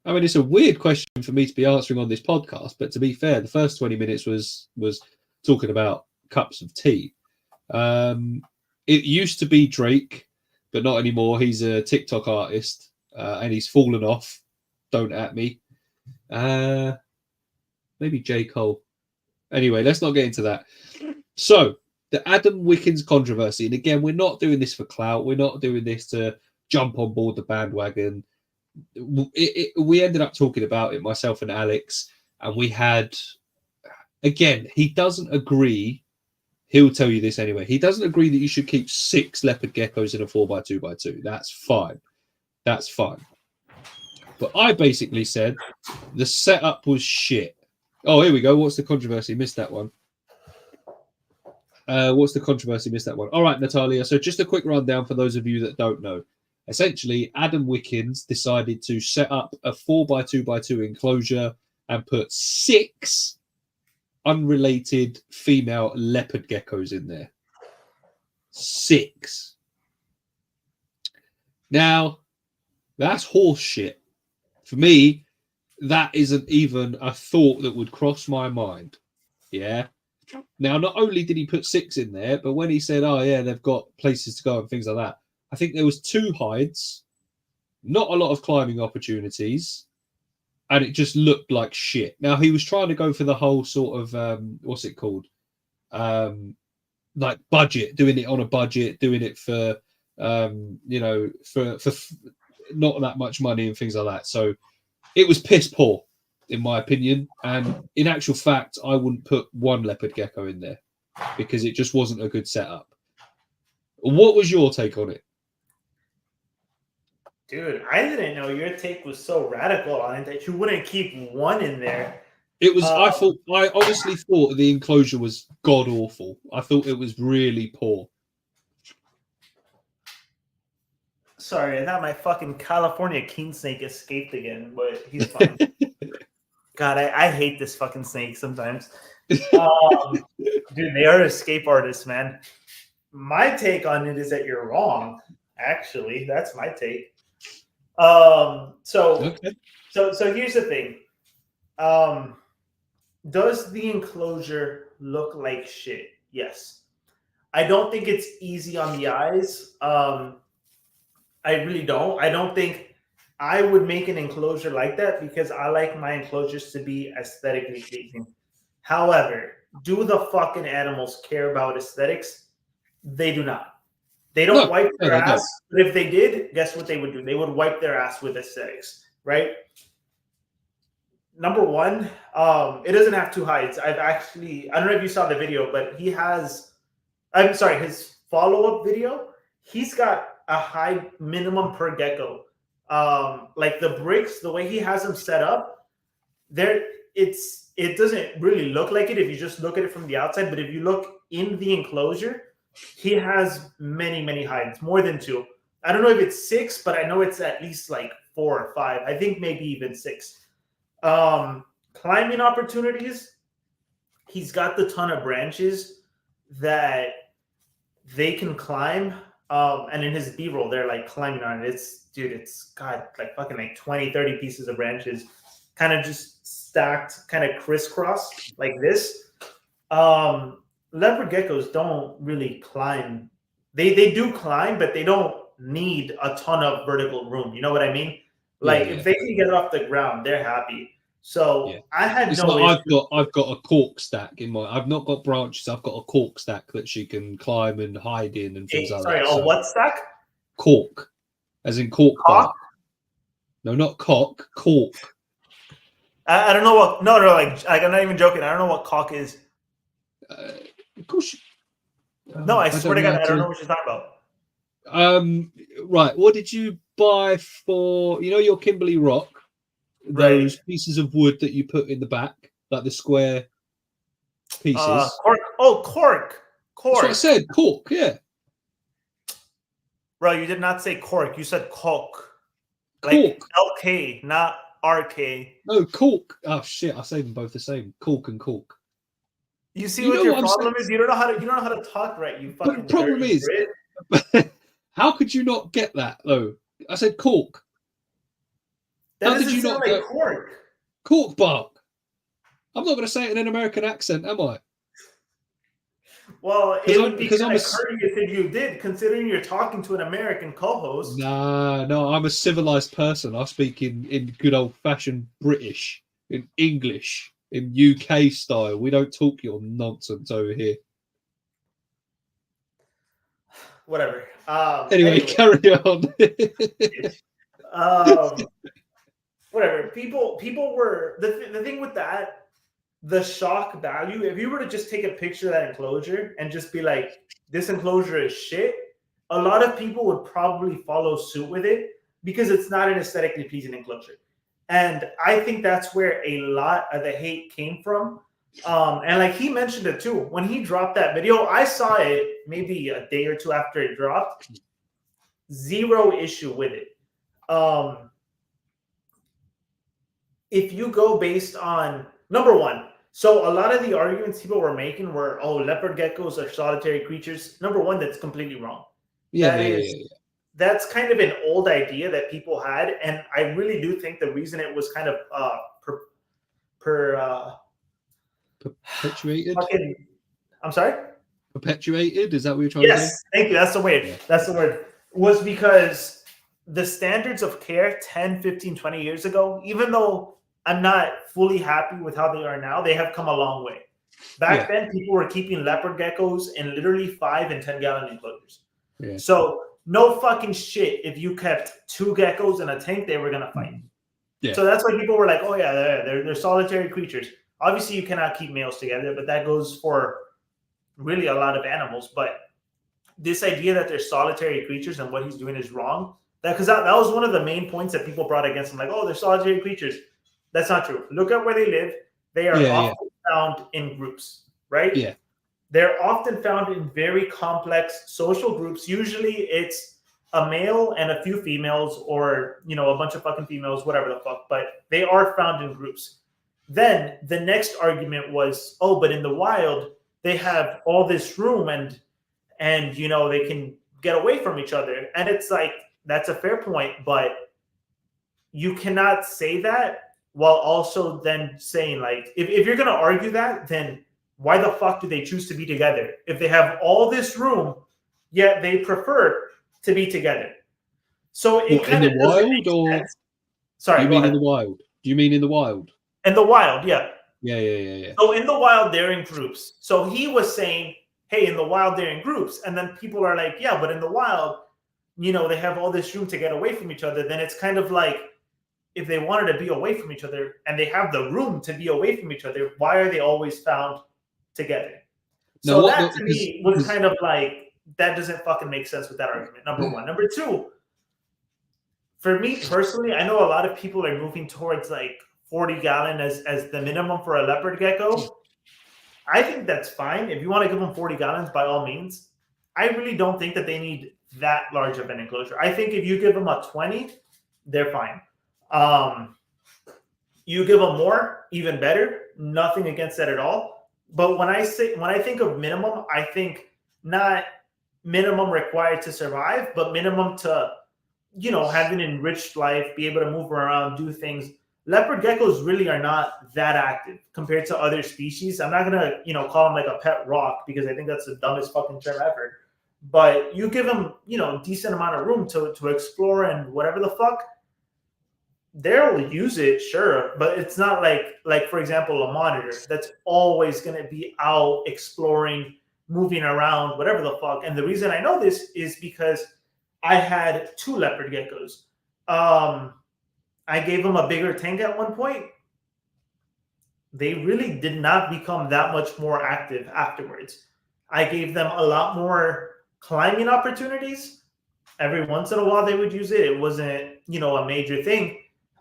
I mean, it's a weird question for me to be answering on this podcast, but to be fair, the first 20 minutes was talking about cups of tea. It used to be Drake, but not anymore. He's a TikTok artist, and he's fallen off. Don't at me. Maybe J. Cole. Anyway, let's not get into that. So, the Adam Wickens controversy, and again, we're not doing this for clout. We're not doing this to jump on board the bandwagon. We ended up talking about it, myself and Alex, and we had, again, he doesn't agree. He'll tell you this anyway. He doesn't agree that you should keep 6 leopard geckos in a 4x2x2. That's fine. That's fine. But I basically said the setup was shit. Oh, here we go. What's the controversy? Missed that one. What's the controversy? Missed that one. All right, Natalia. So just a quick rundown for those of you that don't know. Essentially, Adam Wickens decided to set up a 4x2x2 enclosure and put 6 unrelated female leopard geckos in there. 6. Now, that's horse shit. For me, that isn't even a thought that would cross my mind. Yeah. Now, not only did he put 6 in there, but when he said, oh, yeah, they've got places to go and things like that, I think there was 2 hides, not a lot of climbing opportunities, and it just looked like shit. Now, he was trying to go for the whole sort of, what's it called? Like budget, doing it on a budget, doing it for, for not that much money and things like that. So it was piss poor, in my opinion. And in actual fact, I wouldn't put 1 leopard gecko in there because it just wasn't a good setup. What was your take on it? Dude, I didn't know your take was so radical on it that you wouldn't keep 1 in there. It was. I honestly thought the enclosure was god awful. I thought it was really poor. Sorry, I thought my fucking California king snake escaped again, but he's fine. God, I hate this fucking snake sometimes. Dude, they are escape artists, man. My take on it is that you're wrong. Actually, that's my take. So here's the thing. Does the enclosure look like shit? Yes. I don't think it's easy on the eyes. I really don't. I don't think I would make an enclosure like that because I like my enclosures to be aesthetically pleasing. However, do the fucking animals care about aesthetics? They do not. They don't No, wipe no, their they don't. ass. But if they did, guess what they would do? They would wipe their ass with aesthetics, right? Number one, it doesn't have two heights. I don't know if you saw the video, but I'm sorry, his follow-up video, he's got a high minimum per gecko. Like the bricks, the way he has them set up, it doesn't really look like it if you just look at it from the outside, but if you look in the enclosure, he has many, many hides, more than two. I don't know if it's six, but I know it's at least like 4 or 5. I think maybe even 6. Climbing opportunities, he's got the ton of branches that they can climb. And in his B-roll, they're like climbing on it. It's got like fucking like 20, 30 pieces of branches, kind of just stacked, kind of crisscross like this. Leopard geckos don't really climb. They do climb, but they don't need a ton of vertical room. You know what I mean? Like if they can get it off the ground, they're happy. So I had it's no like issue. I've got a cork stack in my. I've not got branches. I've got a cork stack that she can climb and hide in and things like that. Sorry, what stack? Cork, as in cork bark. No, not cock. Cork. I don't know what. No, like I'm not even joking. I don't know what cock is. Of course. No, I swear to God, I don't know what you're talking about. Right. What did you buy for? You know your Kimberley Rock. Those pieces of wood that you put in the back, like the square pieces. Cork. Oh, cork. That's what I said. Cork. Yeah. Bro, you did not say cork. You said cork. Cork. Like LK, not RK. No, cork. Oh shit! I say them both the same. Cork and cork. You see what your problem is? You don't know how to talk right. You fucking. But the problem is, how could you not get that though? I said cork. That doesn't sound like cork. Cork bark. I'm not going to say it in an American accent, am I? Well, it would be kind of courteous if you did, considering you're talking to an American co-host. No, I'm a civilized person. I speak in good old-fashioned British, in English, in UK style. We don't talk your nonsense over here. Whatever. Anyway, carry on. Whatever. People were the thing with that, the shock value. If you were to just take a picture of that enclosure and just be like, "This enclosure is shit," a lot of people would probably follow suit with it because it's not an aesthetically pleasing enclosure. And I think that's where a lot of the hate came from. And like he mentioned it too, when he dropped that video, I saw it maybe a day or two after it dropped. Zero issue with it. If you go based on number one, so a lot of the arguments people were making were, oh, leopard geckos are solitary creatures. Number one, that's completely wrong. That's kind of an old idea that people had, and I really do think the reason it was kind of perpetuated. I'm sorry. Perpetuated? Is that what you're trying to say? Yes, thank you. That's the word. Yeah. That's the word. Was because the standards of care 10, 15, 20 years ago, even though I'm not fully happy with how they are now, they have come a long way. Back then, people were keeping leopard geckos in literally 5 and 10 gallon enclosures. Yeah. So no fucking shit. If you kept 2 geckos in a tank, they were gonna fight. Yeah. So that's why people were like, "Oh yeah, they're solitary creatures." Obviously, you cannot keep males together, but that goes for really a lot of animals. But this idea that they're solitary creatures and what he's doing is wrong. Because that was one of the main points that people brought against him. Like, oh, they're solitary creatures. That's not true. Look at where they live. They are often found in groups, right? Yeah. They're often found in very complex social groups. Usually it's a male and a few females, or, you know, a bunch of fucking females, whatever the fuck. But they are found in groups. Then the next argument was, oh, but in the wild, they have all this room and you know, they can get away from each other. And it's like, that's a fair point, but you cannot say that while also then saying, like, if you're going to argue that, then why the fuck do they choose to be together? If they have all this room, yet they prefer to be together. So it What, in kind of the doesn't wild, make or sense. Sorry, you go mean in ahead. the wild? Do you mean in the wild? In the wild, yeah. Yeah. So in the wild, they're in groups. So he was saying, hey, in the wild, they're in groups. And then people are like, yeah, but in the wild, they have all this room to get away from each other. Then it's kind of like, if they wanted to be away from each other and they have the room to be away from each other, why are they always found together? So that to me was kind of like, that doesn't fucking make sense with that argument, number one. Number two, for me personally, I know a lot of people are moving towards like 40 gallon as the minimum for a leopard gecko. I think that's fine. If you want to give them 40 gallons, by all means. I really don't think that they need that large of an enclosure. I think if you give them a 20, they're fine. You give them more, even better. Nothing against that at all. But when I think of minimum, I think not minimum required to survive, but minimum to, have an enriched life, be able to move around, do things. Leopard geckos really are not that active compared to other species. I'm not gonna, call them like a pet rock, because I think that's the dumbest fucking term ever. But you give them, decent amount of room to explore and whatever the fuck, they'll use it, sure, but it's not like for example, a monitor that's always going to be out exploring, moving around, whatever the fuck. And the reason I know this is because I had 2 leopard geckos. I gave them a bigger tank at one point. They really did not become that much more active afterwards. I gave them a lot more climbing opportunities. Every once in a while they would use it. It wasn't, a major thing.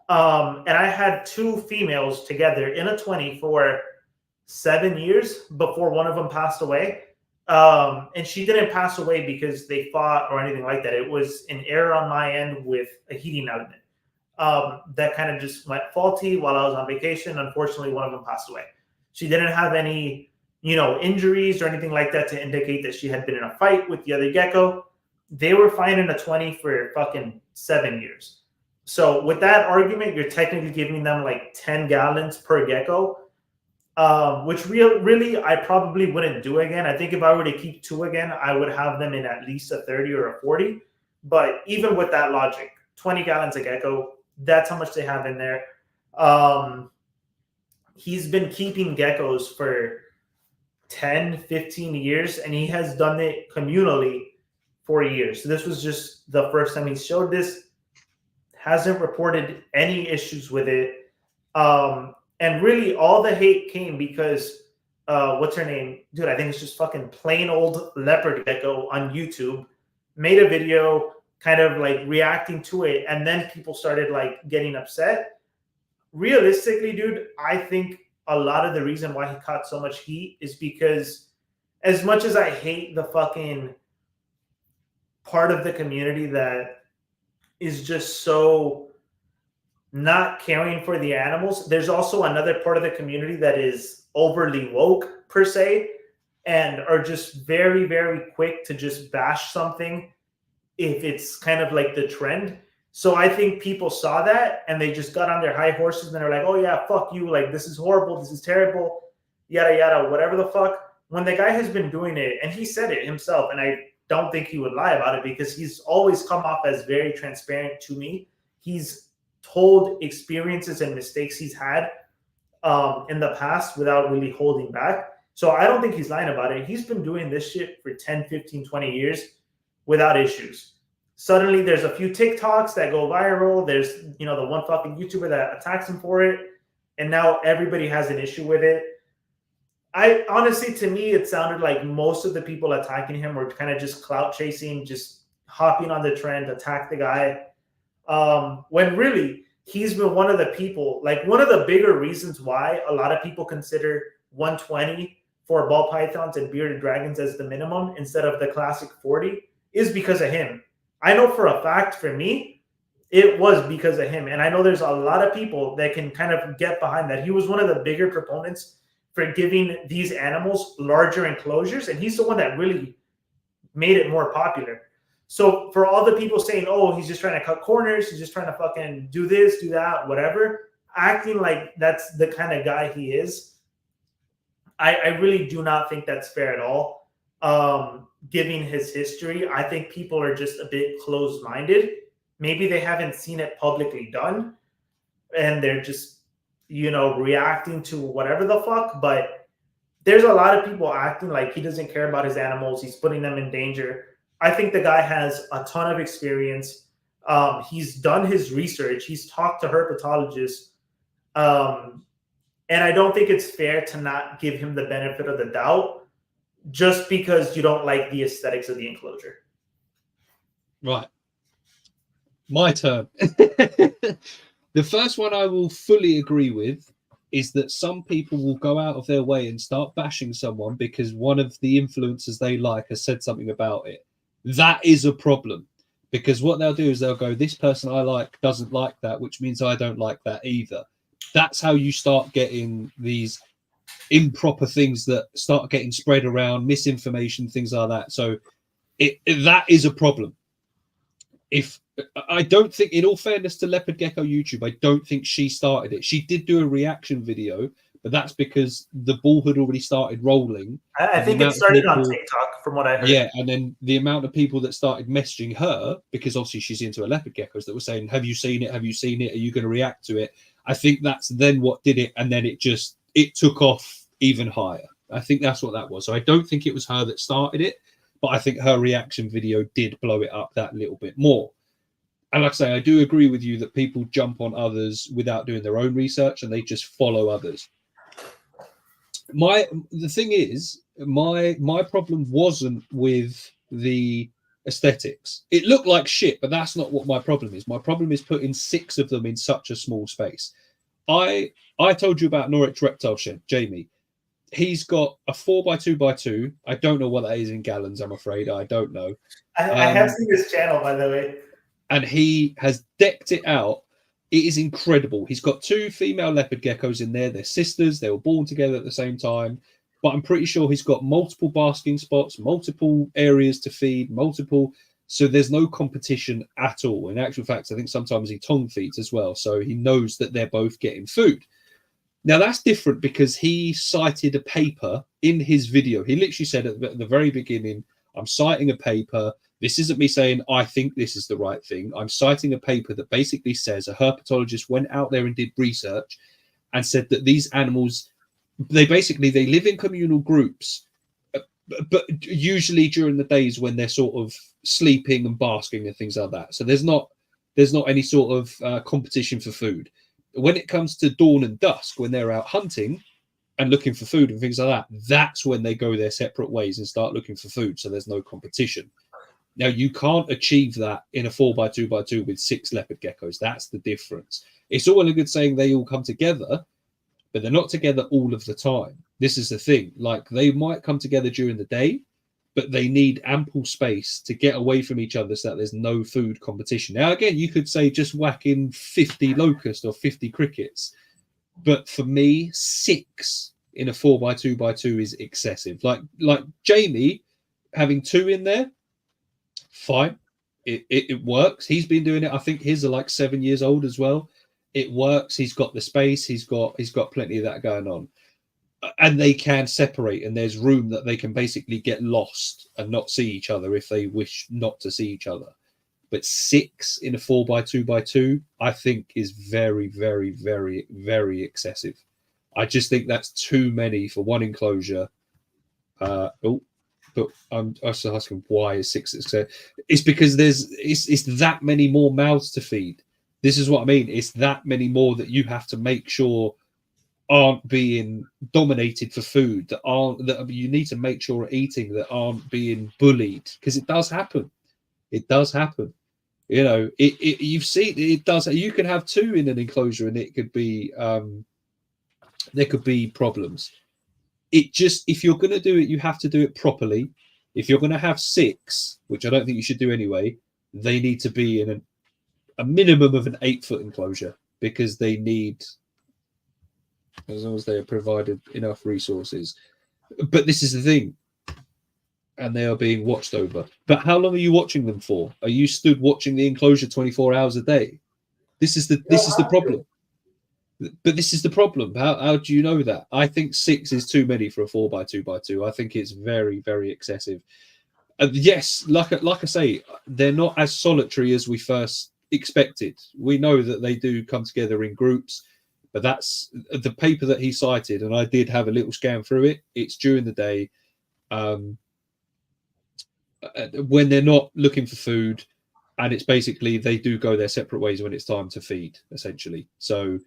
And I had 2 females together in a 20 for 7 years before one of them passed away. And she didn't pass away because they fought or anything like that. It was an error on my end with a heating element. That kind of just went faulty while I was on vacation. Unfortunately, one of them passed away. She didn't have any, injuries or anything like that to indicate that she had been in a fight with the other gecko. They were fine in a 20 for fucking 7 years. So with that argument, you're technically giving them like 10 gallons per gecko, which really I probably wouldn't do again. I think if I were to keep 2 again, I would have them in at least a 30 or a 40. But even with that logic, 20 gallons a gecko, that's how much they have in there. He's been keeping geckos for 10, 15 years, and he has done it communally for years. So this was just the first time he showed this. Hasn't reported any issues with it. And really all the hate came because, what's her name? Dude, I think it's just fucking plain old leopard gecko on YouTube made a video kind of like reacting to it. And then people started like getting upset. Realistically, dude, I think a lot of the reason why he caught so much heat is because, as much as I hate the fucking part of the community that is just so not caring for the animals, there's also another part of the community that is overly woke per se, and are just very, very quick to just bash something if it's kind of like the trend. So I think people saw that and they just got on their high horses and they're like, oh yeah, fuck you, like this is horrible, this is terrible, yada yada, whatever the fuck. When the guy has been doing it, and he said it himself, and I don't think he would lie about it because he's always come off as very transparent to me. He's told experiences and mistakes he's had in the past without really holding back. So I don't think he's lying about it. He's been doing this shit for 10, 15, 20 years without issues. Suddenly there's a few TikToks that go viral. There's, the one fucking YouTuber that attacks him for it. And now everybody has an issue with it. I honestly, to me, it sounded like most of the people attacking him were kind of just clout chasing, just hopping on the trend, attack the guy. When really he's been one of the people, like one of the bigger reasons why a lot of people consider 120 for ball pythons and bearded dragons as the minimum instead of the classic 40 is because of him. I know for a fact, for me, it was because of him. And I know there's a lot of people that can kind of get behind that. He was one of the bigger proponents for giving these animals larger enclosures, and he's the one that really made it more popular. So for all the people saying, oh, he's just trying to cut corners, he's just trying to fucking do this, do that, whatever, acting like that's the kind of guy he is, I really do not think that's fair at all. Given his history, I think people are just a bit closed-minded. Maybe they haven't seen it publicly done, and they're just, reacting to whatever the fuck. But there's a lot of people acting like he doesn't care about his animals. He's putting them in danger. I think the guy has a ton of experience. He's done his research. He's talked to herpetologists. And I don't think it's fair to not give him the benefit of the doubt just because you don't like the aesthetics of the enclosure. Right. My turn. The first one I will fully agree with is that some people will go out of their way and start bashing someone because one of the influencers they like has said something about it. That is a problem, because what they'll do is they'll go, this person I like doesn't like that, which means I don't like that either. That's how you start getting these improper things that start getting spread around, misinformation, things like that. So that is a problem. If I don't think, in all fairness to Leopard Gecko YouTube, I don't think she started it. She did do a reaction video, but that's because the ball had already started rolling. I think it started on TikTok, from what I heard. Yeah, and then the amount of people that started messaging her, because obviously she's into leopard geckos, that were saying, have you seen it? Have you seen it? Are you going to react to it? I think that's then what did it, and then it took off even higher. I think that's what that was. So I don't think it was her that started it, but I think her reaction video did blow it up that little bit more. And like I say, I do agree with you that people jump on others without doing their own research and they just follow others. The thing is, my problem wasn't with the aesthetics. It looked like shit, but that's not what my problem is. My problem is putting 6 of them in such a small space. I told you about Norwich Reptile Shed, Jamie. He's got a 4x2x2. I don't know what that is in gallons, I'm afraid. I don't know. I have seen his channel, by the way. And he has decked it out. It is incredible. He's got 2 female leopard geckos in there. They're sisters. They were born together at the same time. But I'm pretty sure he's got multiple basking spots, multiple areas to feed, so there's no competition at all. In actual fact, I think sometimes he tongue feeds as well. So he knows that they're both getting food. Now, that's different because he cited a paper in his video. He literally said at the very beginning, I'm citing a paper. This isn't me saying I think this is the right thing. I'm citing a paper that basically says a herpetologist went out there and did research and said that these animals, they live in communal groups, but usually during the days when they're sort of sleeping and basking and things like that. So there's not any sort of competition for food. When it comes to dawn and dusk, when they're out hunting and looking for food and things like that, that's when they go their separate ways and start looking for food. So there's no competition. Now, you can't achieve that in a 4x2x2 with 6 leopard geckos. That's the difference. It's all well and good saying they all come together, but they're not together all of the time. This is the thing. Like, they might come together during the day, but they need ample space to get away from each other so that there's no food competition. Now, again, you could say just whack in 50 locusts or 50 crickets. But for me, 6 in a 4x2x2 is excessive. Like Jamie having 2 in there, fine. It works. He's been doing it. I think his are like 7 years old as well. It works. He's got the space. He's got plenty of that going on. And they can separate, and there's room that they can basically get lost and not see each other if they wish not to see each other. But 6 in a 4x2x2, I think is very, very, very, very excessive. I just think that's too many for one enclosure. But I'm also asking why is 6 excessive? It's because it's that many more mouths to feed. This is what I mean. It's that many more that you have to make sure aren't being dominated for food, that you need to make sure are eating, that aren't being bullied, because it does happen. It does happen. You know, you've seen it does. You can have 2 in an enclosure, and it could be there could be problems. It just, if you're going to do it, you have to do it properly. If you're going to have 6, which I don't think you should do anyway, they need to be in a minimum of an 8-foot enclosure, because they need, as long as they are provided enough resources. But this is the thing, and they are being watched over. But how long are you watching them for? Are you stood watching the enclosure 24 hours a day? This is the problem. But this is the problem. How do you know that? I think 6 is too many for a 4x2x2. I think it's very, very excessive. Yes, like I say, they're not as solitary as we first expected. We know that they do come together in groups, but that's the paper that he cited, and I did have a little scan through it. It's during the day, when they're not looking for food, and it's basically they do go their separate ways when it's time to feed, essentially. So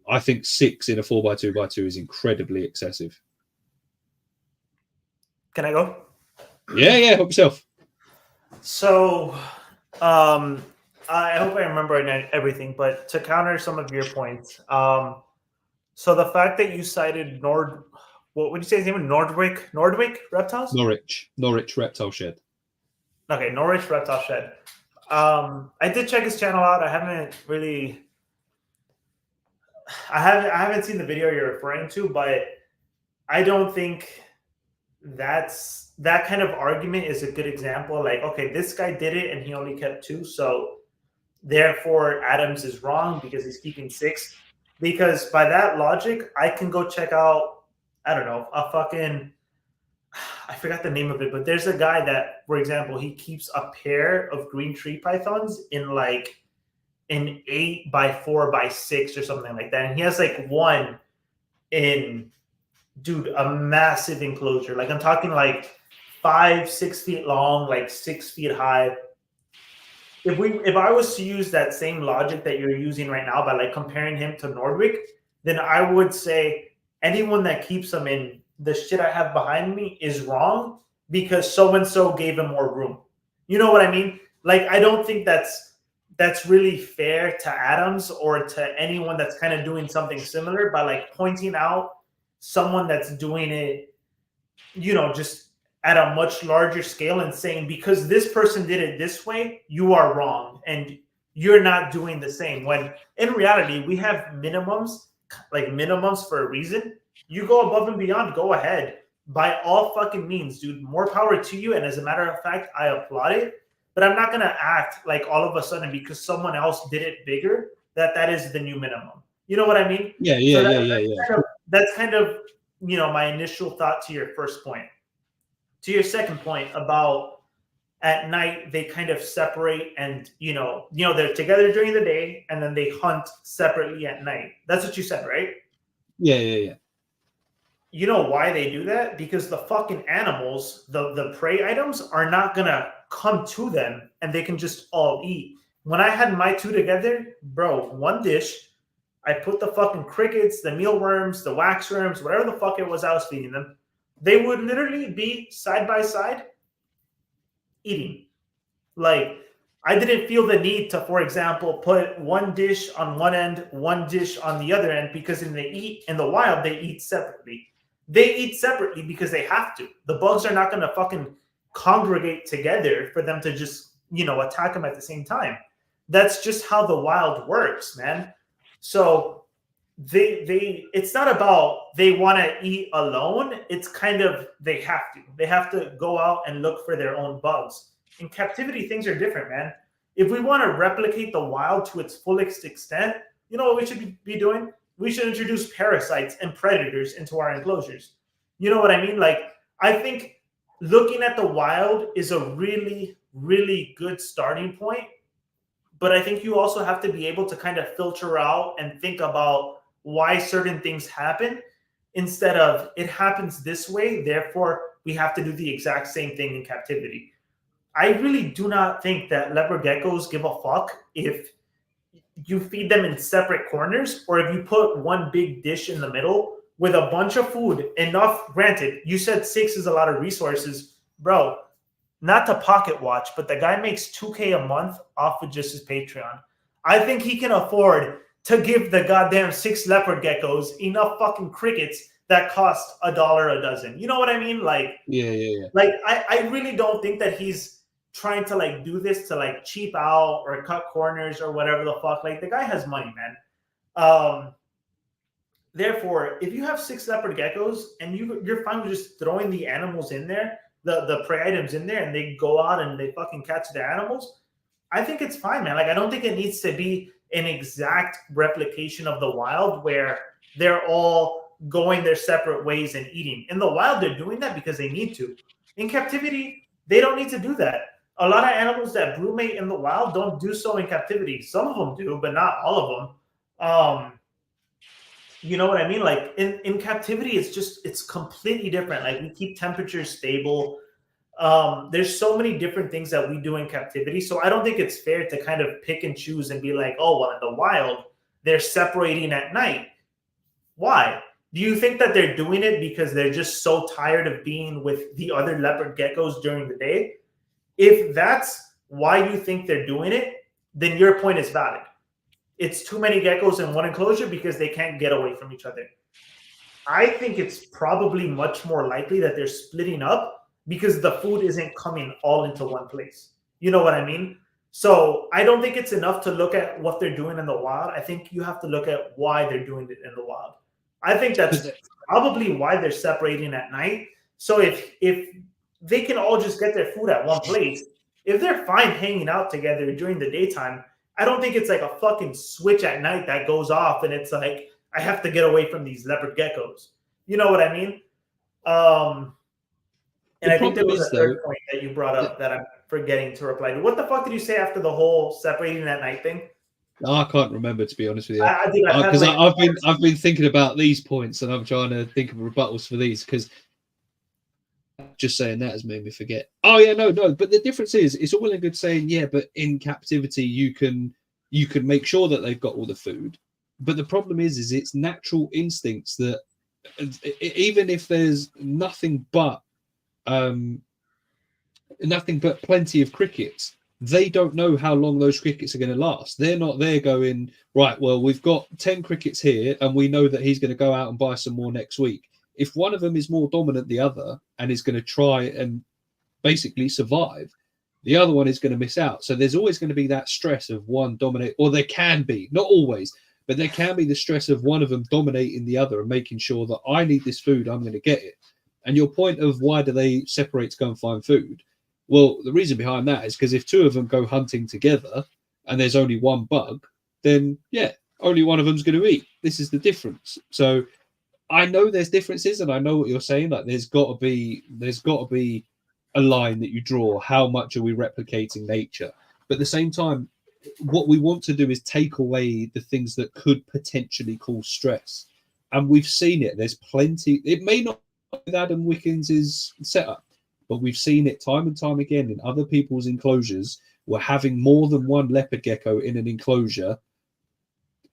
I think 6 in a 4x2x2 is incredibly excessive. Can I go? Yeah, help yourself. So, I hope I remember everything, but to counter some of your points, so the fact that you cited what would you say his name was? Nordwick Reptiles? Norwich Reptile Shed. Okay, Norwich Reptile Shed. I did check his channel out. I haven't seen the video you're referring to, but I don't think that kind of argument is a good example. Like, okay, this guy did it and he only kept 2, so therefore Adams is wrong because he's keeping 6. Because by that logic, I can go check out, I don't know, I forgot the name of it, but there's a guy that, for example, he keeps a pair of green tree pythons in like an 8x4x6 or something like that. And he has like one in, dude, a massive enclosure. Like I'm talking like 5-6 feet long, like 6 feet high. If I was to use that same logic that you're using right now by like comparing him to Nordwick, then I would say anyone that keeps him in the shit I have behind me is wrong because so-and-so gave him more room. You know what I mean? Like, I don't think that's really fair to Adams or to anyone that's kind of doing something similar by like pointing out someone that's doing it, you know, just at a much larger scale and saying, because this person did it this way, you are wrong and you're not doing the same. When in reality, we have minimums for a reason. You go above and beyond, go ahead. By all fucking means, dude, more power to you. And as a matter of fact, I applaud it. But I'm not going to act like all of a sudden because someone else did it bigger, that is the new minimum. You know what I mean? That's kind of, you know, my initial thought to your first point. To your second point about at night, they kind of separate and, you know, they're together during the day and then they hunt separately at night. That's what you said, right? Yeah. You know why they do that? Because the fucking animals, the prey items are not going to come to them and they can just all eat. When I had my 2 together, bro, one dish, I put the fucking crickets, the mealworms, the waxworms, whatever the fuck it was I was feeding them. They would literally be side by side eating. Like, I didn't feel the need to, for example, put one dish on one end, one dish on the other end, because in the wild, they eat separately. They eat separately because they have to. The bugs are not going to fucking congregate together for them to just, you know, attack them at the same time. That's just how the wild works, man. So it's not about they want to eat alone. It's kind of they have to go out and look for their own bugs. In captivity, things are different, man. If we want to replicate the wild to its fullest extent, you know what we should be doing? We should introduce parasites and predators into our enclosures. You know what I mean? Like, I think looking at the wild is a really, really good starting point. But I think you also have to be able to kind of filter out and think about why certain things happen instead of it happens this way, therefore we have to do the exact same thing in captivity. I really do not think that leopard geckos give a fuck if you feed them in separate corners or if you put one big dish in the middle with a bunch of food, enough. Granted, you said 6 is a lot of resources, bro. Not to pocket watch, but the guy makes $2K a month off of just his Patreon. I think he can afford to give the goddamn 6 leopard geckos enough fucking crickets that cost $1 a dozen. You know what I mean? Like, yeah. Like, I really don't think that he's trying to like do this to like cheap out or cut corners or whatever the fuck. Like, the guy has money, man. Therefore, if you have 6 leopard geckos and you're fine with just throwing the animals in there, the prey items in there, and they go out and they fucking catch the animals, I think it's fine, man. Like, I don't think it needs to be an exact replication of the wild where they're all going their separate ways and eating. In the wild, they're doing that because they need to. In captivity, they don't need to do that. A lot of animals that brumate in the wild don't do so in captivity. Some of them do, but not all of them. You know what I mean? Like in captivity, it's completely different. Like we keep temperatures stable. There's so many different things that we do in captivity. So I don't think it's fair to kind of pick and choose and be like, oh, well, in the wild, they're separating at night. Why? Do you think that they're doing it because they're just so tired of being with the other leopard geckos during the day? If that's why you think they're doing it, then your point is valid. It's too many geckos in one enclosure because they can't get away from each other. I think it's probably much more likely that they're splitting up because the food isn't coming all into one place. You know what I mean? So I don't think it's enough to look at what they're doing in the wild. I think you have to look at why they're doing it in the wild. I think that's probably why they're separating at night. So if they can all just get their food at one place, if they're fine hanging out together during the daytime, I don't think it's like a fucking switch at night that goes off and it's like, I have to get away from these leopard geckos. You know what I mean? And I think there was a third point that you brought up that I'm forgetting to reply to. What the fuck did you say after the whole separating at night thing? I can't remember, to be honest with you, because I've been thinking about these points and I'm trying to think of rebuttals for these because just saying that has made me forget. Oh yeah, no. But the difference is, it's all well and good saying yeah, but in captivity you can make sure that they've got all the food. But the problem is it's natural instincts that even if there's nothing but plenty of crickets, they don't know how long those crickets are going to last. They're not there going, right, well, we've got 10 crickets here and we know that he's going to go out and buy some more next week. If one of them is more dominant than the other and is going to try and basically survive, the other one is going to miss out. So there's always going to be that stress of one dominate, or there can be, not always, but there can be the stress of one of them dominating the other and making sure that I need this food, I'm going to get it. And your point of why do they separate to go and find food? Well, the reason behind that is because if two of them go hunting together and there's only one bug, then yeah, only one of them's going to eat. This is the difference. So I know there's differences, and I know what you're saying. Like there's got to be a line that you draw. How much are we replicating nature? But at the same time, what we want to do is take away the things that could potentially cause stress. And we've seen it. There's plenty. It may not be with Adam Wickens' setup, but we've seen it time and time again in other people's enclosures where having more than one leopard gecko in an enclosure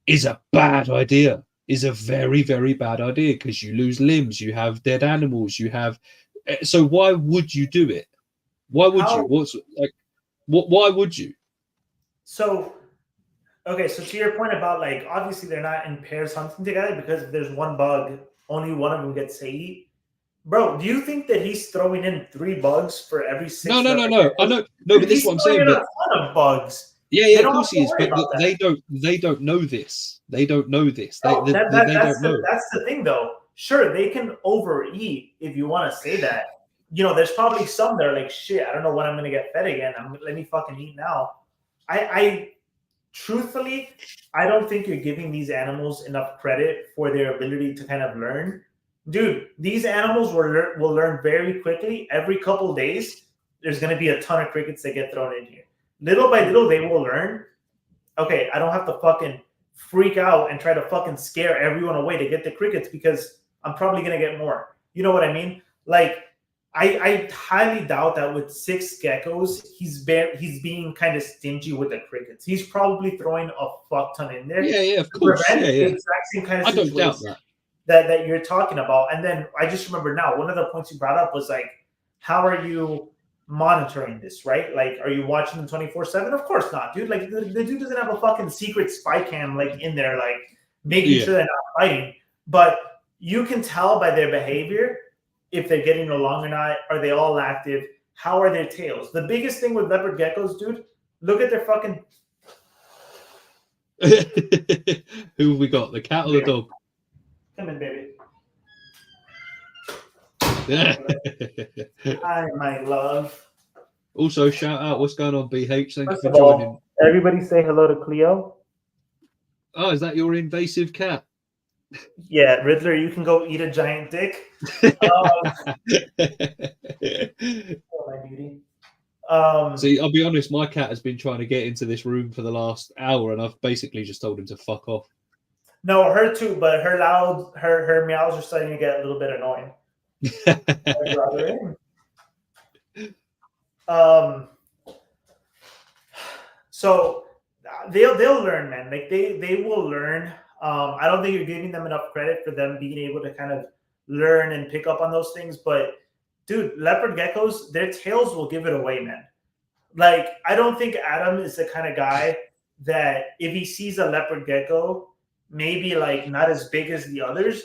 is a bad idea. Is a very, very bad idea because you lose limbs, you have dead animals, you have. So why would you do it? Why would you? Why would you? So, okay, so to your point about like, obviously they're not in pairs hunting together because if there's one bug, only one of them gets to eat. Bro, do you think that he's throwing in 3 bugs for every 6? No. I know, but this is what I'm saying. But a ton of bugs. Yeah, of course he is, but they don't know this. They don't know this. They don't know. That's the thing, though. Sure, they can overeat if you want to say that. You know, there's probably some that are like, shit, I don't know when I'm going to get fed again. Let me fucking eat now. I truthfully, I don't think you're giving these animals enough credit for their ability to kind of learn. Dude, these animals will learn very quickly. Every couple of days, there's going to be a ton of crickets that get thrown in here. Little by little, they will learn. Okay, I don't have to fucking freak out and try to fucking scare everyone away to get the crickets because I'm probably going to get more. You know what I mean? Like, I highly doubt that with 6 geckos, he's being kind of stingy with the crickets. He's probably throwing a fuck ton in there. Yeah, of course. The exact same kind of situation. I don't doubt that you're talking about. And then I just remember now, one of the points you brought up was like, how are you monitoring this, right? Like, are you watching them 24/7? Of course not, dude. Like, the dude doesn't have a fucking secret spy cam like in there, like making sure they're not fighting. But you can tell by their behavior if they're getting along or not. Are they all active? How are their tails? The biggest thing with leopard geckos, dude, look at their fucking. Who have we got? The cat or the dog? Come in, baby. Hi, my love. Also, shout out, what's going on, BH? Thank you for joining. Everybody say hello to Cleo. Oh, is that your invasive cat? Yeah, Riddler, you can go eat a giant dick. Oh, my beauty. See, I'll be honest, my cat has been trying to get into this room for the last hour, and I've basically just told him to fuck off. No, her too, but her meows are starting to get a little bit annoying. I'd rather in. So they'll learn, man. Like they will learn. I don't think you're giving them enough credit for them being able to kind of learn and pick up on those things. But dude, leopard geckos, their tails will give it away, man. Like I don't think Adam is the kind of guy that if he sees a leopard gecko, maybe like not as big as the others,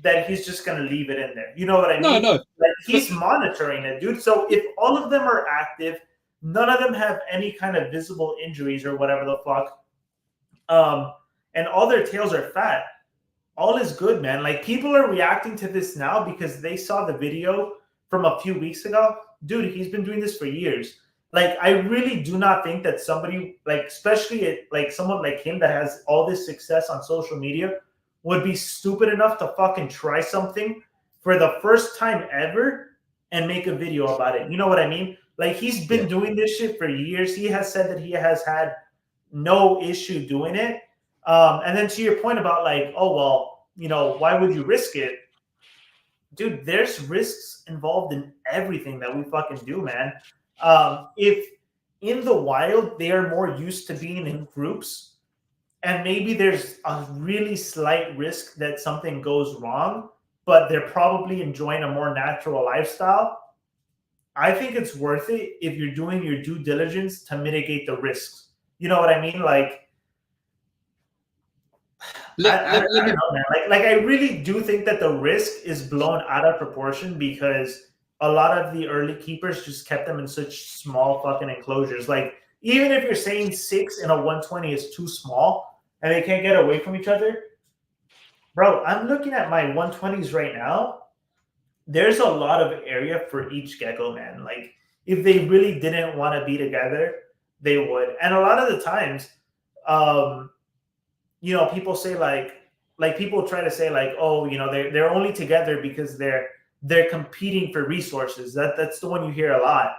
that he's just gonna leave it in there. You know what I mean? No. Like he's monitoring it, dude. So if all of them are active, none of them have any kind of visible injuries or whatever the fuck, and all their tails are fat, all is good, man. Like people are reacting to this now because they saw the video from a few weeks ago. Dude, he's been doing this for years. Like I really do not think that somebody, like especially like someone like him that has all this success on social media, would be stupid enough to fucking try something for the first time ever and make a video about it. You know what I mean? Like he's been doing this shit for years. He has said that he has had no issue doing it. And then to your point about like, oh, well, you know, why would you risk it? Dude, there's risks involved in everything that we fucking do, man. If in the wild, they are more used to being in groups and maybe there's a really slight risk that something goes wrong, but they're probably enjoying a more natural lifestyle. I think it's worth it if you're doing your due diligence to mitigate the risks. You know what I mean? Like, I don't know, man. Like I really do think that the risk is blown out of proportion because a lot of the early keepers just kept them in such small fucking enclosures. Like, even if you're saying 6 in a 120 is too small and they can't get away from each other, bro, I'm looking at my 120s right now. There's a lot of area for each gecko, man. Like, if they really didn't want to be together, they would. And a lot of the times, you know, people say like people try to say like, oh, you know, they're only together because they're competing for resources. That's the one you hear a lot.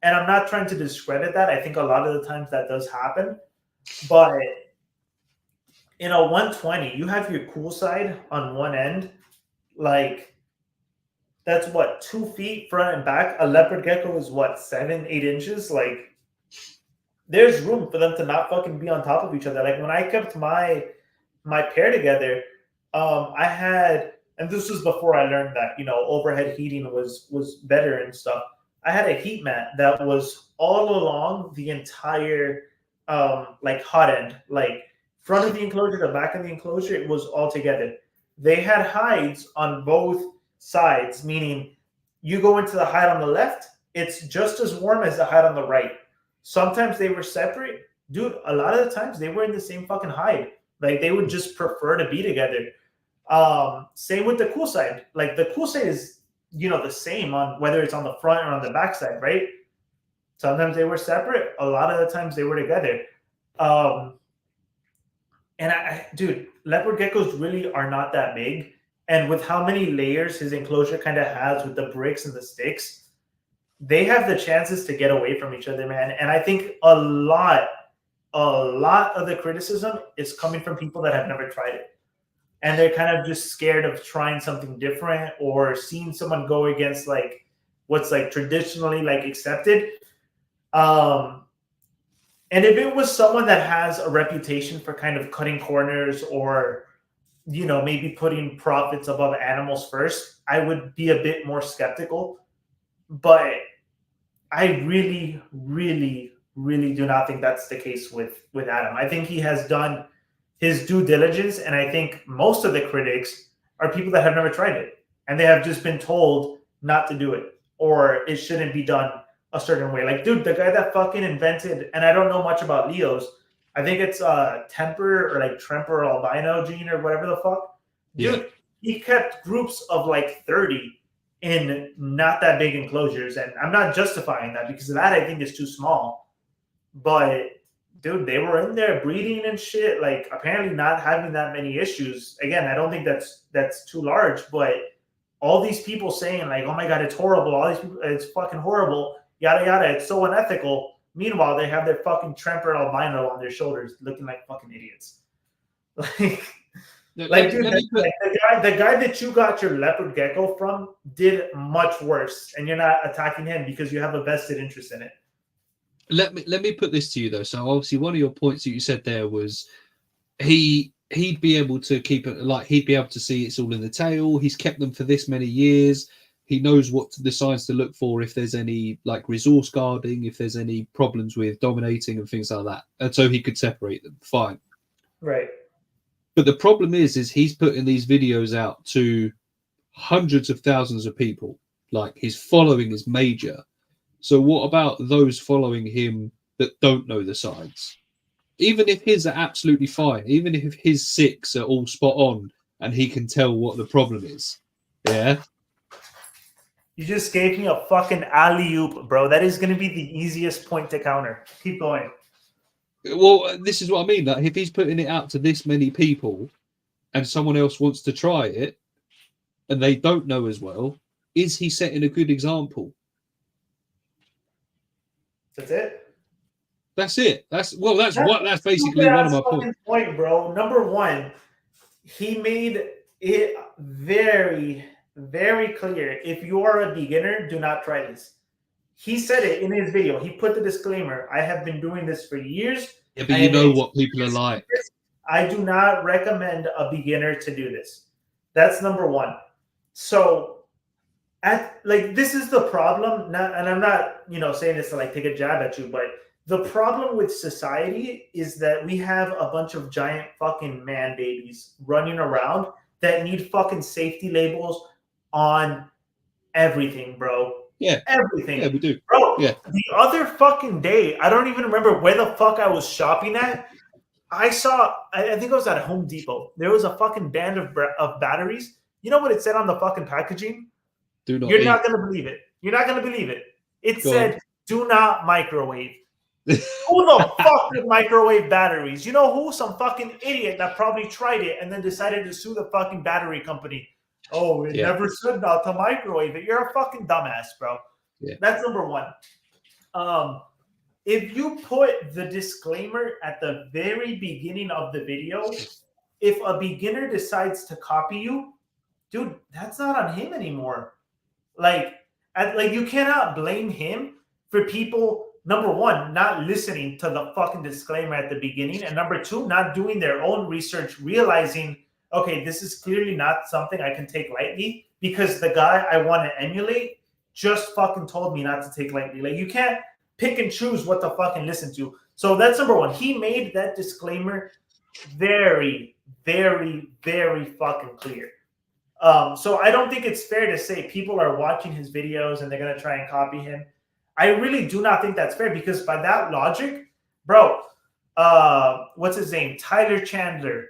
And I'm not trying to discredit that. I think a lot of the times that does happen. But in a 120, you have your cool side on one end. Like, that's what, 2 feet front and back. A leopard gecko is what, 7, 8 inches? Like, there's room for them to not fucking be on top of each other. Like, when I kept my pair together, I had, and this was before I learned that, you know, overhead heating was better and stuff. I had a heat mat that was all along the entire like hot end, like front of the enclosure to back of the enclosure. It was all together. They had hides on both sides, meaning you go into the hide on the left, it's just as warm as the hide on the right. Sometimes they were separate. Dude, a lot of the times they were in the same fucking hide. Like, they would just prefer to be together. Same with the cool side. Like, the cool side is, you know, the same on whether it's on the front or on the back side, right? Sometimes they were separate. A lot of the times they were together. And dude, leopard geckos really are not that big. And with how many layers his enclosure kind of has with the bricks and the sticks, they have the chances to get away from each other, man. And I think a lot of the criticism is coming from people that have never tried it. And they're kind of just scared of trying something different or seeing someone go against like what's like traditionally like accepted. And if it was someone that has a reputation for kind of cutting corners or, you know, maybe putting profits above animals first, I would be a bit more skeptical. But I really, really, really do not think that's the case with Adam. I think he has done his due diligence, and I think most of the critics are people that have never tried it, and they have just been told not to do it, or it shouldn't be done a certain way. Like, dude, the guy that fucking invented, and I don't know much about Leos, I think it's temper or like Tremper albino gene or whatever the fuck. Dude, yeah. He kept groups of like 30 in not that big enclosures, and I'm not justifying that because that I think is too small. But dude, they were in there breeding and shit. Like apparently not having that many issues. Again, I don't think that's too large, but all these people saying like, "Oh my god, it's horrible." All these people, it's fucking horrible. Yada yada. It's so unethical. Meanwhile, they have their fucking Tremper albino on their shoulders, looking like fucking idiots. Like, dude, the guy that you got your leopard gecko from did much worse, and you're not attacking him because you have a vested interest in it. Let me put this to you though. So obviously, one of your points that you said there was he'd be able to keep it, like he'd be able to see it's all in the tail. He's kept them for this many years. He knows what the signs to look for if there's any like resource guarding, if there's any problems with dominating and things like that, and so he could separate them. Fine, right? But the problem is he's putting these videos out to hundreds of thousands of people. Like his following is major. So what about those following him that don't know the signs? Even if his are absolutely fine, even if his 6 are all spot on and he can tell what the problem is. Yeah. You just gave me a fucking alley-oop, bro. That is going to be the easiest point to counter. Keep going. Well, this is what I mean. Like, if he's putting it out to this many people and someone else wants to try it and they don't know as well, is he setting a good example? That's it? That's it. That's basically one of my points. Point, bro. Number one, he made it very, very clear. If you are a beginner, do not try this. He said it in his video. He put the disclaimer. I have been doing this for years. Yeah, but you know what people are like. I do not recommend a beginner to do this. That's number one. So, this is the problem. And I'm not, saying this to like take a jab at you, but the problem with society is that we have a bunch of giant fucking man babies running around that need fucking safety labels on everything, bro. Yeah. Everything. Yeah, we do. Bro, yeah. The other fucking day, I don't even remember where the fuck I was shopping at. I saw, I think I was at Home Depot. There was a fucking band of batteries. You know what it said on the fucking packaging? You're not going to believe it. You're not going to believe it. It said, do not microwave. Who the fuck would microwave batteries? You know who? Some fucking idiot that probably tried it and then decided to sue the fucking battery company. Oh, it never said not to microwave it. You're a fucking dumbass, bro. Yeah. That's number one. If you put the disclaimer at the very beginning of the video, if a beginner decides to copy you, dude, that's not on him anymore. You cannot blame him for people, number one, not listening to the fucking disclaimer at the beginning, and number two, not doing their own research, realizing, okay, this is clearly not something I can take lightly because the guy I want to emulate just fucking told me not to take lightly. Like, you can't pick and choose what to fucking listen to. So that's number one. He made that disclaimer very, very, very fucking clear. So I don't think it's fair to say people are watching his videos and they're going to try and copy him. I really do not think that's fair because by that logic, bro, what's his name? Tyler Chandler.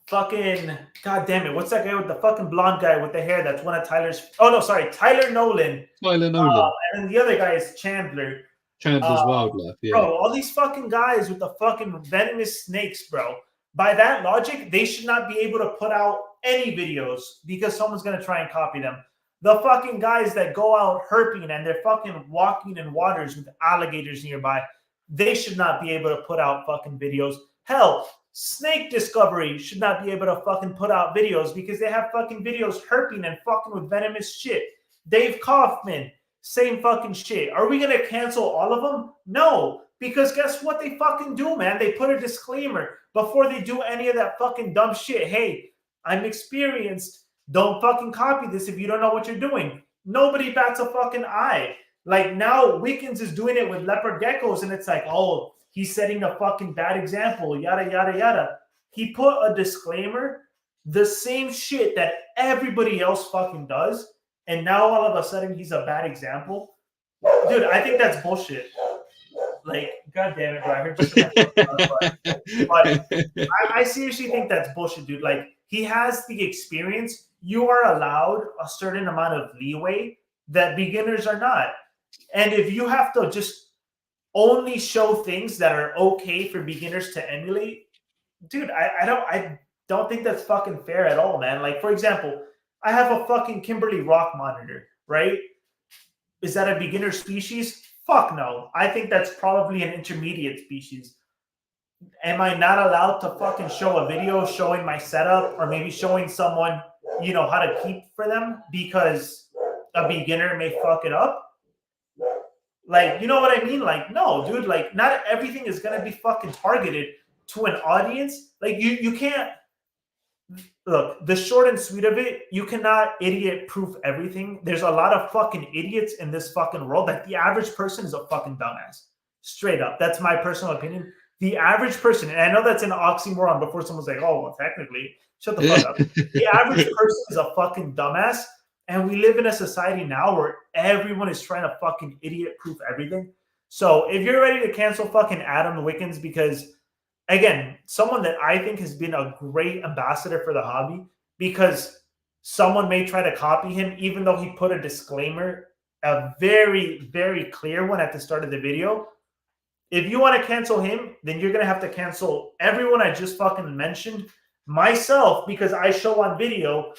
Fucking, god damn it. What's that guy with the fucking blonde guy with the hair that's one of Tyler's? Oh, no, sorry. Tyler Nolan. Tyler Nolan. And the other guy is Chandler. Chandler's Wildlife, yeah. Bro, all these fucking guys with the fucking venomous snakes, bro. By that logic, they should not be able to put out any videos because someone's going to try and copy them. The fucking guys that go out herping and they're fucking walking in waters with alligators nearby, they should not be able to put out fucking videos. Hell, Snake Discovery should not be able to fucking put out videos because they have fucking videos herping and fucking with venomous shit. Dave Kaufman, same fucking shit. Are we going to cancel all of them? No, because guess what they fucking do, man? They put a disclaimer before they do any of that fucking dumb shit. Hey, I'm experienced. Don't fucking copy this if you don't know what you're doing. Nobody bats a fucking eye. Like now, Wickens is doing it with leopard geckos, and it's like, oh, he's setting a fucking bad example, yada, yada, yada. He put a disclaimer, the same shit that everybody else fucking does, and now all of a sudden he's a bad example. Dude, I think that's bullshit. Like, god damn it, bro. I heard you. But I seriously think that's bullshit, dude. Like, he has the experience. You are allowed a certain amount of leeway that beginners are not. And if you have to just only show things that are okay for beginners to emulate, dude, I don't think that's fucking fair at all, man. Like, for example, I have a fucking Kimberly rock monitor, right? Is that a beginner species? Fuck no. I think that's probably an intermediate species. Am I not allowed to fucking show a video showing my setup or maybe showing someone, how to keep for them because a beginner may fuck it up? Like, you know what I mean? Like, no, dude, like not everything is gonna be fucking targeted to an audience. Like you can't look, the short and sweet of it, you cannot idiot proof everything. There's a lot of fucking idiots in this fucking world. Like the average person is a fucking dumbass. Straight up. That's my personal opinion. The average person, and I know that's an oxymoron before someone's like, oh, well, technically, shut the fuck up. The average person is a fucking dumbass. And we live in a society now where everyone is trying to fucking idiot proof everything. So if you're ready to cancel fucking Adam Wickens because, again, someone that I think has been a great ambassador for the hobby, because someone may try to copy him, even though he put a disclaimer, a very, very clear one at the start of the video. If you want to cancel him, then you're going to have to cancel everyone I just fucking mentioned, myself, because I show on video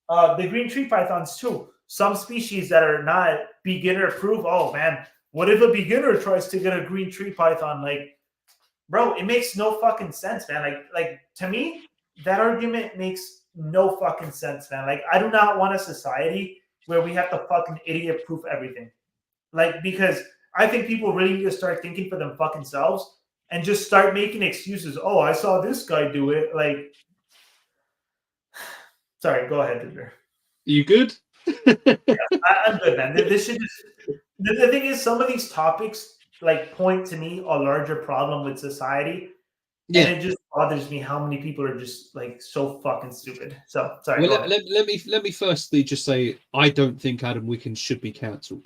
the green tree pythons too. Some species that are not beginner proof. Oh man, what if a beginner tries to get a green tree python? Like, bro, it makes no fucking sense, man. Like to me, that argument makes no fucking sense, man. Like, I do not want a society where we have to fucking idiot proof everything. Like, because I think people really need to start thinking for them fucking selves and just start making excuses. Oh, I saw this guy do it. Like, sorry, go ahead, Peter. You good? I'm good, man. This should just. The thing is, some of these topics like point to me a larger problem with society. Yeah. And it just bothers me how many people are just like so fucking stupid. So sorry. Well, let me firstly just say I don't think Adam Wickens should be cancelled.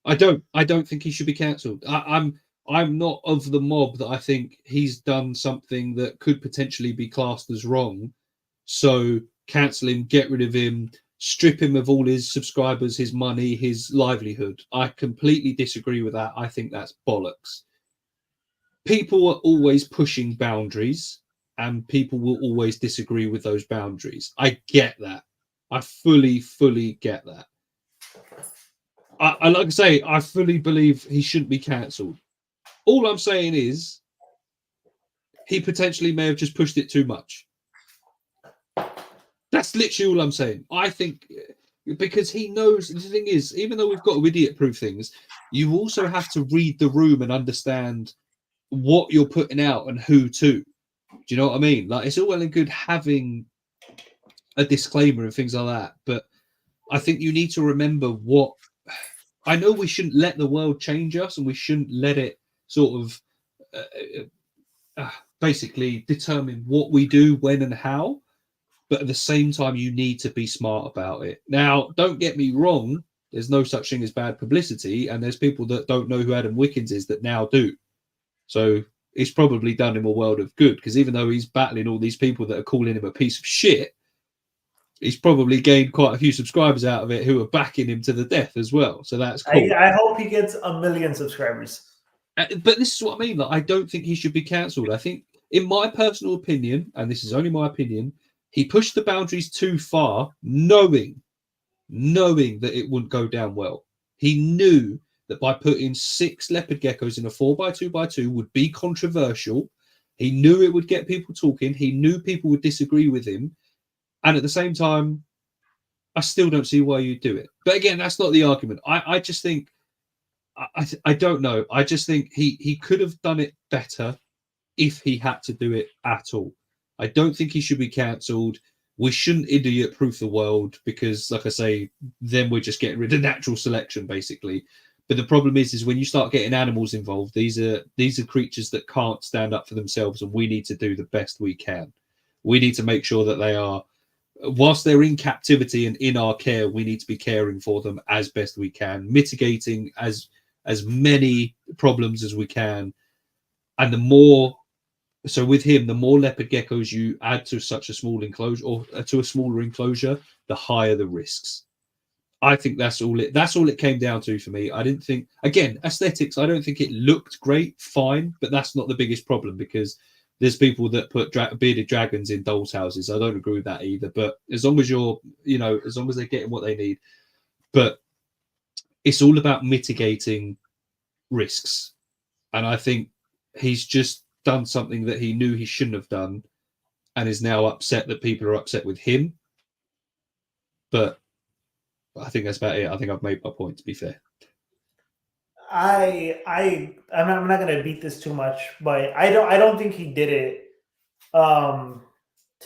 I don't think he should be cancelled. I'm not of the mob that I think he's done something that could potentially be classed as wrong. So cancel him, get rid of him, strip him of all his subscribers, his money, his livelihood. I completely disagree with that. I think that's bollocks. People are always pushing boundaries and people will always disagree with those boundaries. I get that. I fully get that. I like to say, I fully believe he shouldn't be cancelled. All I'm saying is he potentially may have just pushed it too much. That's literally all I'm saying. I think because he knows, the thing is, even though we've got idiot-proof things, you also have to read the room and understand what you're putting out and who to. Do you know what I mean? Like, it's all well and good having a disclaimer and things like that, but I think you need to remember what. I know we shouldn't let the world change us, and we shouldn't let it sort of basically determine what we do, when, and how. But at the same time, you need to be smart about it. Now, don't get me wrong. There's no such thing as bad publicity, and there's people that don't know who Adam Wickens is that now do. So it's probably done him a world of good, because even though he's battling all these people that are calling him a piece of shit, he's probably gained quite a few subscribers out of it who are backing him to the death as well. So that's cool. I hope he gets 1 million subscribers. But this is what I mean. Like, I don't think he should be cancelled. I think, in my personal opinion, and this is only my opinion, he pushed the boundaries too far, knowing that it wouldn't go down well. He knew that by putting 6 leopard geckos in a 4x2x2 would be controversial. He knew it would get people talking. He knew people would disagree with him. And at the same time, I still don't see why you do it. But again, that's not the argument. I just think, I don't know. I just think he could have done it better if he had to do it at all. I don't think he should be cancelled. We shouldn't idiot-proof the world because, like I say, then we're just getting rid of natural selection, basically. But the problem is when you start getting animals involved, these are creatures that can't stand up for themselves, and we need to do the best we can. We need to make sure that they are, whilst they're in captivity and in our care, we need to be caring for them as best we can, mitigating as many problems as we can. And the more, so with him, the more leopard geckos you add to such a small enclosure or to a smaller enclosure, the higher the risks. I think that's all it came down to for me. I didn't think, again, aesthetics, I don't think it looked great, fine, but that's not the biggest problem, because there's people that put bearded dragons in dolls' houses. I don't agree with that either. But as long as as long as they're getting what they need. But it's all about mitigating risks. And I think he's just done something that he knew he shouldn't have done, and is now upset that people are upset with him. But I think that's about it. I think I've made my point, to be fair. I'm not gonna beat this too much, but I don't think he did it to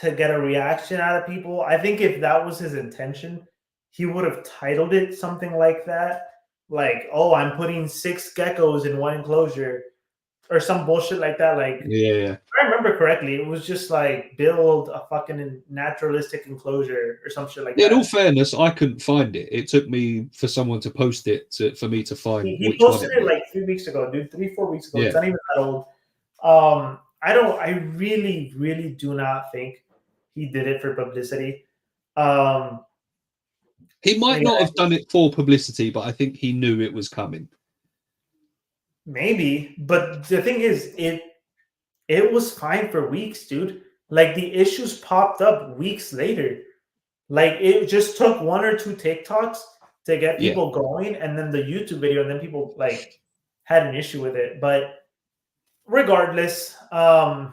get a reaction out of people. I think if that was his intention, he would have titled it something like that, like, "Oh, I'm putting 6 geckos in one enclosure," or some bullshit like that. Like, Yeah. if I remember correctly, it was just like, build a fucking naturalistic enclosure or some shit like that. In all fairness, I couldn't find it. It took me for someone to post it for me to find He which posted one it like 3 weeks ago, dude. 3-4 weeks ago. Yeah. It's not even that old. I really, really do not think he did it for publicity. He might not have done it for publicity, but I think he knew it was coming. Maybe, but the thing is, it was fine for weeks, dude. Like, the issues popped up weeks later. Like, it just took 1 or 2 TikToks to get people going, and then the YouTube video, and then people like had an issue with it. But regardless, as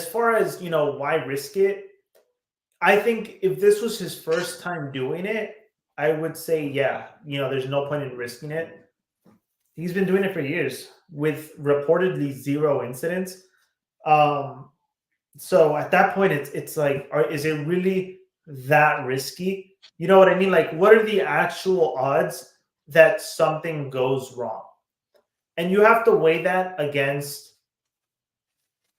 far as why risk it, I think if this was his first time doing it, I would say, yeah, there's no point in risking it. He's been doing it for years with reportedly 0 incidents. So at that point, it's like, is it really that risky? You know what I mean? Like, what are the actual odds that something goes wrong? And you have to weigh that against,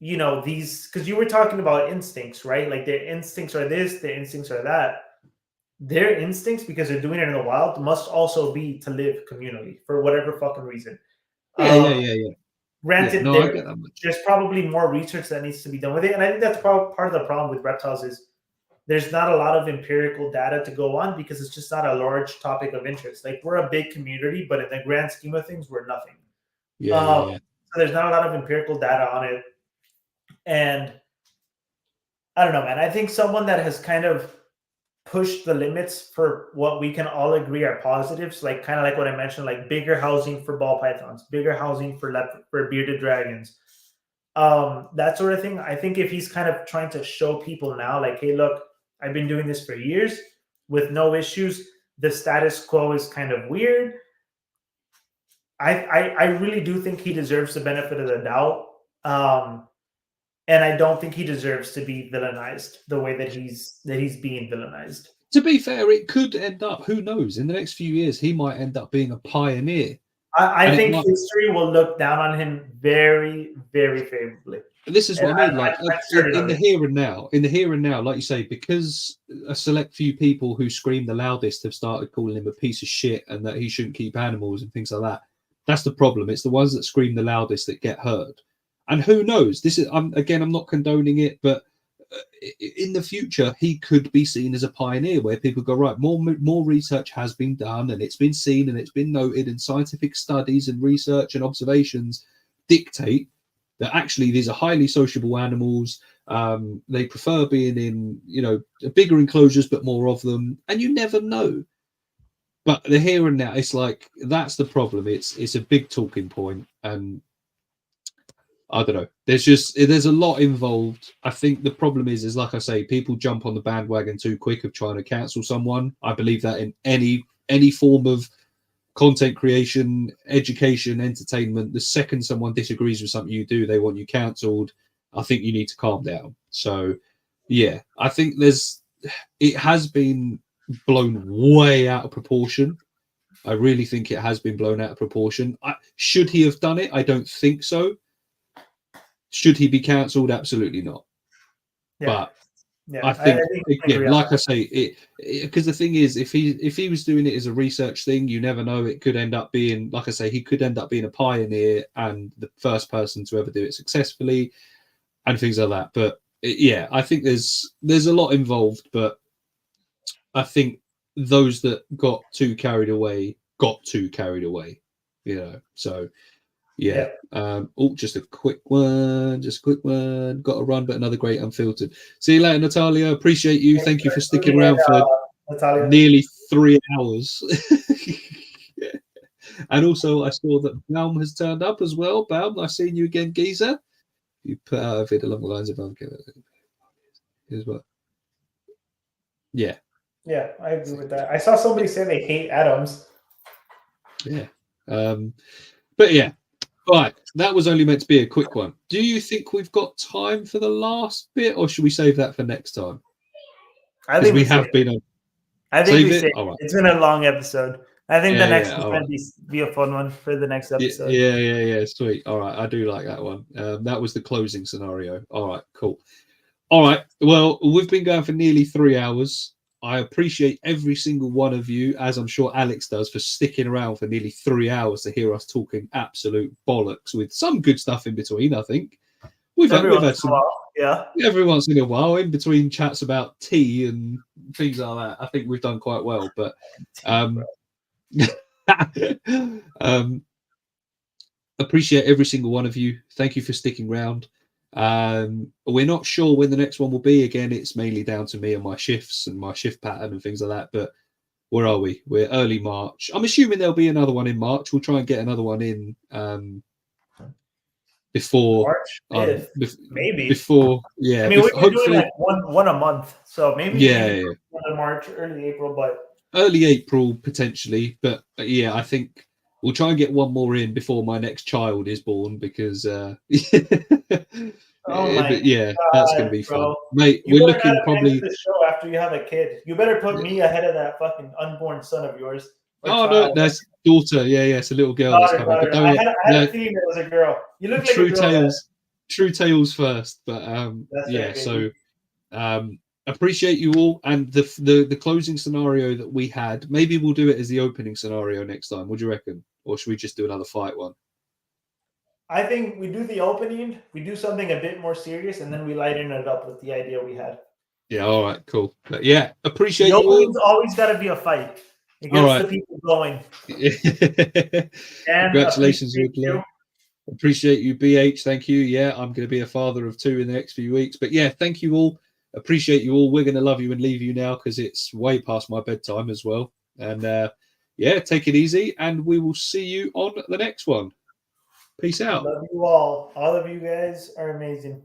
these, because you were talking about instincts, right? Like, their instincts are this, their instincts are that. Their instincts, because they're doing it in the wild, must also be to live communally for whatever fucking reason. Yeah. Granted, I get that. There's probably more research that needs to be done with it. And I think that's part of the problem with reptiles is there's not a lot of empirical data to go on, because it's just not a large topic of interest. Like, we're a big community, but in the grand scheme of things, we're nothing. So there's not a lot of empirical data on it. And I don't know, man. I think someone that has kind of pushed the limits for what we can all agree are positives, like kind of like what I mentioned, like bigger housing for ball pythons, bigger housing for bearded dragons, that sort of thing. I think if he's kind of trying to show people now, like, hey, look, I've been doing this for years with no issues. The status quo is kind of weird. I really do think he deserves the benefit of the doubt. And I don't think he deserves to be villainized the way that he's being villainized. To be fair, it could end up, who knows, in the next few years, he might end up being a pioneer. I think history will look down on him very, very favorably. This is what I mean. Like, in the here and now, like you say, because a select few people who scream the loudest have started calling him a piece of shit and that he shouldn't keep animals and things like that. That's the problem. It's the ones that scream the loudest that get heard. And who knows? This is, I'm not condoning it, but in the future, he could be seen as a pioneer where people go, right, more research has been done and it's been seen and it's been noted, and scientific studies and research and observations dictate that actually these are highly sociable animals. They prefer being in, bigger enclosures, but more of them. And you never know. But the here and now, it's like, that's the problem. It's a big talking point, and I don't know. There's a lot involved. I think the problem is like I say, people jump on the bandwagon too quick of trying to cancel someone. I believe that in any form of content creation, education, entertainment, the second someone disagrees with something you do, they want you cancelled. I think you need to calm down. So, yeah, I think it has been blown way out of proportion. I really think it has been blown out of proportion. Should he have done it? I don't think so. Should he be cancelled? Absolutely not. Yeah. But yeah, I think again, like I say, because the thing is, if he was doing it as a research thing, you never know. It could end up being, like I say, he could end up being a pioneer and the first person to ever do it successfully, and things like that. But I think there's a lot involved. But I think, those that got too carried away got too carried away, you know. So yeah. Just a quick one. Got to run, but another great Unfiltered. See you later, Natalia. Appreciate you. Thank you for sticking around for Natalia. nearly 3 hours. And also, I saw that Baum has turned up as well. Baum, I've seen you again, geezer. You put out a vid along the lines of here's what. Yeah. Yeah, I agree with that. I saw somebody say they hate Adams. Yeah. But yeah. All right. That was only meant to be a quick one. Do you think we've got time for the last bit, or should we save that for next time? I think we have been on. I think save we it. say All right. it's been a long episode. I think the next one's right. going to be a fun one for the next episode. Yeah. Sweet. All right. I do like that one. That was the closing scenario. All right. Cool. All right. Well, we've been going for nearly 3 hours. I appreciate every single one of you, as I'm sure Alex does, for sticking around for nearly 3 hours to hear us talking absolute bollocks with some good stuff in between, I think. We've had some, every once in a while, in between chats about tea and things like that. I think we've done quite well. But appreciate every single one of you. Thank you for sticking around. We're not sure when the next one will be. Again, it's mainly down to me and my shifts and my shift pattern and things like that. But where are we? We're early March. I'm assuming there'll be another one in March. We'll try and get another one in before March, maybe before. Yeah, I mean, we're hopefully doing like one a month, so maybe in March, early April, but early April potentially. But yeah, I think we'll try and get one more in before my next child is born, because that's going to be fun, mate. We're looking probably the show after you have a kid. You better put me ahead of that fucking unborn son of yours. No, that's daughter. Yeah, it's a little girl that's coming. But I had a feeling it was a girl. You look like a girl. True tales first. But so appreciate you all, and the closing scenario that we had. Maybe we'll do it as the opening scenario next time. What do you reckon? Or should we just do another fight one? I think we do the opening, we do something a bit more serious, and then we lighten it up with the idea we had. Yeah, all right, cool. But yeah, appreciate the you all. Opening's always got to be a fight. It gets the people going. Congratulations, Woodley. Appreciate you, BH. Thank you. Yeah, I'm going to be a father of 2 in the next few weeks. But yeah, thank you all. Appreciate you all. We're going to love you and leave you now because it's way past my bedtime as well. And take it easy, and we will see you on the next one. Peace out. Love you all. All of you guys are amazing.